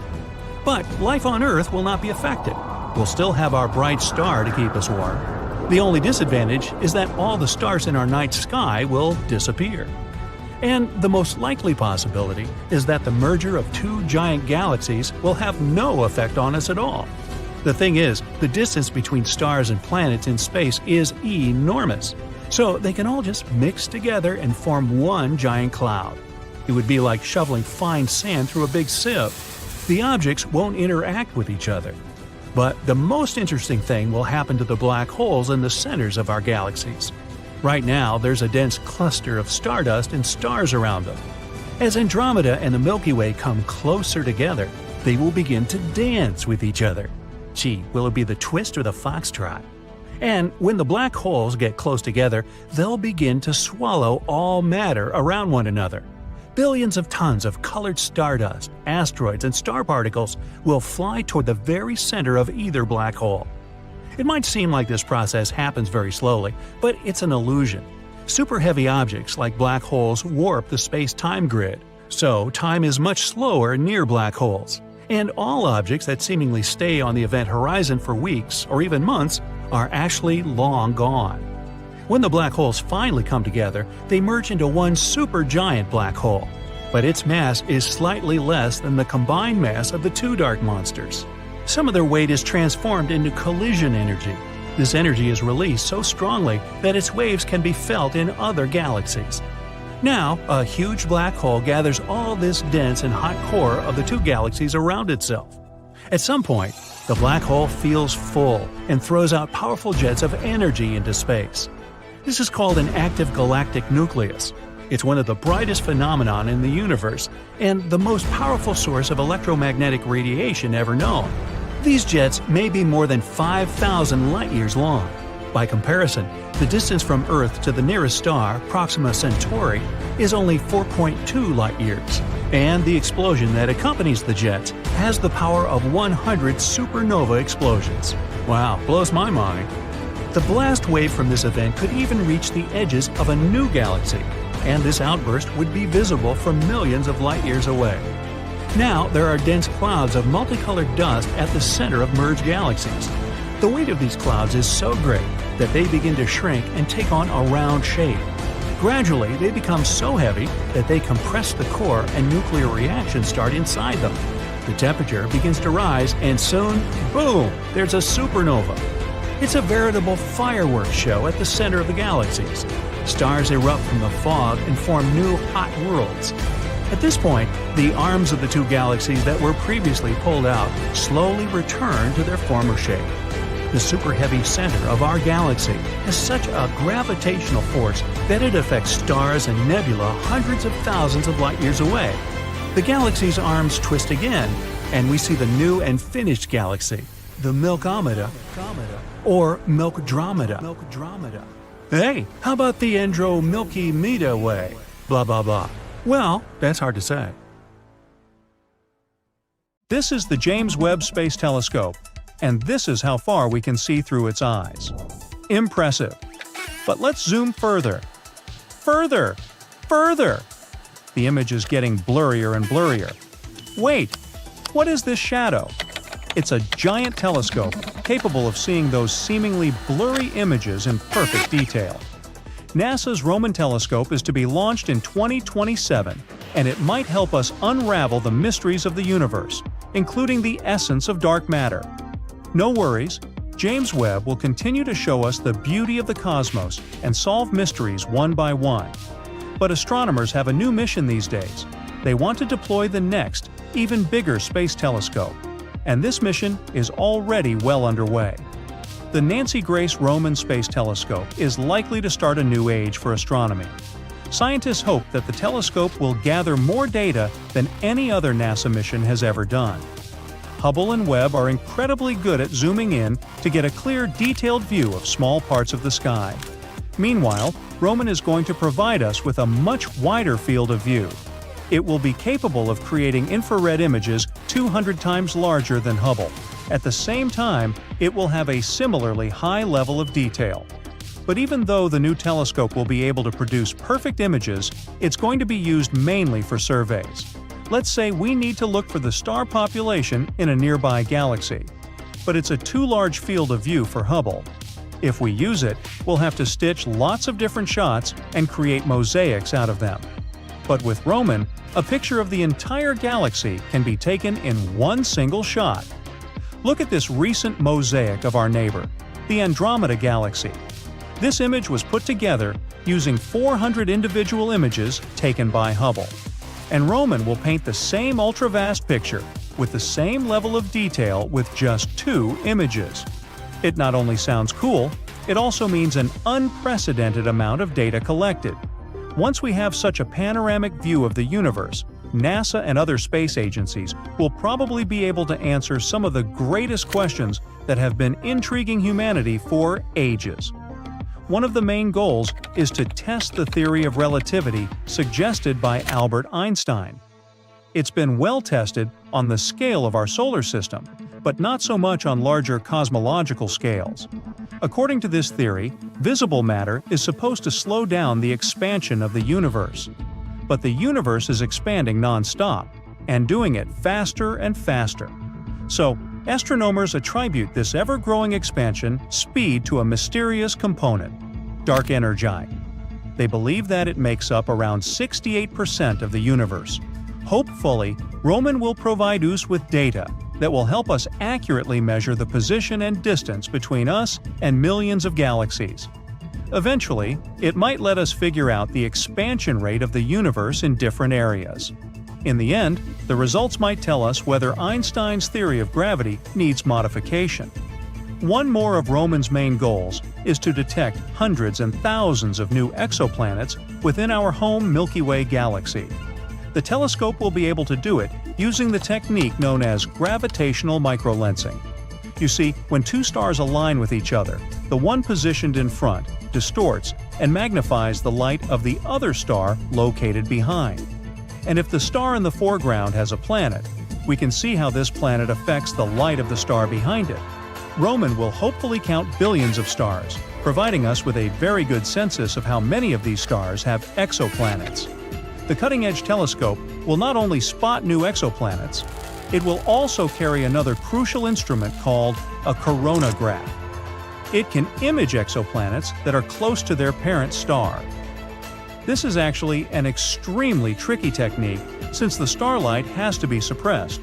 But life on Earth will not be affected. We'll still have our bright star to keep us warm. The only disadvantage is that all the stars in our night sky will disappear. And the most likely possibility is that the merger of two giant galaxies will have no effect on us at all. The thing is, the distance between stars and planets in space is enormous, so they can all just mix together and form one giant cloud. It would be like shoveling fine sand through a big sieve. The objects won't interact with each other. But the most interesting thing will happen to the black holes in the centers of our galaxies. Right now, there's a dense cluster of stardust and stars around them. As Andromeda and the Milky Way come closer together, they will begin to dance with each other. Gee, will it be the twist or the foxtrot? And when the black holes get close together, they'll begin to swallow all matter around one another. Billions of tons of colored stardust, asteroids, and star particles will fly toward the very center of either black hole. It might seem like this process happens very slowly, but it's an illusion. Super heavy objects like black holes warp the space-time grid, so time is much slower near black holes. And all objects that seemingly stay on the event horizon for weeks or even months are actually long gone. When the black holes finally come together, they merge into one supergiant black hole, but its mass is slightly less than the combined mass of the two dark monsters. Some of their weight is transformed into collision energy. This energy is released so strongly that its waves can be felt in other galaxies. Now, a huge black hole gathers all this dense and hot core of the two galaxies around itself. At some point, the black hole feels full and throws out powerful jets of energy into space. This is called an active galactic nucleus. It's one of the brightest phenomena in the universe and the most powerful source of electromagnetic radiation ever known. These jets may be more than 5,000 light-years long. By comparison, the distance from Earth to the nearest star, Proxima Centauri, is only 4.2 light-years. And the explosion that accompanies the jets has the power of 100 supernova explosions. Wow, blows my mind. The blast wave from this event could even reach the edges of a new galaxy, and this outburst would be visible from millions of light-years away. Now, there are dense clouds of multicolored dust at the center of merged galaxies. The weight of these clouds is so great that they begin to shrink and take on a round shape. Gradually, they become so heavy that they compress the core and nuclear reactions start inside them. The temperature begins to rise and soon, boom, there's a supernova. It's a veritable fireworks show at the center of the galaxies. Stars erupt from the fog and form new hot worlds. At this point, the arms of the two galaxies that were previously pulled out slowly return to their former shape. The super-heavy center of our galaxy has such a gravitational force that it affects stars and nebula hundreds of thousands of light-years away. The galaxy's arms twist again, and we see the new and finished galaxy, the Milkomeda, or Milkdromeda. Hey, how about the Andromeda-Milky Way? Blah blah blah. Well, that's hard to say. This is the James Webb Space Telescope, and this is how far we can see through its eyes. Impressive. But let's zoom further. Further! The image is getting blurrier and blurrier. Wait! What is this shadow? It's a giant telescope capable of seeing those seemingly blurry images in perfect detail. NASA's Roman telescope is to be launched in 2027, and it might help us unravel the mysteries of the universe, including the essence of dark matter. No worries, James Webb will continue to show us the beauty of the cosmos and solve mysteries one by one. But astronomers have a new mission these days. They want to deploy the next, even bigger space telescope. And this mission is already well underway. The Nancy Grace Roman Space Telescope is likely to start a new age for astronomy. Scientists hope that the telescope will gather more data than any other NASA mission has ever done. Hubble and Webb are incredibly good at zooming in to get a clear, detailed view of small parts of the sky. Meanwhile, Roman is going to provide us with a much wider field of view. It will be capable of creating infrared images 200 times larger than Hubble. At the same time, it will have a similarly high level of detail. But even though the new telescope will be able to produce perfect images, it's going to be used mainly for surveys. Let's say we need to look for the star population in a nearby galaxy. But it's a too large field of view for Hubble. If we use it, we'll have to stitch lots of different shots and create mosaics out of them. But with Roman, a picture of the entire galaxy can be taken in one single shot. Look at this recent mosaic of our neighbor, the Andromeda Galaxy. This image was put together using 400 individual images taken by Hubble. And Roman will paint the same ultra-vast picture with the same level of detail with just 2 images. It not only sounds cool, it also means an unprecedented amount of data collected. Once we have such a panoramic view of the universe, NASA and other space agencies will probably be able to answer some of the greatest questions that have been intriguing humanity for ages. One of the main goals is to test the theory of relativity suggested by Albert Einstein. It's been well tested on the scale of our solar system, but not so much on larger cosmological scales. According to this theory, visible matter is supposed to slow down the expansion of the universe. But the universe is expanding non-stop, and doing it faster and faster. So, astronomers attribute this ever-growing expansion speed to a mysterious component, dark energy. They believe that it makes up around 68% of the universe. Hopefully, Roman will provide us with data that will help us accurately measure the position and distance between us and millions of galaxies. Eventually, it might let us figure out the expansion rate of the universe in different areas. In the end, the results might tell us whether Einstein's theory of gravity needs modification. One more of Roman's main goals is to detect hundreds and thousands of new exoplanets within our home Milky Way galaxy. The telescope will be able to do it using the technique known as gravitational microlensing. You see, when 2 stars align with each other, the one positioned in front distorts and magnifies the light of the other star located behind. And if the star in the foreground has a planet, we can see how this planet affects the light of the star behind it. Roman will hopefully count billions of stars, providing us with a very good census of how many of these stars have exoplanets. The cutting-edge telescope will not only spot new exoplanets, it will also carry another crucial instrument called a coronagraph. It can image exoplanets that are close to their parent star. This is actually an extremely tricky technique since the starlight has to be suppressed.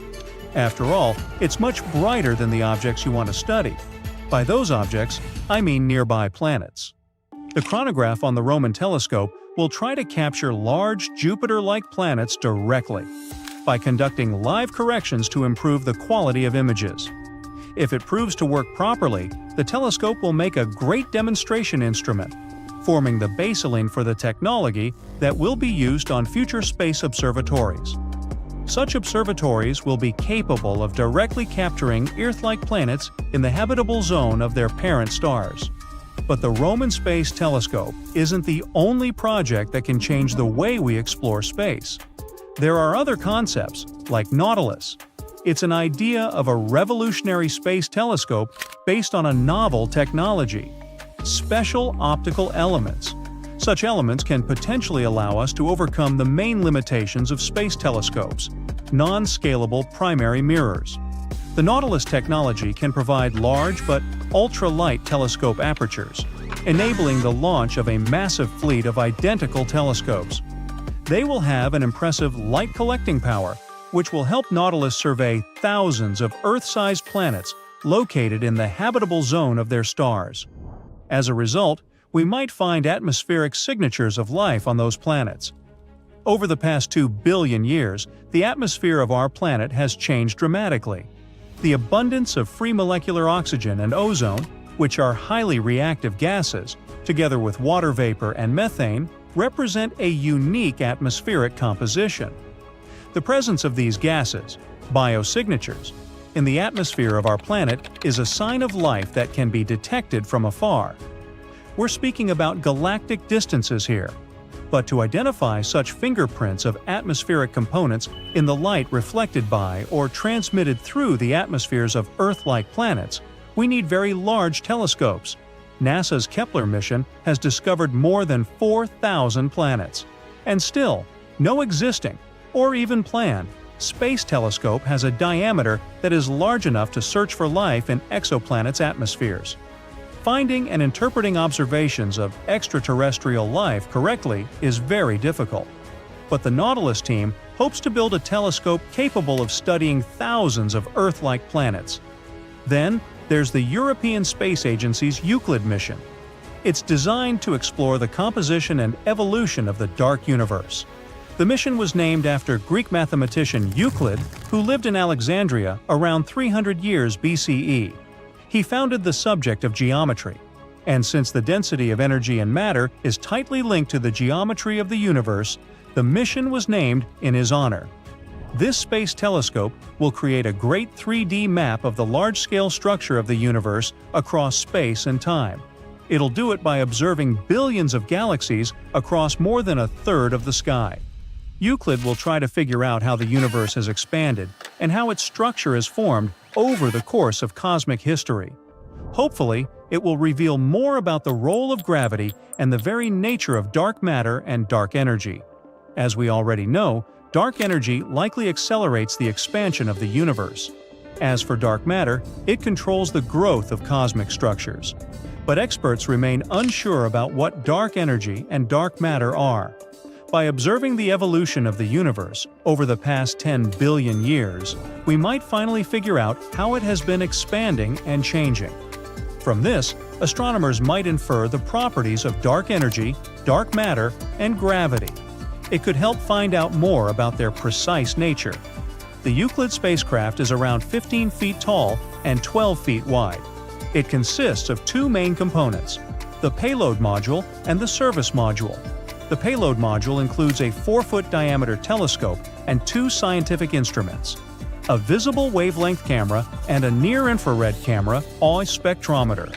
After all, it's much brighter than the objects you want to study. By those objects, I mean nearby planets. The chronograph on the Roman telescope will try to capture large Jupiter-like planets directly by conducting live corrections to improve the quality of images. If it proves to work properly, the telescope will make a great demonstration instrument, forming the baseline for the technology that will be used on future space observatories. Such observatories will be capable of directly capturing Earth-like planets in the habitable zone of their parent stars. But the Roman Space Telescope isn't the only project that can change the way we explore space. There are other concepts, like Nautilus. It's an idea of a revolutionary space telescope based on a novel technology: special optical elements. Such elements can potentially allow us to overcome the main limitations of space telescopes: non-scalable primary mirrors. The Nautilus technology can provide large but ultra-light telescope apertures, enabling the launch of a massive fleet of identical telescopes. They will have an impressive light-collecting power, which will help Nautilus survey thousands of Earth-sized planets located in the habitable zone of their stars. As a result, we might find atmospheric signatures of life on those planets. Over the past 2 billion years, the atmosphere of our planet has changed dramatically. The abundance of free molecular oxygen and ozone, which are highly reactive gases, together with water vapor and methane, represent a unique atmospheric composition. The presence of these gases, biosignatures, in the atmosphere of our planet is a sign of life that can be detected from afar. We're speaking about galactic distances here, but to identify such fingerprints of atmospheric components in the light reflected by or transmitted through the atmospheres of Earth-like planets, we need very large telescopes. NASA's Kepler mission has discovered more than 4,000 planets. And still, no existing, or even planned, space telescope has a diameter that is large enough to search for life in exoplanets' atmospheres. Finding and interpreting observations of extraterrestrial life correctly is very difficult. But the Nautilus team hopes to build a telescope capable of studying thousands of Earth-like planets. Then, there's the European Space Agency's Euclid mission. It's designed to explore the composition and evolution of the dark universe. The mission was named after Greek mathematician Euclid, who lived in Alexandria around 300 years BCE. He founded the subject of geometry, and since the density of energy and matter is tightly linked to the geometry of the universe, the mission was named in his honor. This space telescope will create a great 3D map of the large-scale structure of the universe across space and time. It'll do it by observing billions of galaxies across more than a third of the sky. Euclid will try to figure out how the universe has expanded and how its structure has formed over the course of cosmic history. Hopefully, it will reveal more about the role of gravity and the very nature of dark matter and dark energy. As we already know, dark energy likely accelerates the expansion of the universe. As for dark matter, it controls the growth of cosmic structures. But experts remain unsure about what dark energy and dark matter are. By observing the evolution of the universe over the past 10 billion years, we might finally figure out how it has been expanding and changing. From this, astronomers might infer the properties of dark energy, dark matter, and gravity. It could help find out more about their precise nature. The Euclid spacecraft is around 15 feet tall and 12 feet wide. It consists of two main components, the payload module and the service module. The payload module includes a 4-foot diameter telescope and two scientific instruments, a visible wavelength camera and a near-infrared camera, or spectrometer.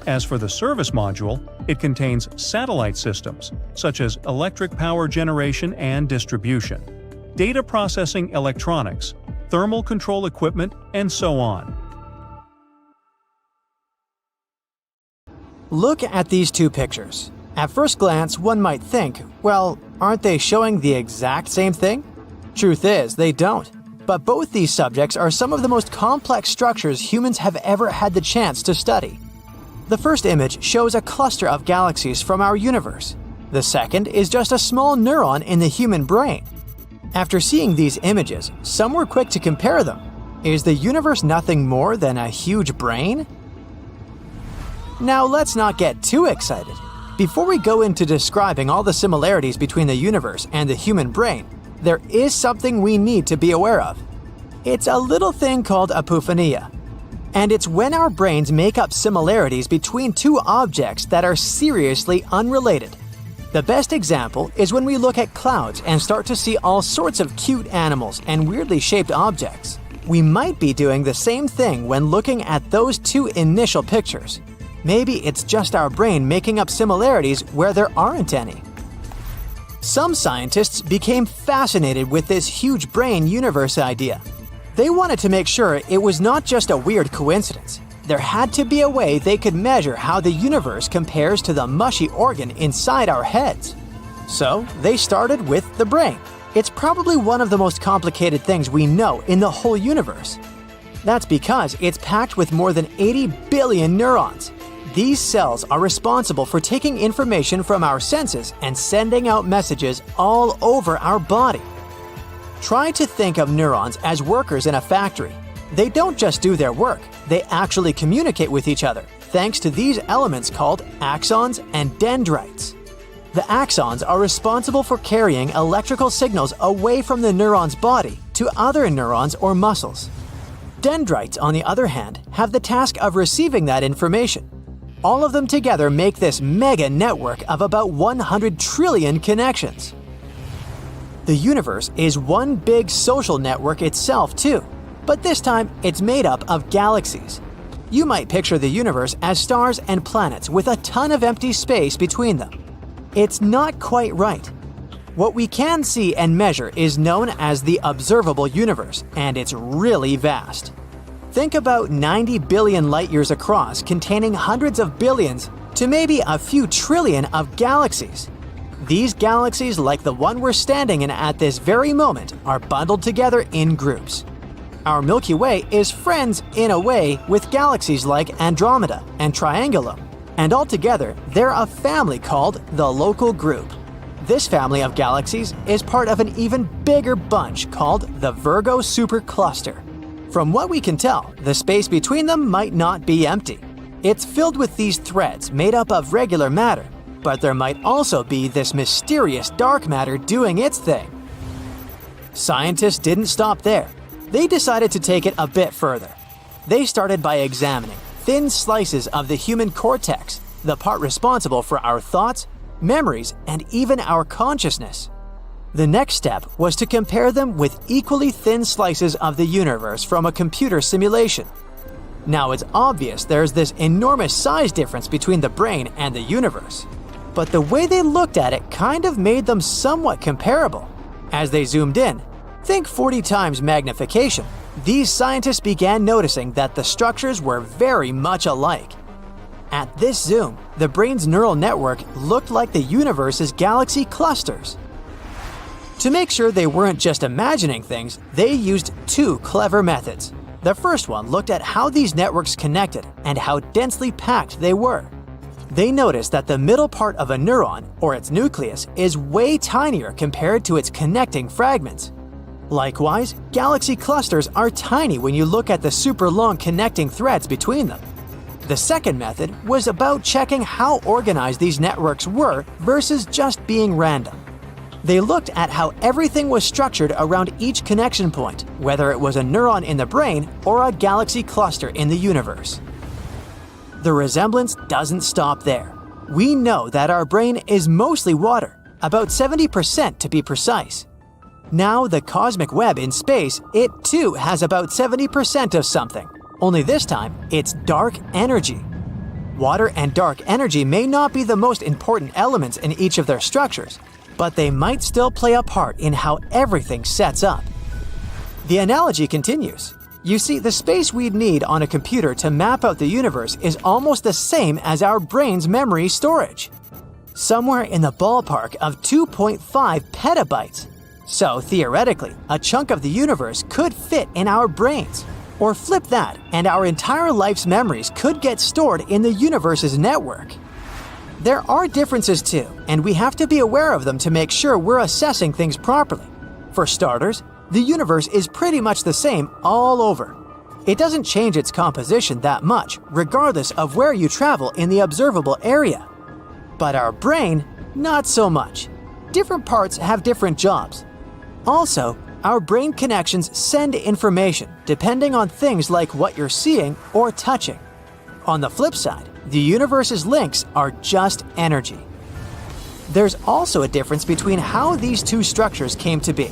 As for the service module, it contains satellite systems, such as electric power generation and distribution, data processing electronics, thermal control equipment, and so on. Look at these two pictures. At first glance, one might think, well, aren't they showing the exact same thing? Truth is, they don't. But both these subjects are some of the most complex structures humans have ever had the chance to study. The first image shows a cluster of galaxies from our universe. The second is just a small neuron in the human brain. After seeing these images, some were quick to compare them. Is the universe nothing more than a huge brain? Now let's not get too excited. Before we go into describing all the similarities between the universe and the human brain, there is something we need to be aware of. It's a little thing called apophenia. And it's when our brains make up similarities between two objects that are seriously unrelated. The best example is when we look at clouds and start to see all sorts of cute animals and weirdly shaped objects. We might be doing the same thing when looking at those two initial pictures. Maybe it's just our brain making up similarities where there aren't any. Some scientists became fascinated with this huge brain universe idea. They wanted to make sure it was not just a weird coincidence. There had to be a way they could measure how the universe compares to the mushy organ inside our heads. So they started with the brain. It's probably one of the most complicated things we know in the whole universe. That's because it's packed with more than 80 billion neurons. These cells are responsible for taking information from our senses and sending out messages all over our body. Try to think of neurons as workers in a factory. They don't just do their work, they actually communicate with each other, thanks to these elements called axons and dendrites. The axons are responsible for carrying electrical signals away from the neuron's body to other neurons or muscles. Dendrites, on the other hand, have the task of receiving that information. All of them together make this mega network of about 100 trillion connections. The universe is one big social network itself too, but this time it's made up of galaxies. You might picture the universe as stars and planets with a ton of empty space between them. It's not quite right. What we can see and measure is known as the observable universe, and it's really vast. Think about 90 billion light-years across, containing hundreds of billions to maybe a few trillion of galaxies. These galaxies, like the one we're standing in at this very moment, are bundled together in groups. Our Milky Way is friends, in a way, with galaxies like Andromeda and Triangulum, and altogether they're a family called the Local Group. This family of galaxies is part of an even bigger bunch called the Virgo Supercluster. From what we can tell, the space between them might not be empty. It's filled with these threads made up of regular matter, but there might also be this mysterious dark matter doing its thing. Scientists didn't stop there. They decided to take it a bit further. They started by examining thin slices of the human cortex, the part responsible for our thoughts, memories, and even our consciousness. The next step was to compare them with equally thin slices of the universe from a computer simulation. Now it's obvious there's this enormous size difference between the brain and the universe, but the way they looked at it kind of made them somewhat comparable. As they zoomed in, think 40 times magnification, these scientists began noticing that the structures were very much alike. At this zoom, the brain's neural network looked like the universe's galaxy clusters. To make sure they weren't just imagining things, they used two clever methods. The first one looked at how these networks connected and how densely packed they were. They noticed that the middle part of a neuron, or its nucleus, is way tinier compared to its connecting fragments. Likewise, galaxy clusters are tiny when you look at the super long connecting threads between them. The second method was about checking how organized these networks were versus just being random. They looked at how everything was structured around each connection point, whether it was a neuron in the brain or a galaxy cluster in the universe. The resemblance doesn't stop there. We know that our brain is mostly water, about 70% to be precise. Now the cosmic web in space, it too has about 70% of something, only this time it's dark energy. Water and dark energy may not be the most important elements in each of their structures, but they might still play a part in how everything sets up. The analogy continues. You see, the space we'd need on a computer to map out the universe is almost the same as our brain's memory storage. Somewhere in the ballpark of 2.5 petabytes. So theoretically, a chunk of the universe could fit in our brains. Or flip that, and our entire life's memories could get stored in the universe's network. There are differences too, and we have to be aware of them to make sure we're assessing things properly. For starters, the universe is pretty much the same all over. It doesn't change its composition that much, regardless of where you travel in the observable area. But our brain, not so much. Different parts have different jobs. Also, our brain connections send information depending on things like what you're seeing or touching. On the flip side, the universe's links are just energy. There's also a difference between how these two structures came to be.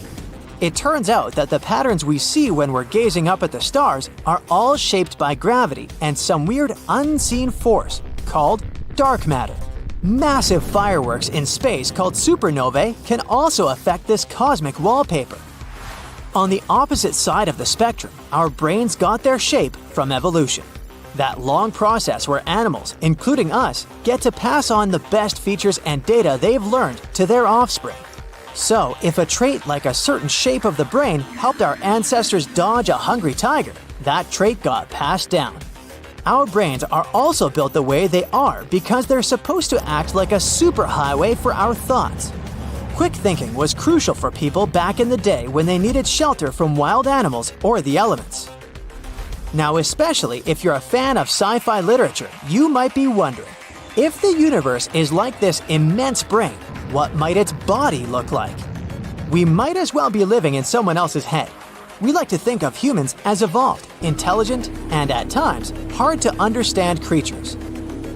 It turns out that the patterns we see when we're gazing up at the stars are all shaped by gravity and some weird unseen force called dark matter. Massive fireworks in space called supernovae can also affect this cosmic wallpaper. On the opposite side of the spectrum, our brains got their shape from evolution. That long process where animals, including us, get to pass on the best features and data they've learned to their offspring. So, if a trait like a certain shape of the brain helped our ancestors dodge a hungry tiger, that trait got passed down. Our brains are also built the way they are because they're supposed to act like a superhighway for our thoughts. Quick thinking was crucial for people back in the day when they needed shelter from wild animals or the elements. Now, especially if you're a fan of sci-fi literature, you might be wondering, if the universe is like this immense brain, what might its body look like? We might as well be living in someone else's head. We like to think of humans as evolved, intelligent, and at times, hard to understand creatures.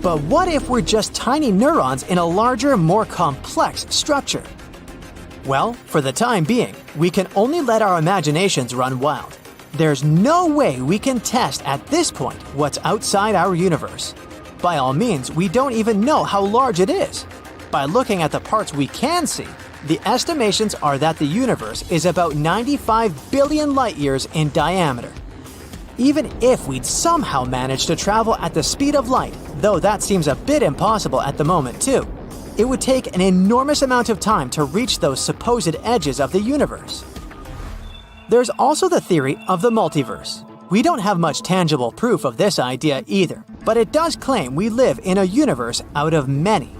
But what if we're just tiny neurons in a larger, more complex structure? Well, for the time being, we can only let our imaginations run wild. There's no way we can test at this point what's outside our universe. By all means, we don't even know how large it is. By looking at the parts we can see, the estimations are that the universe is about 95 billion light-years in diameter. Even if we'd somehow manage to travel at the speed of light, though that seems a bit impossible at the moment too, it would take an enormous amount of time to reach those supposed edges of the universe. There's also the theory of the multiverse. We don't have much tangible proof of this idea either, but it does claim we live in a universe out of many.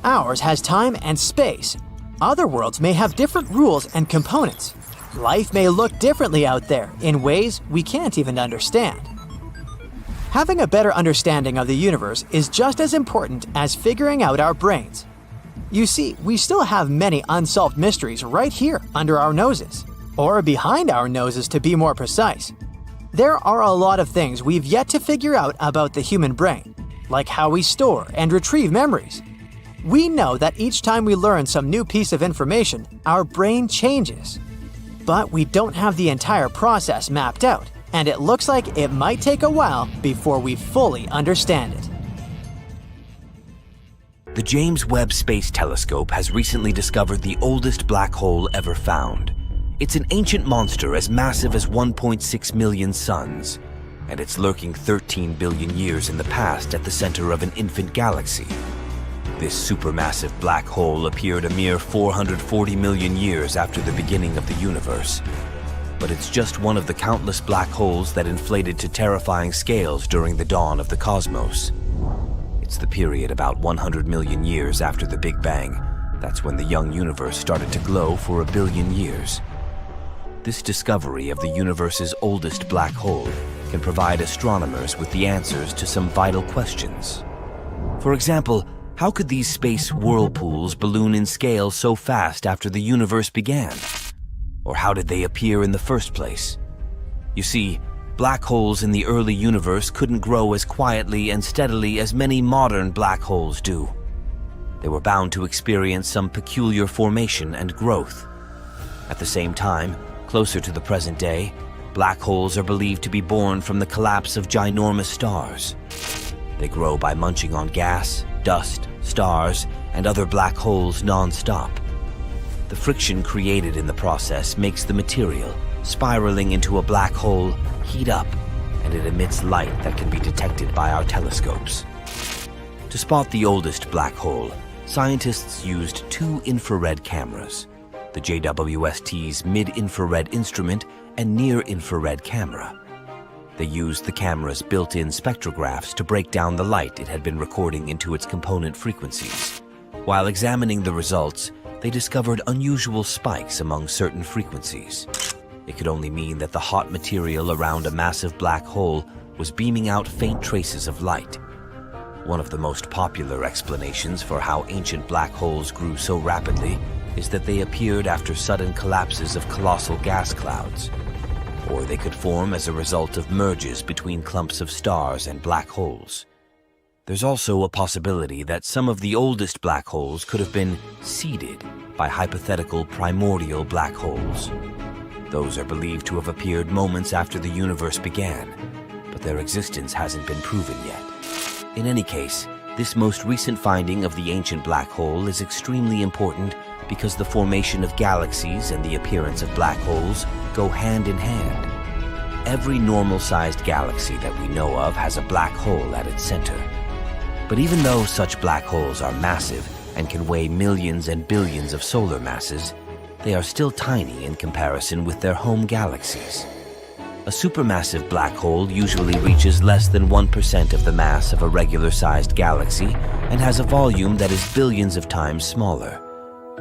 Ours has time and space. Other worlds may have different rules and components. Life may look differently out there in ways we can't even understand. Having a better understanding of the universe is just as important as figuring out our brains. You see, we still have many unsolved mysteries right here under our noses, or behind our noses to be more precise. There are a lot of things we've yet to figure out about the human brain, like how we store and retrieve memories. We know that each time we learn some new piece of information, our brain changes. But we don't have the entire process mapped out, and it looks like it might take a while before we fully understand it. The James Webb Space Telescope has recently discovered the oldest black hole ever found. It's an ancient monster as massive as 1.6 million suns, and it's lurking 13 billion years in the past at the center of an infant galaxy. This supermassive black hole appeared a mere 440 million years after the beginning of the universe. But it's just one of the countless black holes that inflated to terrifying scales during the dawn of the cosmos. It's the period about 100 million years after the Big Bang. That's when the young universe started to glow for a billion years. This discovery of the universe's oldest black hole can provide astronomers with the answers to some vital questions. For example, how could these space whirlpools balloon in scale so fast after the universe began? Or how did they appear in the first place? You see, black holes in the early universe couldn't grow as quietly and steadily as many modern black holes do. They were bound to experience some peculiar formation and growth. At the same time, closer to the present day, black holes are believed to be born from the collapse of ginormous stars. They grow by munching on gas, dust, stars, and other black holes non-stop. The friction created in the process makes the material, spiraling into a black hole, heat up, and it emits light that can be detected by our telescopes. To spot the oldest black hole, scientists used two infrared cameras, the JWST's mid-infrared instrument and near-infrared camera. They used the camera's built-in spectrographs to break down the light it had been recording into its component frequencies. While examining the results, they discovered unusual spikes among certain frequencies. It could only mean that the hot material around a massive black hole was beaming out faint traces of light. One of the most popular explanations for how ancient black holes grew so rapidly is that they appeared after sudden collapses of colossal gas clouds. Or they could form as a result of merges between clumps of stars and black holes. There's also a possibility that some of the oldest black holes could have been seeded by hypothetical primordial black holes. Those are believed to have appeared moments after the universe began, but their existence hasn't been proven yet. In any case, this most recent finding of the ancient black hole is extremely important because the formation of galaxies and the appearance of black holes go hand in hand. Every normal-sized galaxy that we know of has a black hole at its center. But even though such black holes are massive and can weigh millions and billions of solar masses, they are still tiny in comparison with their home galaxies. A supermassive black hole usually reaches less than 1% of the mass of a regular-sized galaxy and has a volume that is billions of times smaller.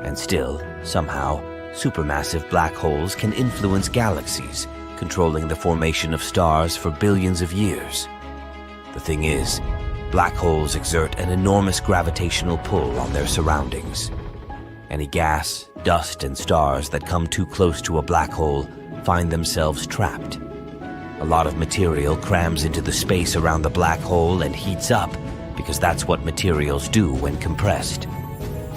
And still, somehow, supermassive black holes can influence galaxies, controlling the formation of stars for billions of years. The thing is, black holes exert an enormous gravitational pull on their surroundings. Any gas, dust, and stars that come too close to a black hole find themselves trapped. A lot of material crams into the space around the black hole and heats up because that's what materials do when compressed.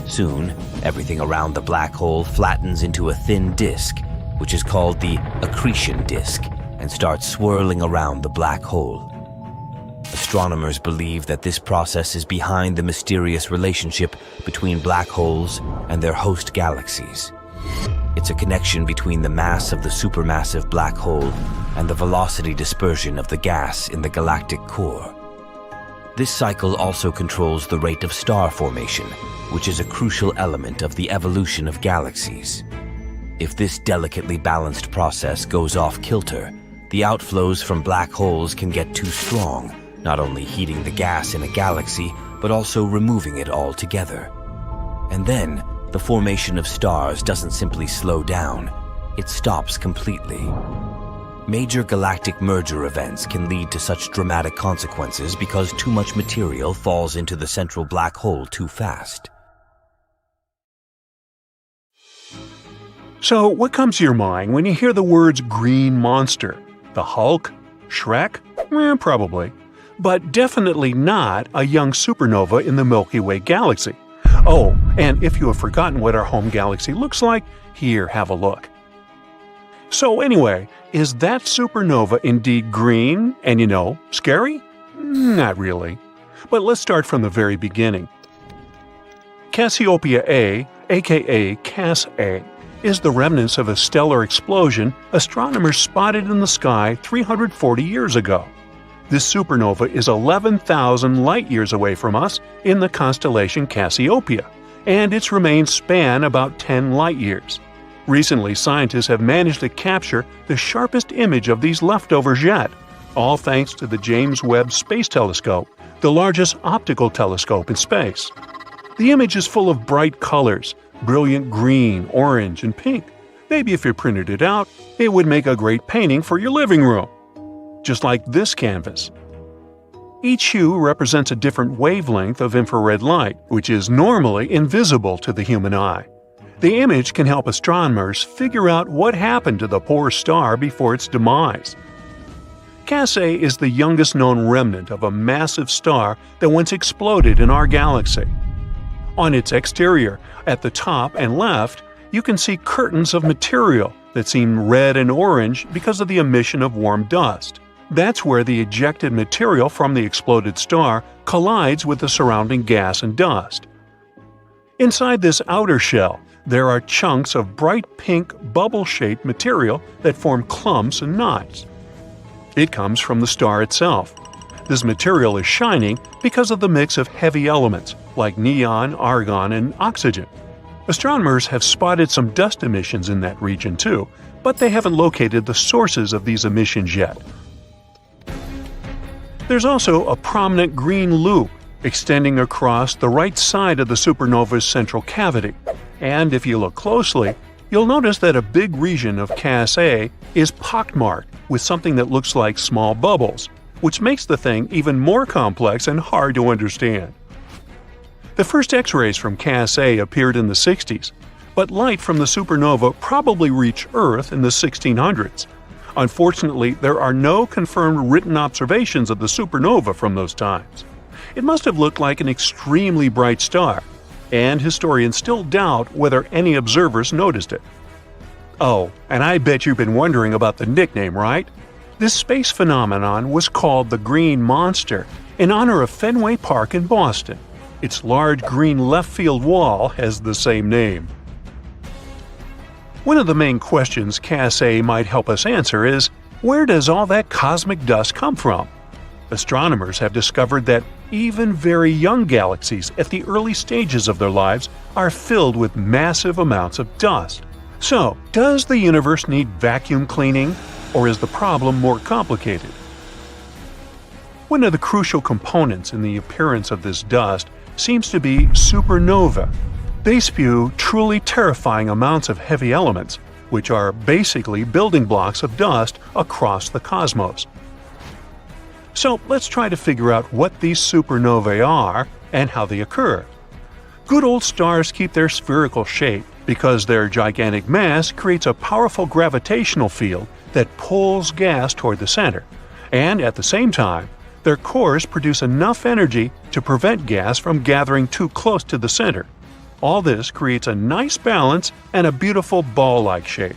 Soon, everything around the black hole flattens into a thin disk, which is called the accretion disk, and starts swirling around the black hole. Astronomers believe that this process is behind the mysterious relationship between black holes and their host galaxies. It's a connection between the mass of the supermassive black hole and the velocity dispersion of the gas in the galactic core. This cycle also controls the rate of star formation, which is a crucial element of the evolution of galaxies. If this delicately balanced process goes off kilter, the outflows from black holes can get too strong, not only heating the gas in a galaxy, but also removing it altogether. And then, the formation of stars doesn't simply slow down, it stops completely. Major galactic merger events can lead to such dramatic consequences because too much material falls into the central black hole too fast. So, what comes to your mind when you hear the words green monster? The Hulk? Shrek? Probably. But definitely not a young supernova in the Milky Way galaxy. Oh, and if you have forgotten what our home galaxy looks like, here, have a look. So anyway, is that supernova indeed green and, scary? Not really. But let's start from the very beginning. Cassiopeia A, aka Cass A, is the remnants of a stellar explosion astronomers spotted in the sky 340 years ago. This supernova is 11,000 light-years away from us in the constellation Cassiopeia, and its remains span about 10 light-years. Recently, scientists have managed to capture the sharpest image of these leftovers yet, all thanks to the James Webb Space Telescope, the largest optical telescope in space. The image is full of bright colors, brilliant green, orange, and pink. Maybe if you printed it out, it would make a great painting for your living room. Just like this canvas. Each hue represents a different wavelength of infrared light, which is normally invisible to the human eye. The image can help astronomers figure out what happened to the poor star before its demise. Cass A is the youngest known remnant of a massive star that once exploded in our galaxy. On its exterior, at the top and left, you can see curtains of material that seem red and orange because of the emission of warm dust. That's where the ejected material from the exploded star collides with the surrounding gas and dust. Inside this outer shell, there are chunks of bright pink bubble-shaped material that form clumps and knots. It comes from the star itself. This material is shining because of the mix of heavy elements like neon, argon, and oxygen. Astronomers have spotted some dust emissions in that region too, but they haven't located the sources of these emissions yet. There's also a prominent green loop extending across the right side of the supernova's central cavity, and if you look closely, you'll notice that a big region of Cass A is pockmarked with something that looks like small bubbles, which makes the thing even more complex and hard to understand. The first X-rays from Cass A appeared in the 60s, but light from the supernova probably reached Earth in the 1600s. Unfortunately, there are no confirmed written observations of the supernova from those times. It must have looked like an extremely bright star, and historians still doubt whether any observers noticed it. Oh, and I bet you've been wondering about the nickname, right? This space phenomenon was called the Green Monster in honor of Fenway Park in Boston. Its large green left-field wall has the same name. One of the main questions Cass A might help us answer is, where does all that cosmic dust come from? Astronomers have discovered that even very young galaxies at the early stages of their lives are filled with massive amounts of dust. So, does the universe need vacuum cleaning, or is the problem more complicated? One of the crucial components in the appearance of this dust seems to be supernova. They spew truly terrifying amounts of heavy elements, which are basically building blocks of dust across the cosmos. So let's try to figure out what these supernovae are and how they occur. Good old stars keep their spherical shape because their gigantic mass creates a powerful gravitational field that pulls gas toward the center, and at the same time, Their cores produce enough energy to prevent gas from gathering too close to the center. All this creates a nice balance and a beautiful ball-like shape.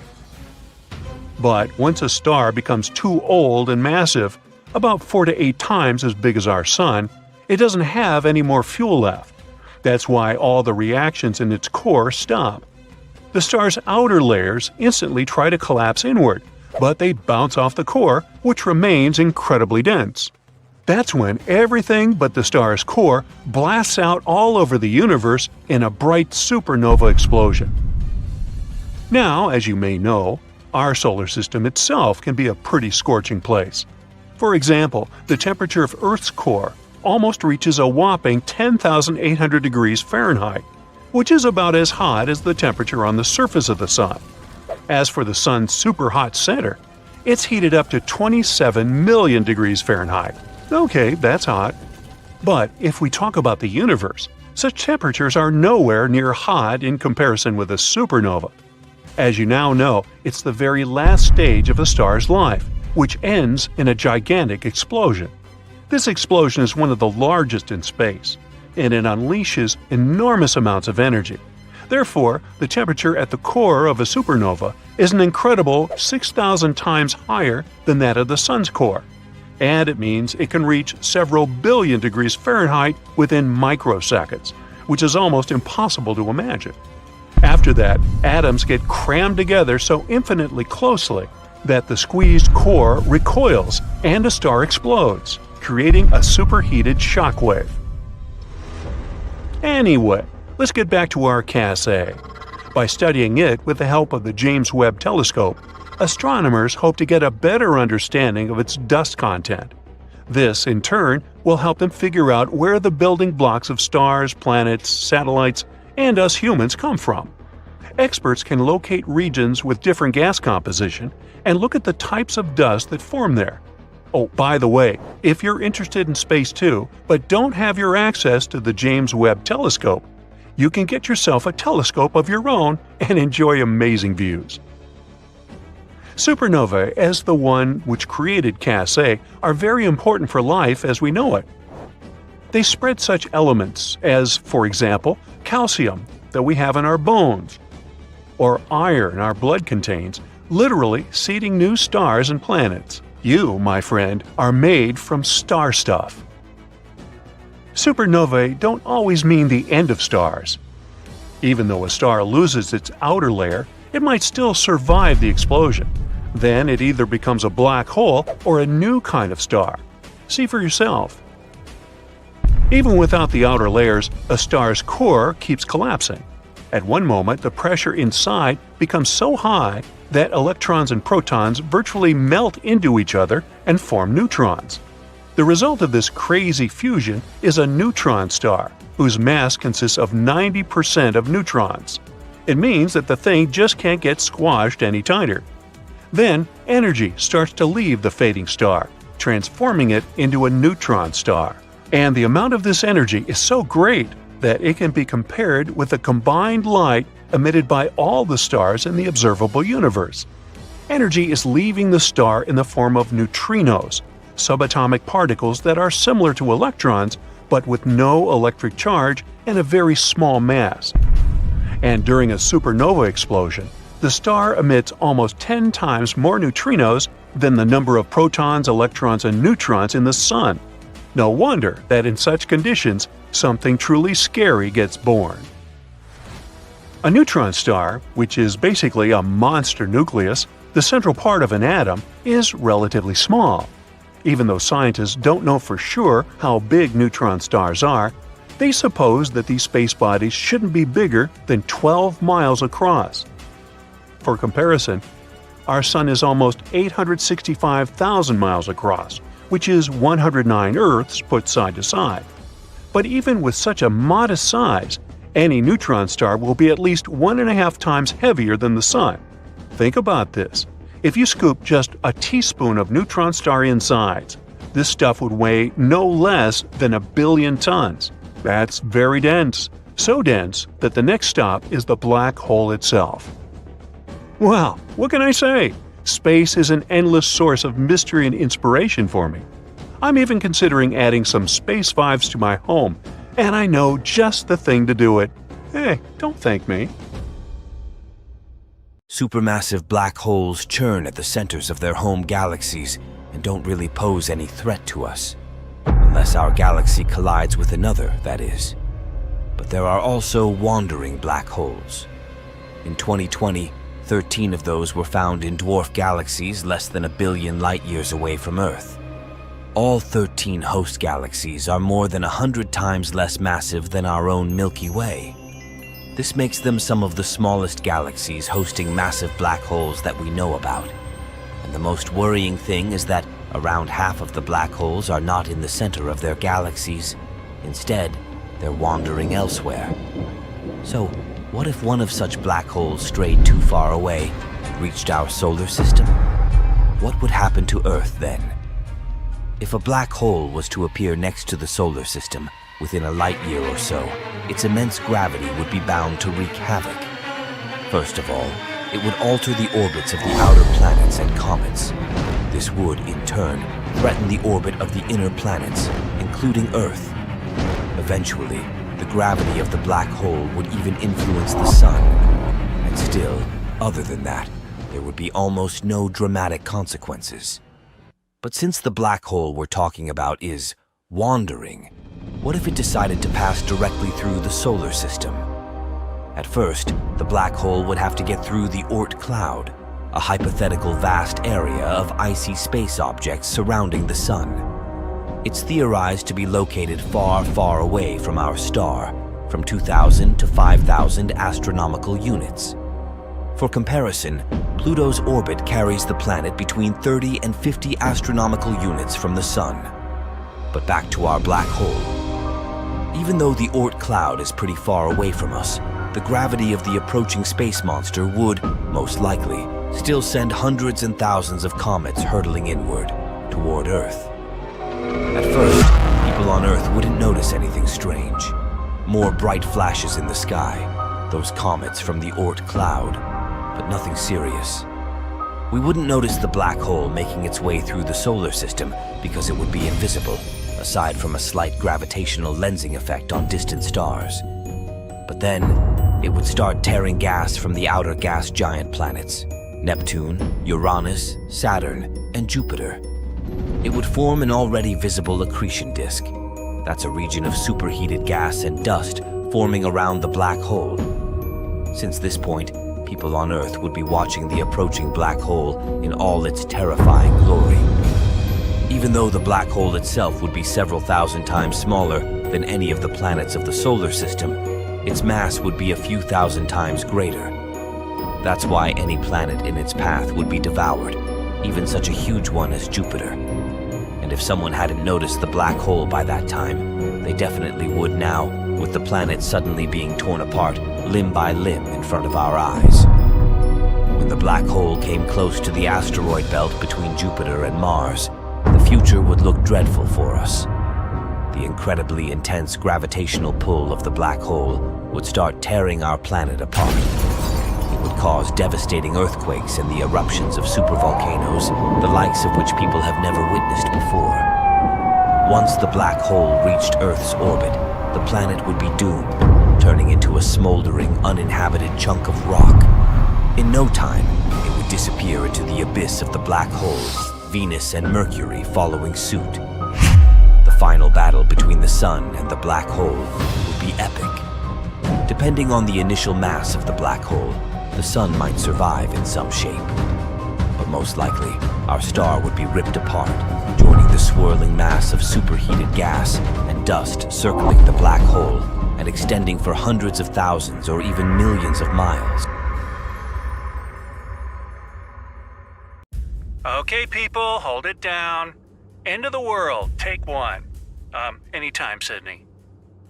But once a star becomes too old and massive, about 4 to 8 times as big as our Sun, it doesn't have any more fuel left. That's why all the reactions in its core stop. The star's outer layers instantly try to collapse inward, but they bounce off the core, which remains incredibly dense. That's when everything but the star's core blasts out all over the universe in a bright supernova explosion. Now, as you may know, our solar system itself can be a pretty scorching place. For example, the temperature of Earth's core almost reaches a whopping 10,800 degrees Fahrenheit, which is about as hot as the temperature on the surface of the Sun. As for the Sun's super-hot center, it's heated up to 27 million degrees Fahrenheit. Okay, that's hot. But if we talk about the universe, such temperatures are nowhere near hot in comparison with a supernova. As you now know, it's the very last stage of a star's life, which ends in a gigantic explosion. This explosion is one of the largest in space, and it unleashes enormous amounts of energy. Therefore, the temperature at the core of a supernova is an incredible 6,000 times higher than that of the Sun's core. And it means it can reach several billion degrees Fahrenheit within microseconds, which is almost impossible to imagine. After that, atoms get crammed together so infinitely closely that the squeezed core recoils and a star explodes, creating a superheated shockwave. Anyway, let's get back to our Cas A. By studying it with the help of the James Webb Telescope, astronomers hope to get a better understanding of its dust content. This, in turn, will help them figure out where the building blocks of stars, planets, satellites, and us humans come from. Experts can locate regions with different gas composition and look at the types of dust that form there. Oh, by the way, if you're interested in space too, but don't have your access to the James Webb Telescope, you can get yourself a telescope of your own and enjoy amazing views. Supernovae, as the one which created Cas A, are very important for life as we know it. They spread such elements as, for example, calcium that we have in our bones, or iron our blood contains, literally seeding new stars and planets. You, my friend, are made from star stuff. Supernovae don't always mean the end of stars. Even though a star loses its outer layer, it might still survive the explosion. Then it either becomes a black hole or a new kind of star. See for yourself. Even without the outer layers, a star's core keeps collapsing. At one moment, the pressure inside becomes so high that electrons and protons virtually melt into each other and form neutrons. The result of this crazy fusion is a neutron star, whose mass consists of 90% of neutrons. It means that the thing just can't get squashed any tighter. Then, energy starts to leave the fading star, transforming it into a neutron star. And the amount of this energy is so great that it can be compared with the combined light emitted by all the stars in the observable universe. Energy is leaving the star in the form of neutrinos, subatomic particles that are similar to electrons but with no electric charge and a very small mass. And during a supernova explosion, the star emits almost 10 times more neutrinos than the number of protons, electrons, and neutrons in the Sun. No wonder that in such conditions, something truly scary gets born. A neutron star, which is basically a monster nucleus, the central part of an atom, is relatively small. Even though scientists don't know for sure how big neutron stars are, they suppose that these space bodies shouldn't be bigger than 12 miles across. For comparison, our Sun is almost 865,000 miles across, which is 109 Earths put side to side. But even with such a modest size, any neutron star will be at least 1.5 times heavier than the Sun. Think about this. If you scoop just a teaspoon of neutron star insides, this stuff would weigh no less than 1 billion tons. That's very dense. So dense that the next stop is the black hole itself. Well, what can I say? Space is an endless source of mystery and inspiration for me. I'm even considering adding some space vibes to my home, and I know just the thing to do it. Hey, don't thank me. Supermassive black holes churn at the centers of their home galaxies and don't really pose any threat to us. Unless our galaxy collides with another, that is. But there are also wandering black holes. In 2020, 13 of those were found in dwarf galaxies less than 1 billion light-years away from Earth. All 13 host galaxies are more than 100 times less massive than our own Milky Way. This makes them some of the smallest galaxies hosting massive black holes that we know about. And the most worrying thing is that around half of the black holes are not in the center of their galaxies. Instead, they're wandering elsewhere. So, what if one of such black holes strayed too far away and reached our solar system? What would happen to Earth then? If a black hole was to appear next to the solar system within a light year or so, its immense gravity would be bound to wreak havoc. First of all, it would alter the orbits of the outer planets and comets. This would, in turn, threaten the orbit of the inner planets, including Earth. Eventually, the gravity of the black hole would even influence the Sun. And still, other than that, there would be almost no dramatic consequences. But since the black hole we're talking about is wandering, what if it decided to pass directly through the solar system? At first, the black hole would have to get through the Oort cloud, a hypothetical vast area of icy space objects surrounding the Sun. It's theorized to be located far, far away from our star, from 2,000 to 5,000 astronomical units. For comparison, Pluto's orbit carries the planet between 30 and 50 astronomical units from the Sun. But back to our black hole. Even though the Oort cloud is pretty far away from us, the gravity of the approaching space monster would, most likely, still send hundreds and thousands of comets hurtling inward, toward Earth. At first, people on Earth wouldn't notice anything strange. More bright flashes in the sky, those comets from the Oort cloud, but nothing serious. We wouldn't notice the black hole making its way through the solar system because it would be invisible, aside from a slight gravitational lensing effect on distant stars. But then, it would start tearing gas from the outer gas giant planets, Neptune, Uranus, Saturn, and Jupiter. It would form an already visible accretion disk. That's a region of superheated gas and dust forming around the black hole. Since this point, people on Earth would be watching the approaching black hole in all its terrifying glory. Even though the black hole itself would be several thousand times smaller than any of the planets of the solar system, its mass would be a few thousand times greater. That's why any planet in its path would be devoured, even such a huge one as Jupiter. And if someone hadn't noticed the black hole by that time, they definitely would now, with the planet suddenly being torn apart limb by limb in front of our eyes. When the black hole came close to the asteroid belt between Jupiter and Mars, the future would look dreadful for us. The incredibly intense gravitational pull of the black hole would start tearing our planet apart. It would cause devastating earthquakes and the eruptions of supervolcanoes, the likes of which people have never witnessed before. Once the black hole reached Earth's orbit, the planet would be doomed, turning into a smoldering, uninhabited chunk of rock. In no time, it would disappear into the abyss of the black hole, Venus and Mercury following suit. The final battle between the Sun and the black hole would be epic. Depending on the initial mass of the black hole, the Sun might survive in some shape. But most likely, our star would be ripped apart, joining the swirling mass of superheated gas and dust circling the black hole and extending for hundreds of thousands or even millions of miles. Okay, people, hold it down. End of the world, take one. Anytime, Sydney.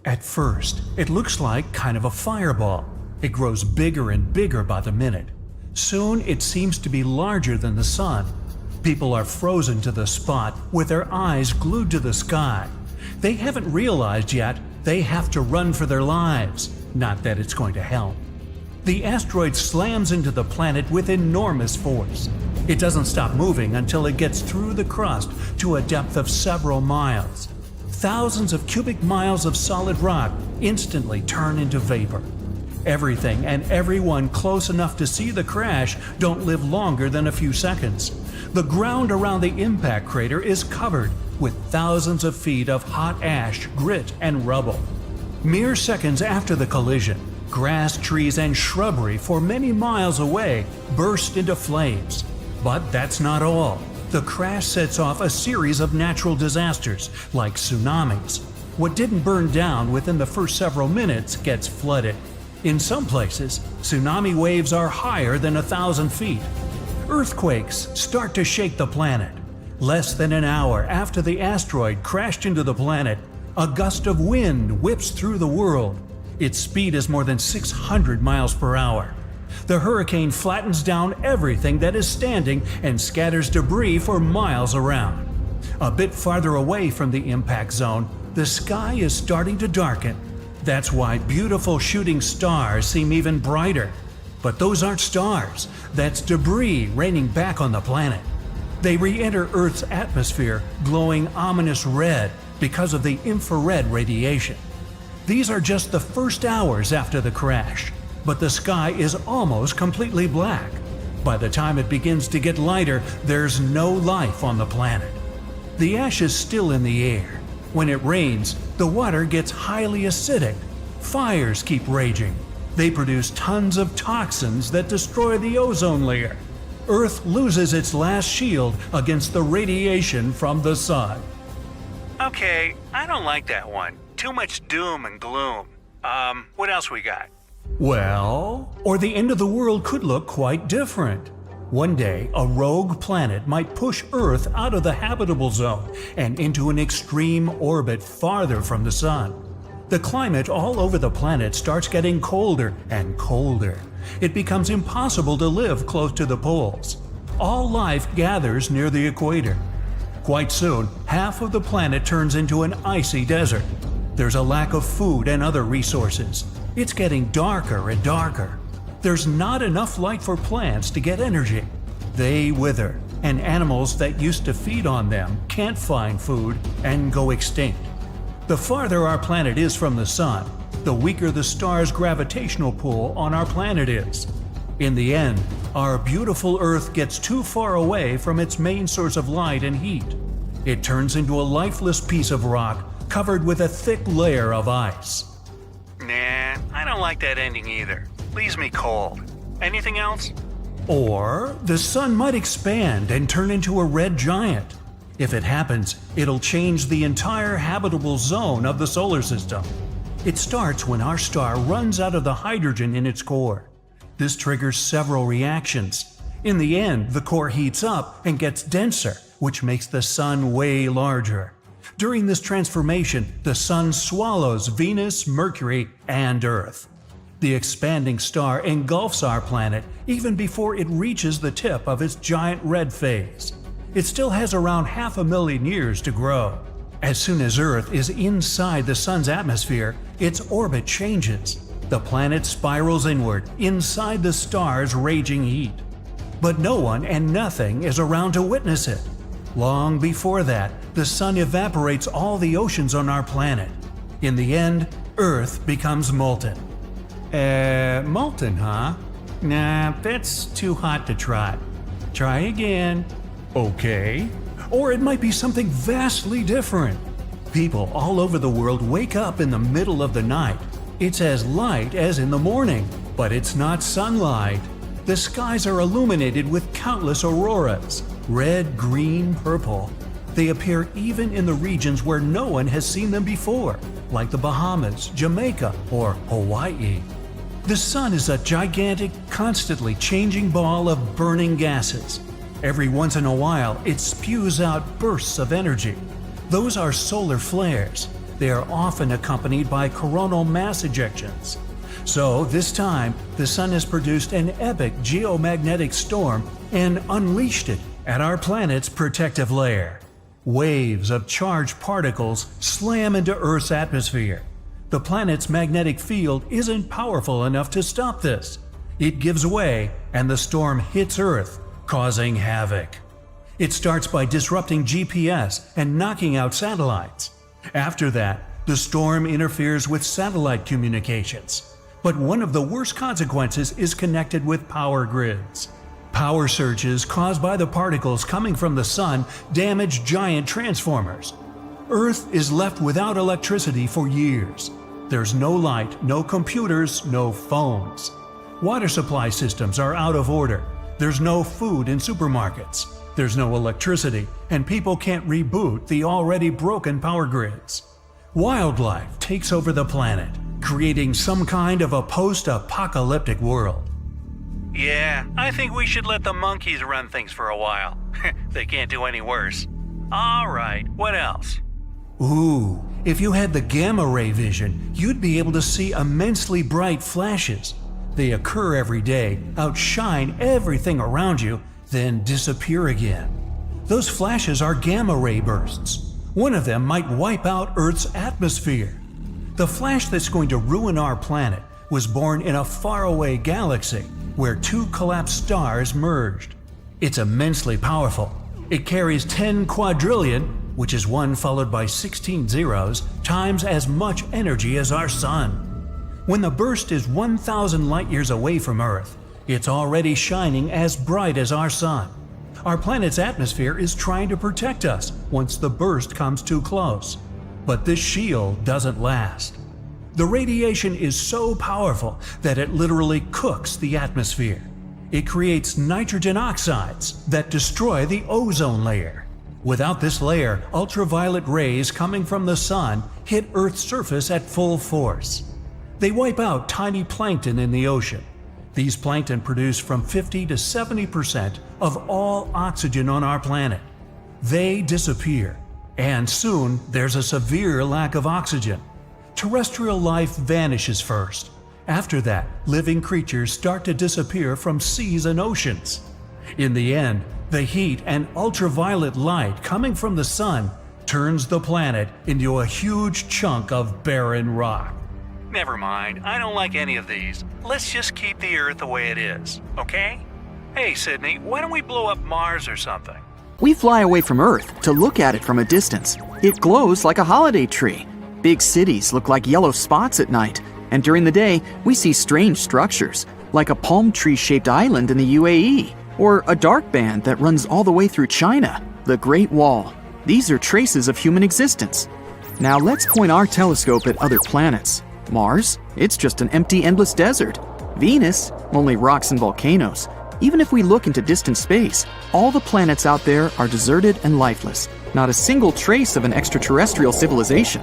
At first, it looks like kind of a fireball. It grows bigger and bigger by the minute. Soon, it seems to be larger than the Sun. People are frozen to the spot with their eyes glued to the sky. They haven't realized yet they have to run for their lives. Not that it's going to help. The asteroid slams into the planet with enormous force. It doesn't stop moving until it gets through the crust to a depth of several miles. Thousands of cubic miles of solid rock instantly turn into vapor. Everything and everyone close enough to see the crash don't live longer than a few seconds. The ground around the impact crater is covered with thousands of feet of hot ash, grit, and rubble. Mere seconds after the collision, grass, trees, and shrubbery for many miles away burst into flames. But that's not all. The crash sets off a series of natural disasters, like tsunamis. What didn't burn down within the first several minutes gets flooded. In some places, tsunami waves are higher than 1,000 feet. Earthquakes start to shake the planet. Less than an hour after the asteroid crashed into the planet, a gust of wind whips through the world. Its speed is more than 600 miles per hour. The hurricane flattens down everything that is standing and scatters debris for miles around. A bit farther away from the impact zone, the sky is starting to darken. That's why beautiful shooting stars seem even brighter. But those aren't stars. That's debris raining back on the planet. They re-enter Earth's atmosphere glowing ominous red because of the infrared radiation. These are just the first hours after the crash, but the sky is almost completely black. By the time it begins to get lighter, there's no life on the planet. The ash is still in the air. When it rains, the water gets highly acidic. Fires keep raging. They produce tons of toxins that destroy the ozone layer. Earth loses its last shield against the radiation from the sun. Okay, I don't like that one. Too much doom and gloom. What else we got? Well, or the end of the world could look quite different. One day, a rogue planet might push Earth out of the habitable zone and into an extreme orbit farther from the sun. The climate all over the planet starts getting colder and colder. It becomes impossible to live close to the poles. All life gathers near the equator. Quite soon, half of the planet turns into an icy desert. There's a lack of food and other resources. It's getting darker and darker. There's not enough light for plants to get energy. They wither, and animals that used to feed on them can't find food and go extinct. The farther our planet is from the sun, the weaker the star's gravitational pull on our planet is. In the end, our beautiful Earth gets too far away from its main source of light and heat. It turns into a lifeless piece of rock covered with a thick layer of ice. Nah, I don't like that ending either. Leaves me cold. Anything else? Or the sun might expand and turn into a red giant. If it happens, it'll change the entire habitable zone of the solar system. It starts when our star runs out of the hydrogen in its core. This triggers several reactions. In the end, the core heats up and gets denser, which makes the sun way larger. During this transformation, the sun swallows Venus, Mercury, and Earth. The expanding star engulfs our planet even before it reaches the tip of its giant red phase. It still has around 500,000 years to grow. As soon as Earth is inside the sun's atmosphere, its orbit changes. The planet spirals inward, inside the star's raging heat. But no one and nothing is around to witness it. Long before that, the sun evaporates all the oceans on our planet. In the end, Earth becomes molten. Molten, huh? Nah, that's too hot to try. Try again. Okay. Or it might be something vastly different. People all over the world wake up in the middle of the night. It's as light as in the morning, but it's not sunlight. The skies are illuminated with countless auroras, red, green, purple. They appear even in the regions where no one has seen them before, like the Bahamas, Jamaica, or Hawaii. The sun is a gigantic, constantly changing ball of burning gases. Every once in a while, it spews out bursts of energy. Those are solar flares. They are often accompanied by coronal mass ejections. So this time, the sun has produced an epic geomagnetic storm and unleashed it at our planet's protective layer. Waves of charged particles slam into Earth's atmosphere. The planet's magnetic field isn't powerful enough to stop this. It gives way, and the storm hits Earth, causing havoc. It starts by disrupting GPS and knocking out satellites. After that, the storm interferes with satellite communications. But one of the worst consequences is connected with power grids. Power surges caused by the particles coming from the sun damage giant transformers. Earth is left without electricity for years. There's no light, no computers, no phones. Water supply systems are out of order. There's no food in supermarkets. There's no electricity, and people can't reboot the already broken power grids. Wildlife takes over the planet, creating some kind of a post-apocalyptic world. Yeah, I think we should let the monkeys run things for a while. They can't do any worse. All right, what else? Ooh, if you had the gamma ray vision, you'd be able to see immensely bright flashes. They occur every day, outshine everything around you, then disappear again. Those flashes are gamma ray bursts. One of them might wipe out Earth's atmosphere. The flash that's going to ruin our planet was born in a faraway galaxy where two collapsed stars merged. It's immensely powerful. It carries 10 quadrillion, which is 1 followed by 16 zeros, times as much energy as our sun. When the burst is 1,000 light years away from Earth, it's already shining as bright as our sun. Our planet's atmosphere is trying to protect us once the burst comes too close. But this shield doesn't last. The radiation is so powerful that it literally cooks the atmosphere. It creates nitrogen oxides that destroy the ozone layer. Without this layer, ultraviolet rays coming from the sun hit Earth's surface at full force. They wipe out tiny plankton in the ocean. These plankton produce from 50 to 70% of all oxygen on our planet. They disappear, and soon there's a severe lack of oxygen. Terrestrial life vanishes first. After that, living creatures start to disappear from seas and oceans. In the end, the heat and ultraviolet light coming from the sun turns the planet into a huge chunk of barren rock. Never mind, I don't like any of these. Let's just keep the Earth the way it is, okay? Hey, Sydney, why don't we blow up Mars or something? We fly away from Earth to look at it from a distance. It glows like a holiday tree. Big cities look like yellow spots at night, and during the day, we see strange structures, like a palm tree-shaped island in the UAE, or a dark band that runs all the way through China, the Great Wall. These are traces of human existence. Now let's point our telescope at other planets. Mars, it's just an empty, endless desert. Venus, only rocks and volcanoes. Even if we look into distant space, all the planets out there are deserted and lifeless. Not a single trace of an extraterrestrial civilization.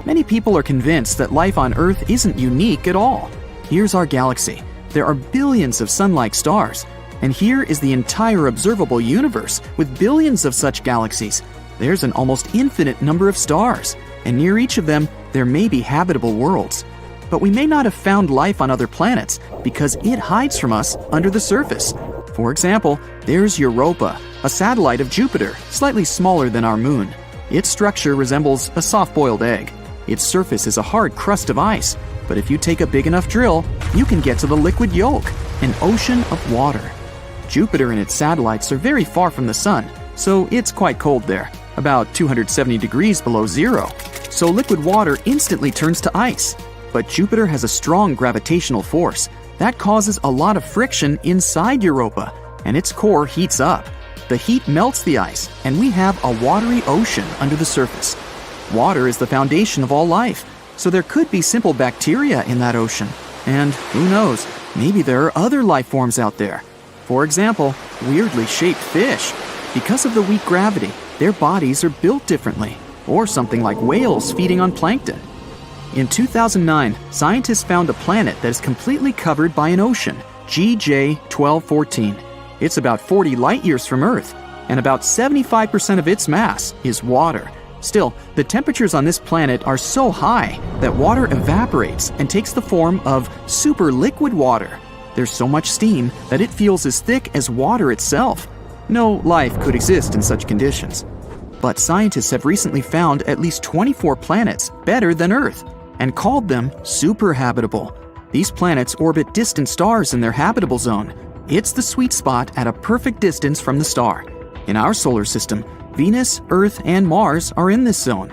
Many people are convinced that life on Earth isn't unique at all. Here's our galaxy. There are billions of sun-like stars. And here is the entire observable universe with billions of such galaxies. There's an almost infinite number of stars, and near each of them, there may be habitable worlds. But we may not have found life on other planets because it hides from us under the surface. For example, there's Europa, a satellite of Jupiter, slightly smaller than our moon. Its structure resembles a soft-boiled egg. Its surface is a hard crust of ice, but if you take a big enough drill, you can get to the liquid yolk, an ocean of water. Jupiter and its satellites are very far from the sun, so it's quite cold there, about 270 degrees below zero. So liquid water instantly turns to ice. But Jupiter has a strong gravitational force that causes a lot of friction inside Europa, and its core heats up. The heat melts the ice, and we have a watery ocean under the surface. Water is the foundation of all life, so there could be simple bacteria in that ocean. And who knows, maybe there are other life forms out there. For example, weirdly shaped fish. Because of the weak gravity, their bodies are built differently, or something like whales feeding on plankton. In 2009, scientists found a planet that is completely covered by an ocean, GJ 1214. It's about 40 light years from Earth, and about 75% of its mass is water. Still, the temperatures on this planet are so high that water evaporates and takes the form of super liquid water. There's so much steam that it feels as thick as water itself. No life could exist in such conditions. But scientists have recently found at least 24 planets better than Earth and called them super habitable. These planets orbit distant stars in their habitable zone. It's the sweet spot at a perfect distance from the star. In our solar system, Venus, Earth, and Mars are in this zone.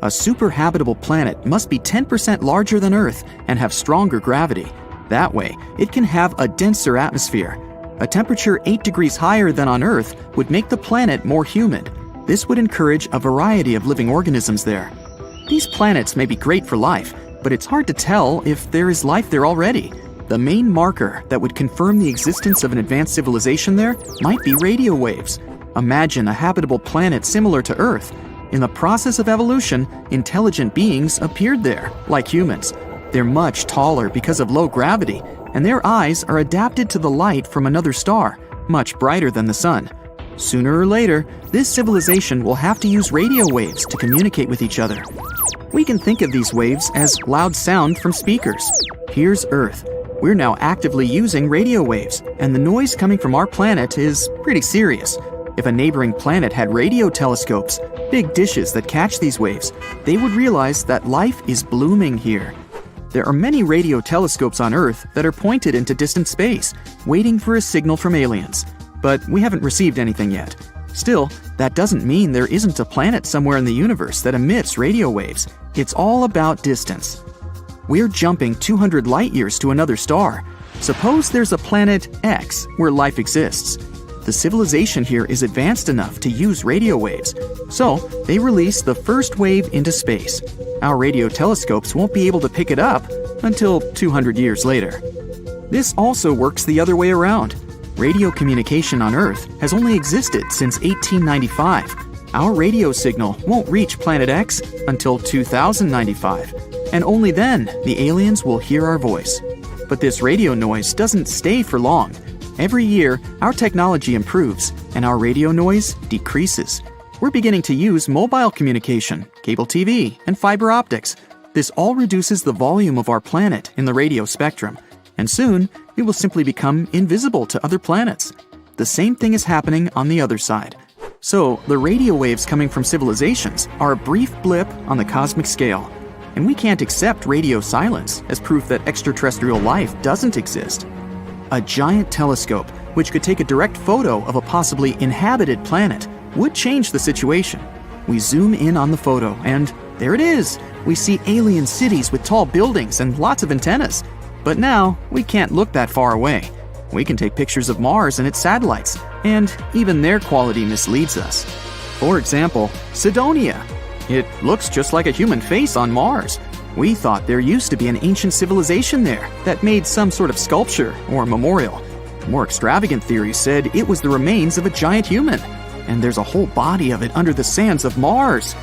A super-habitable planet must be 10% larger than Earth and have stronger gravity. That way, it can have a denser atmosphere. A temperature 8 degrees higher than on Earth would make the planet more humid. This would encourage a variety of living organisms there. These planets may be great for life, but it's hard to tell if there is life there already. The main marker that would confirm the existence of an advanced civilization there might be radio waves. Imagine a habitable planet similar to Earth. In the process of evolution, intelligent beings appeared there, like humans. They're much taller because of low gravity, and their eyes are adapted to the light from another star, much brighter than the sun. Sooner or later, this civilization will have to use radio waves to communicate with each other. We can think of these waves as loud sound from speakers. Here's Earth. We're now actively using radio waves, and the noise coming from our planet is pretty serious. If a neighboring planet had radio telescopes, big dishes that catch these waves, they would realize that life is blooming here. There are many radio telescopes on Earth that are pointed into distant space, waiting for a signal from aliens. But we haven't received anything yet. Still, that doesn't mean there isn't a planet somewhere in the universe that emits radio waves. It's all about distance. We're jumping 200 light years to another star. Suppose there's a planet X where life exists. The civilization here is advanced enough to use radio waves, so they release the first wave into space. Our radio telescopes won't be able to pick it up until 200 years later. This also works the other way around. Radio communication on Earth has only existed since 1895. Our radio signal won't reach Planet X until 2095, and only then the aliens will hear our voice. But this radio noise doesn't stay for long. Every year, our technology improves, and our radio noise decreases. We're beginning to use mobile communication, cable TV, and fiber optics. This all reduces the volume of our planet in the radio spectrum, and soon we will simply become invisible to other planets. The same thing is happening on the other side. So, the radio waves coming from civilizations are a brief blip on the cosmic scale, and we can't accept radio silence as proof that extraterrestrial life doesn't exist. A giant telescope, which could take a direct photo of a possibly inhabited planet, would change the situation. We zoom in on the photo, and there it is! We see alien cities with tall buildings and lots of antennas. But now, we can't look that far away. We can take pictures of Mars and its satellites, and even their quality misleads us. For example, Cydonia. It looks just like a human face on Mars. We thought there used to be an ancient civilization there that made some sort of sculpture or memorial. More extravagant theories said it was the remains of a giant human, and there's a whole body of it under the sands of Mars.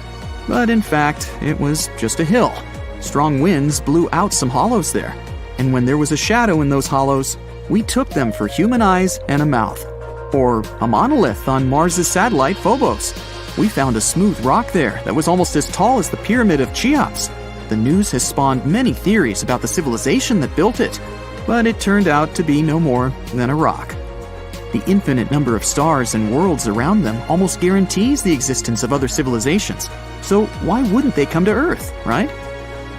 But in fact, it was just a hill. Strong winds blew out some hollows there, and when there was a shadow in those hollows, we took them for human eyes and a mouth. Or a monolith on Mars' satellite Phobos. We found a smooth rock there that was almost as tall as the pyramid of Cheops. The news has spawned many theories about the civilization that built it, but it turned out to be no more than a rock. The infinite number of stars and worlds around them almost guarantees the existence of other civilizations, so why wouldn't they come to Earth, right?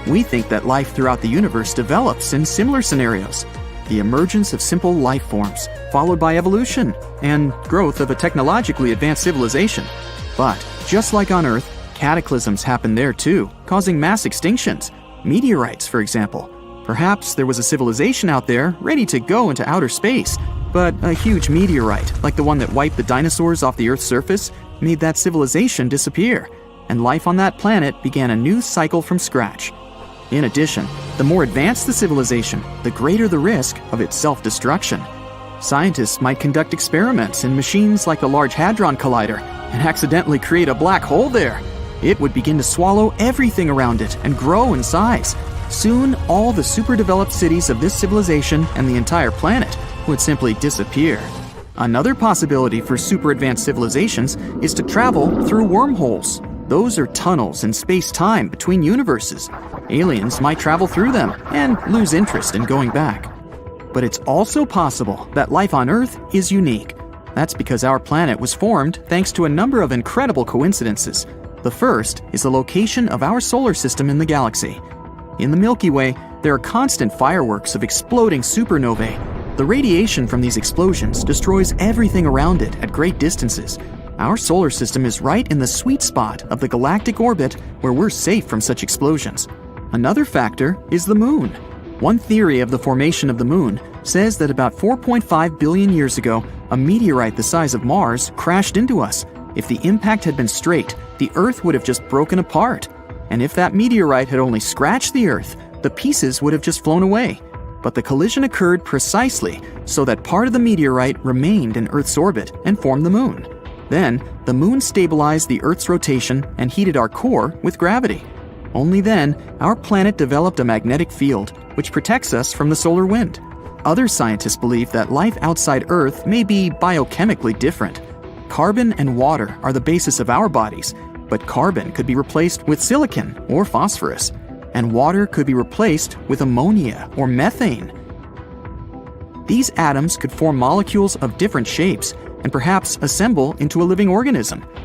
We think that life throughout the universe develops in similar scenarios. The emergence of simple life forms, followed by evolution, and growth of a technologically advanced civilization. But, just like on Earth, cataclysms happen there too, causing mass extinctions. Meteorites, for example. Perhaps there was a civilization out there ready to go into outer space, but a huge meteorite, like the one that wiped the dinosaurs off the Earth's surface, made that civilization disappear, and life on that planet began a new cycle from scratch. In addition, the more advanced the civilization, the greater the risk of its self-destruction. Scientists might conduct experiments in machines like the Large Hadron Collider and accidentally create a black hole there. It would begin to swallow everything around it and grow in size. Soon, all the super-developed cities of this civilization and the entire planet would simply disappear. Another possibility for super-advanced civilizations is to travel through wormholes. Those are tunnels in space-time between universes. Aliens might travel through them and lose interest in going back. But it's also possible that life on Earth is unique. That's because our planet was formed thanks to a number of incredible coincidences. The first is the location of our solar system in the galaxy. In the Milky Way, there are constant fireworks of exploding supernovae. The radiation from these explosions destroys everything around it at great distances. Our solar system is right in the sweet spot of the galactic orbit where we're safe from such explosions. Another factor is the moon. One theory of the formation of the moon says that about 4.5 billion years ago, a meteorite the size of Mars crashed into us. If the impact had been straight, the Earth would have just broken apart. And if that meteorite had only scratched the Earth, the pieces would have just flown away. But the collision occurred precisely so that part of the meteorite remained in Earth's orbit and formed the moon. Then, the moon stabilized the Earth's rotation and heated our core with gravity. Only then, our planet developed a magnetic field, which protects us from the solar wind. Other scientists believe that life outside Earth may be biochemically different. Carbon and water are the basis of our bodies, but carbon could be replaced with silicon or phosphorus, and water could be replaced with ammonia or methane. These atoms could form molecules of different shapes and perhaps assemble into a living organism.